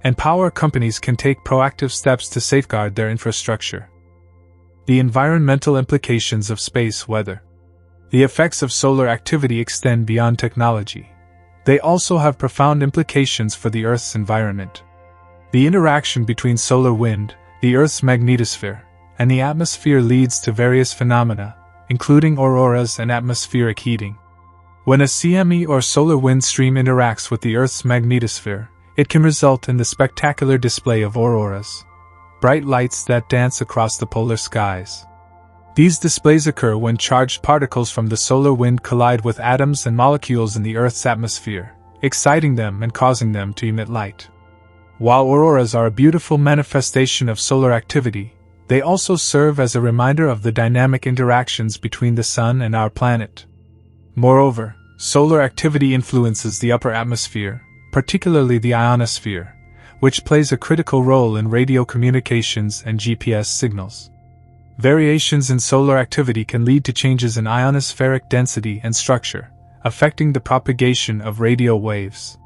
and power companies can take proactive steps to safeguard their infrastructure. The environmental implications of space weather. The effects of solar activity extend beyond technology. They also have profound implications for the Earth's environment. The interaction between solar wind, the Earth's magnetosphere, and the atmosphere leads to various phenomena, including auroras and atmospheric heating. When a CME or solar wind stream interacts with the Earth's magnetosphere, it can result in the spectacular display of auroras, bright lights that dance across the polar skies. These displays occur when charged particles from the solar wind collide with atoms and molecules in the Earth's atmosphere, exciting them and causing them to emit light. While auroras are a beautiful manifestation of solar activity, they also serve as a reminder of the dynamic interactions between the Sun and our planet. Moreover, solar activity influences the upper atmosphere, particularly the ionosphere, which plays a critical role in radio communications and GPS signals. Variations in solar activity can lead to changes in ionospheric density and structure, affecting the propagation of radio waves.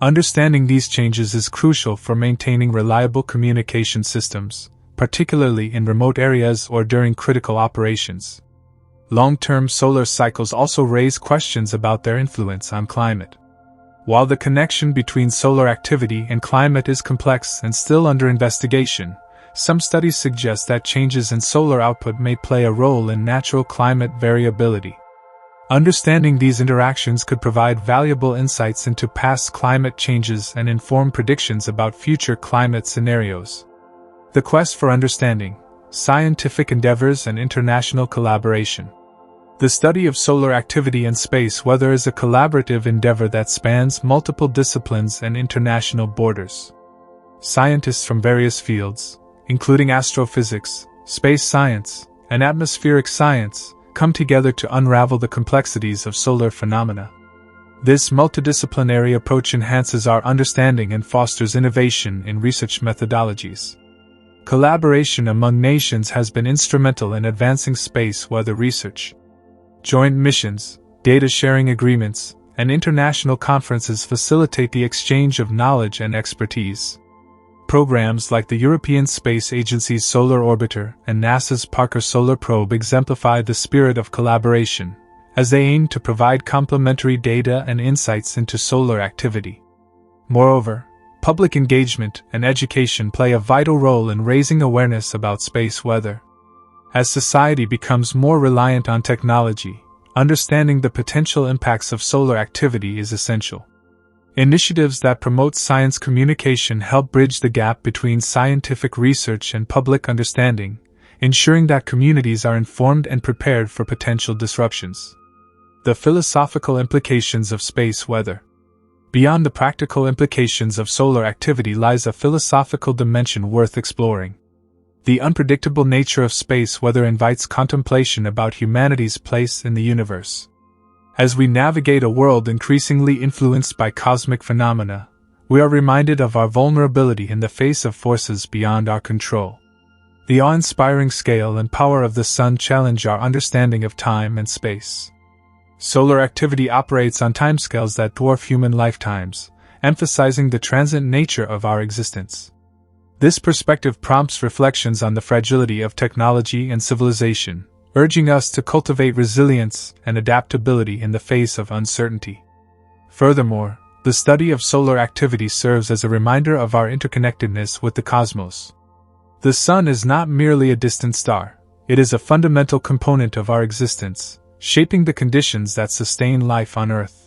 Understanding these changes is crucial for maintaining reliable communication systems, particularly in remote areas or during critical operations. Long-term solar cycles also raise questions about their influence on climate. While the connection between solar activity and climate is complex and still under investigation, some studies suggest that changes in solar output may play a role in natural climate variability. Understanding these interactions could provide valuable insights into past climate changes and inform predictions about future climate scenarios. The quest for understanding, scientific endeavors and international collaboration. The study of solar activity and space weather is a collaborative endeavor that spans multiple disciplines and international borders. Scientists from various fields, including astrophysics, space science, and atmospheric science, come together to unravel the complexities of solar phenomena. This multidisciplinary approach enhances our understanding and fosters innovation in research methodologies. Collaboration among nations has been instrumental in advancing space weather research. Joint missions, data sharing agreements, and international conferences facilitate the exchange of knowledge and expertise. Programs like the European Space Agency's Solar Orbiter and NASA's Parker Solar Probe exemplify the spirit of collaboration, as they aim to provide complementary data and insights into solar activity. Moreover, public engagement and education play a vital role in raising awareness about space weather. As society becomes more reliant on technology, understanding the potential impacts of solar activity is essential. Initiatives that promote science communication help bridge the gap between scientific research and public understanding, ensuring that communities are informed and prepared for potential disruptions. The philosophical implications of space weather. Beyond the practical implications of solar activity lies a philosophical dimension worth exploring. The unpredictable nature of space weather invites contemplation about humanity's place in the universe. As we navigate a world increasingly influenced by cosmic phenomena, we are reminded of our vulnerability in the face of forces beyond our control. The awe-inspiring scale and power of the Sun challenge our understanding of time and space. Solar activity operates on timescales that dwarf human lifetimes, emphasizing the transient nature of our existence. This perspective prompts reflections on the fragility of technology and civilization, urging us to cultivate resilience and adaptability in the face of uncertainty. Furthermore, the study of solar activity serves as a reminder of our interconnectedness with the cosmos. The Sun is not merely a distant star, it is a fundamental component of our existence, shaping the conditions that sustain life on Earth.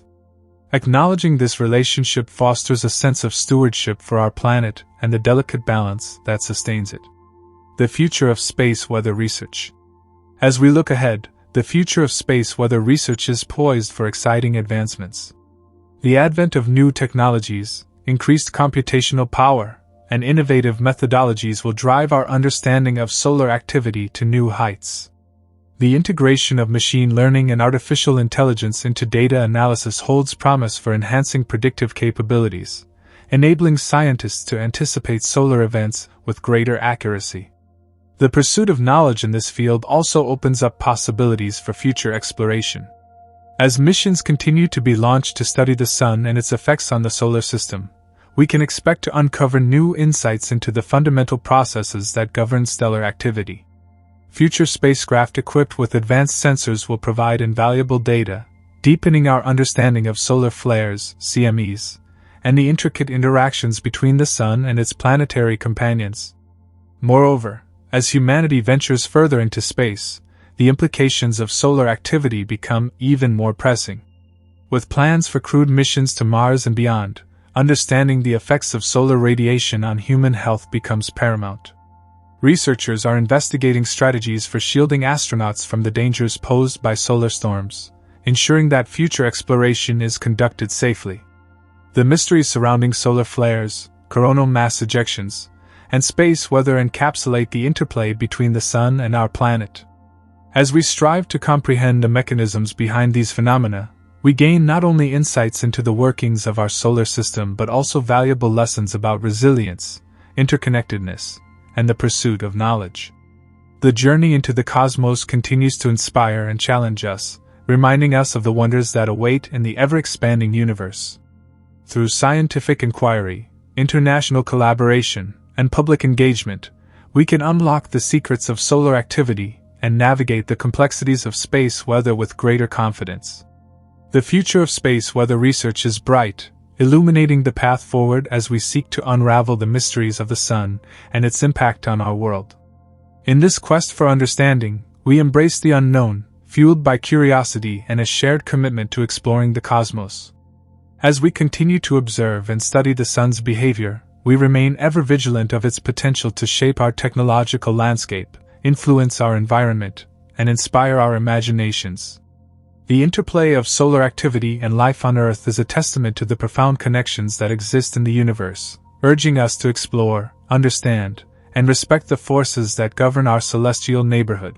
Acknowledging this relationship fosters a sense of stewardship for our planet and the delicate balance that sustains it. The future of space weather research. As we look ahead, the future of space weather research is poised for exciting advancements. The advent of new technologies, increased computational power, and innovative methodologies will drive our understanding of solar activity to new heights. The integration of machine learning and artificial intelligence into data analysis holds promise for enhancing predictive capabilities, enabling scientists to anticipate solar events with greater accuracy. The pursuit of knowledge in this field also opens up possibilities for future exploration. As missions continue to be launched to study the Sun and its effects on the solar system, we can expect to uncover new insights into the fundamental processes that govern stellar activity. Future spacecraft equipped with advanced sensors will provide invaluable data, deepening our understanding of solar flares, CMEs, and the intricate interactions between the Sun and its planetary companions. Moreover, as humanity ventures further into space, the implications of solar activity become even more pressing. With plans for crewed missions to Mars and beyond, understanding the effects of solar radiation on human health becomes paramount. Researchers are investigating strategies for shielding astronauts from the dangers posed by solar storms, ensuring that future exploration is conducted safely. The mysteries surrounding solar flares, coronal mass ejections, and space weather encapsulate the interplay between the Sun and our planet. As we strive to comprehend the mechanisms behind these phenomena, we gain not only insights into the workings of our solar system but also valuable lessons about resilience, interconnectedness, and the pursuit of knowledge. The journey into the cosmos continues to inspire and challenge us, reminding us of the wonders that await in the ever-expanding universe. Through scientific inquiry, international collaboration, and public engagement, we can unlock the secrets of solar activity and navigate the complexities of space weather with greater confidence. The future of space weather research is bright, illuminating the path forward as we seek to unravel the mysteries of the Sun and its impact on our world. In this quest for understanding, we embrace the unknown, fueled by curiosity and a shared commitment to exploring the cosmos. As we continue to observe and study the Sun's behavior, we remain ever vigilant of its potential to shape our technological landscape, influence our environment, and inspire our imaginations. The interplay of solar activity and life on Earth is a testament to the profound connections that exist in the universe, urging us to explore, understand, and respect the forces that govern our celestial neighborhood.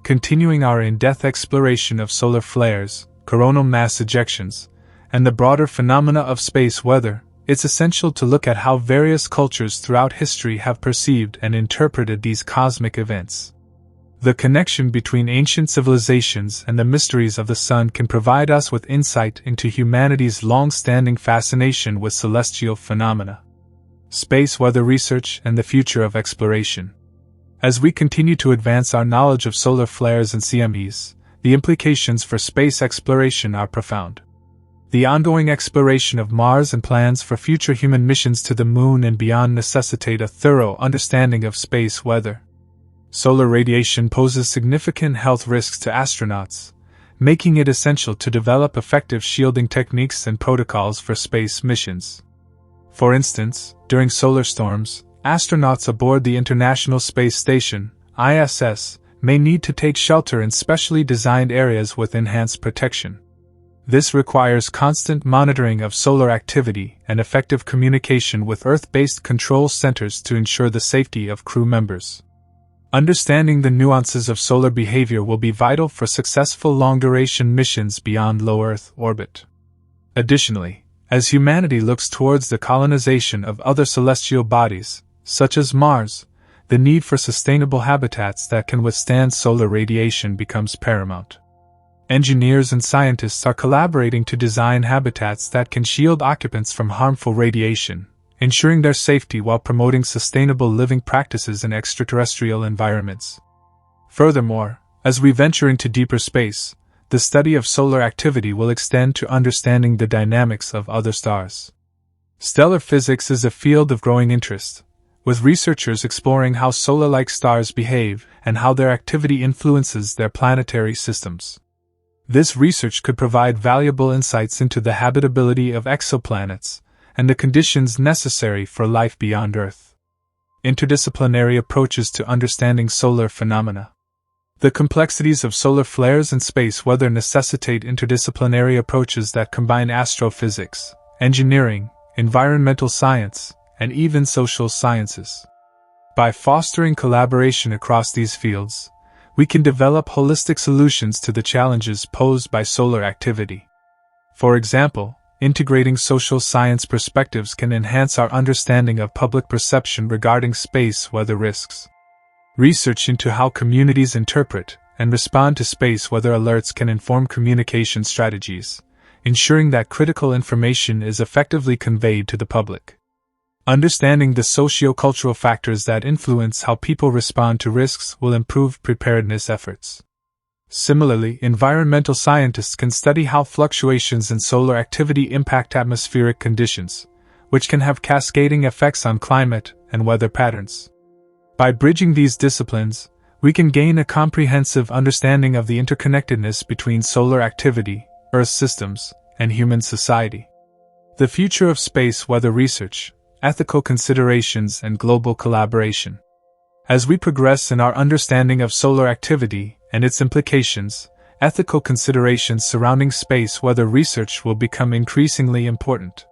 Continuing our in-depth exploration of solar flares, coronal mass ejections, and the broader phenomena of space weather, it's essential to look at how various cultures throughout history have perceived and interpreted these cosmic events. The connection between ancient civilizations and the mysteries of the Sun can provide us with insight into humanity's long-standing fascination with celestial phenomena. Space weather research and the future of exploration. As we continue to advance our knowledge of solar flares and CMEs, the implications for space exploration are profound. The ongoing exploration of Mars and plans for future human missions to the Moon and beyond necessitate a thorough understanding of space weather. Solar radiation poses significant health risks to astronauts, making it essential to develop effective shielding techniques and protocols for space missions. For instance, during solar storms, astronauts aboard the International Space Station, ISS, may need to take shelter in specially designed areas with enhanced protection. This requires constant monitoring of solar activity and effective communication with Earth-based control centers to ensure the safety of crew members. Understanding the nuances of solar behavior will be vital for successful long-duration missions beyond low Earth orbit. Additionally, as humanity looks towards the colonization of other celestial bodies, such as Mars, the need for sustainable habitats that can withstand solar radiation becomes paramount. Engineers and scientists are collaborating to design habitats that can shield occupants from harmful radiation, ensuring their safety while promoting sustainable living practices in extraterrestrial environments. Furthermore, as we venture into deeper space, the study of solar activity will extend to understanding the dynamics of other stars. Stellar physics is a field of growing interest, with researchers exploring how solar-like stars behave and how their activity influences their planetary systems. This research could provide valuable insights into the habitability of exoplanets and the conditions necessary for life beyond Earth. Interdisciplinary approaches to understanding solar phenomena. The complexities of solar flares and space weather necessitate interdisciplinary approaches that combine astrophysics, engineering, environmental science, and even social sciences. By fostering collaboration across these fields, we can develop holistic solutions to the challenges posed by solar activity. For example, integrating social science perspectives can enhance our understanding of public perception regarding space weather risks. Research into how communities interpret and respond to space weather alerts can inform communication strategies, ensuring that critical information is effectively conveyed to the public. Understanding the socio-cultural factors that influence how people respond to risks will improve preparedness efforts. Similarly, environmental scientists can study how fluctuations in solar activity impact atmospheric conditions, which can have cascading effects on climate and weather patterns. By bridging these disciplines, we can gain a comprehensive understanding of the interconnectedness between solar activity, Earth systems, and human society. The future of space weather research, ethical considerations, and global collaboration. As we progress in our understanding of solar activity and its implications, ethical considerations surrounding space weather research will become increasingly important.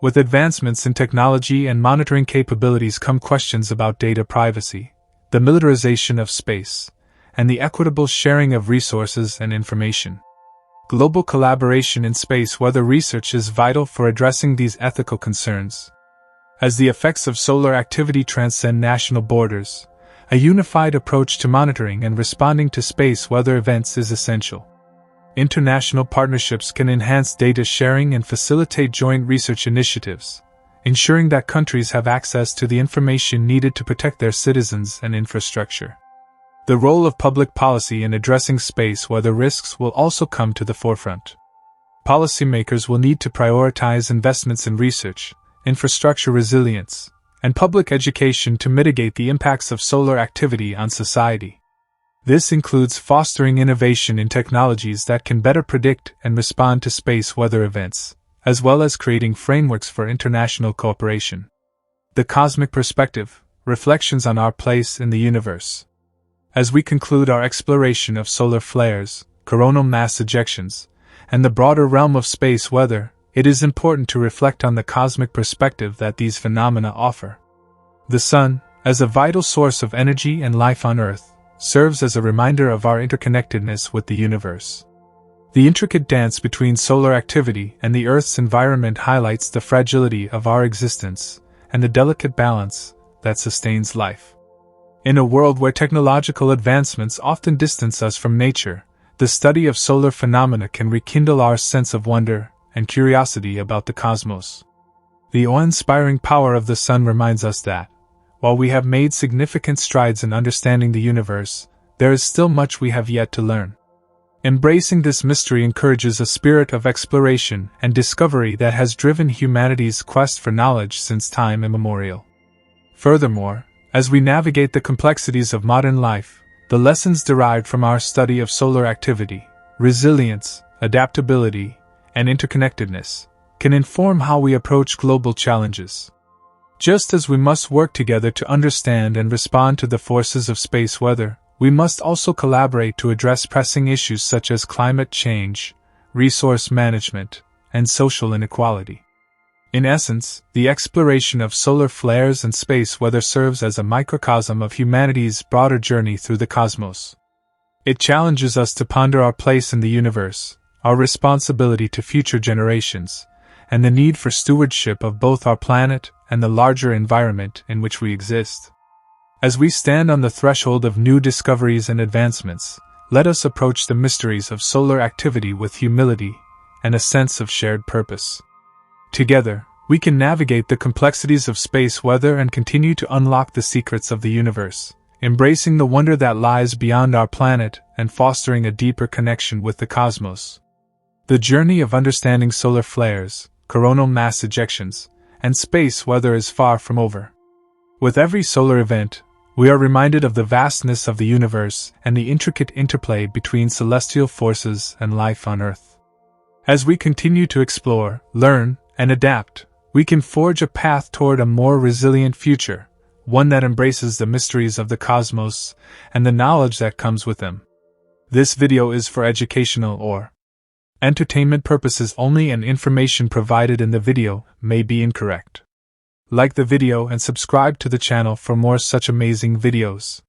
With advancements in technology and monitoring capabilities come questions about data privacy, the militarization of space, and the equitable sharing of resources and information. Global collaboration in space weather research is vital for addressing these ethical concerns. As the effects of solar activity transcend national borders, a unified approach to monitoring and responding to space weather events is essential. International partnerships can enhance data sharing and facilitate joint research initiatives, ensuring that countries have access to the information needed to protect their citizens and infrastructure. The role of public policy in addressing space weather risks will also come to the forefront. Policymakers will need to prioritize investments in research, infrastructure resilience, and public education to mitigate the impacts of solar activity on society. This includes fostering innovation in technologies that can better predict and respond to space weather events, as well as creating frameworks for international cooperation. The Cosmic Perspective, Reflections on Our Place in the Universe. As we conclude our exploration of solar flares, coronal mass ejections, and the broader realm of space weather, it is important to reflect on the cosmic perspective that these phenomena offer. The Sun, as a vital source of energy and life on Earth, serves as a reminder of our interconnectedness with the universe. The intricate dance between solar activity and the Earth's environment highlights the fragility of our existence and the delicate balance that sustains life. In a world where technological advancements often distance us from nature, the study of solar phenomena can rekindle our sense of wonder and curiosity about the cosmos. The awe-inspiring power of the Sun reminds us that, while we have made significant strides in understanding the universe, there is still much we have yet to learn. Embracing this mystery encourages a spirit of exploration and discovery that has driven humanity's quest for knowledge since time immemorial. Furthermore, as we navigate the complexities of modern life, the lessons derived from our study of solar activity, resilience, adaptability, and interconnectedness can inform how we approach global challenges. Just as we must work together to understand and respond to the forces of space weather, we must also collaborate to address pressing issues such as climate change, resource management, and social inequality. In essence, the exploration of solar flares and space weather serves as a microcosm of humanity's broader journey through the cosmos. It challenges us to ponder our place in the universe, our responsibility to future generations, and the need for stewardship of both our planet and the larger environment in which we exist. As we stand on the threshold of new discoveries and advancements, let us approach the mysteries of solar activity with humility and a sense of shared purpose. Together, we can navigate the complexities of space weather and continue to unlock the secrets of the universe, embracing the wonder that lies beyond our planet and fostering a deeper connection with the cosmos. The journey of understanding solar flares, coronal mass ejections, and space weather is far from over. With every solar event, we are reminded of the vastness of the universe and the intricate interplay between celestial forces and life on Earth. As we continue to explore, learn, and adapt, we can forge a path toward a more resilient future, one that embraces the mysteries of the cosmos and the knowledge that comes with them. This video is for educational or entertainment purposes only, and information provided in the video may be incorrect. Like the video and subscribe to the channel for more such amazing videos.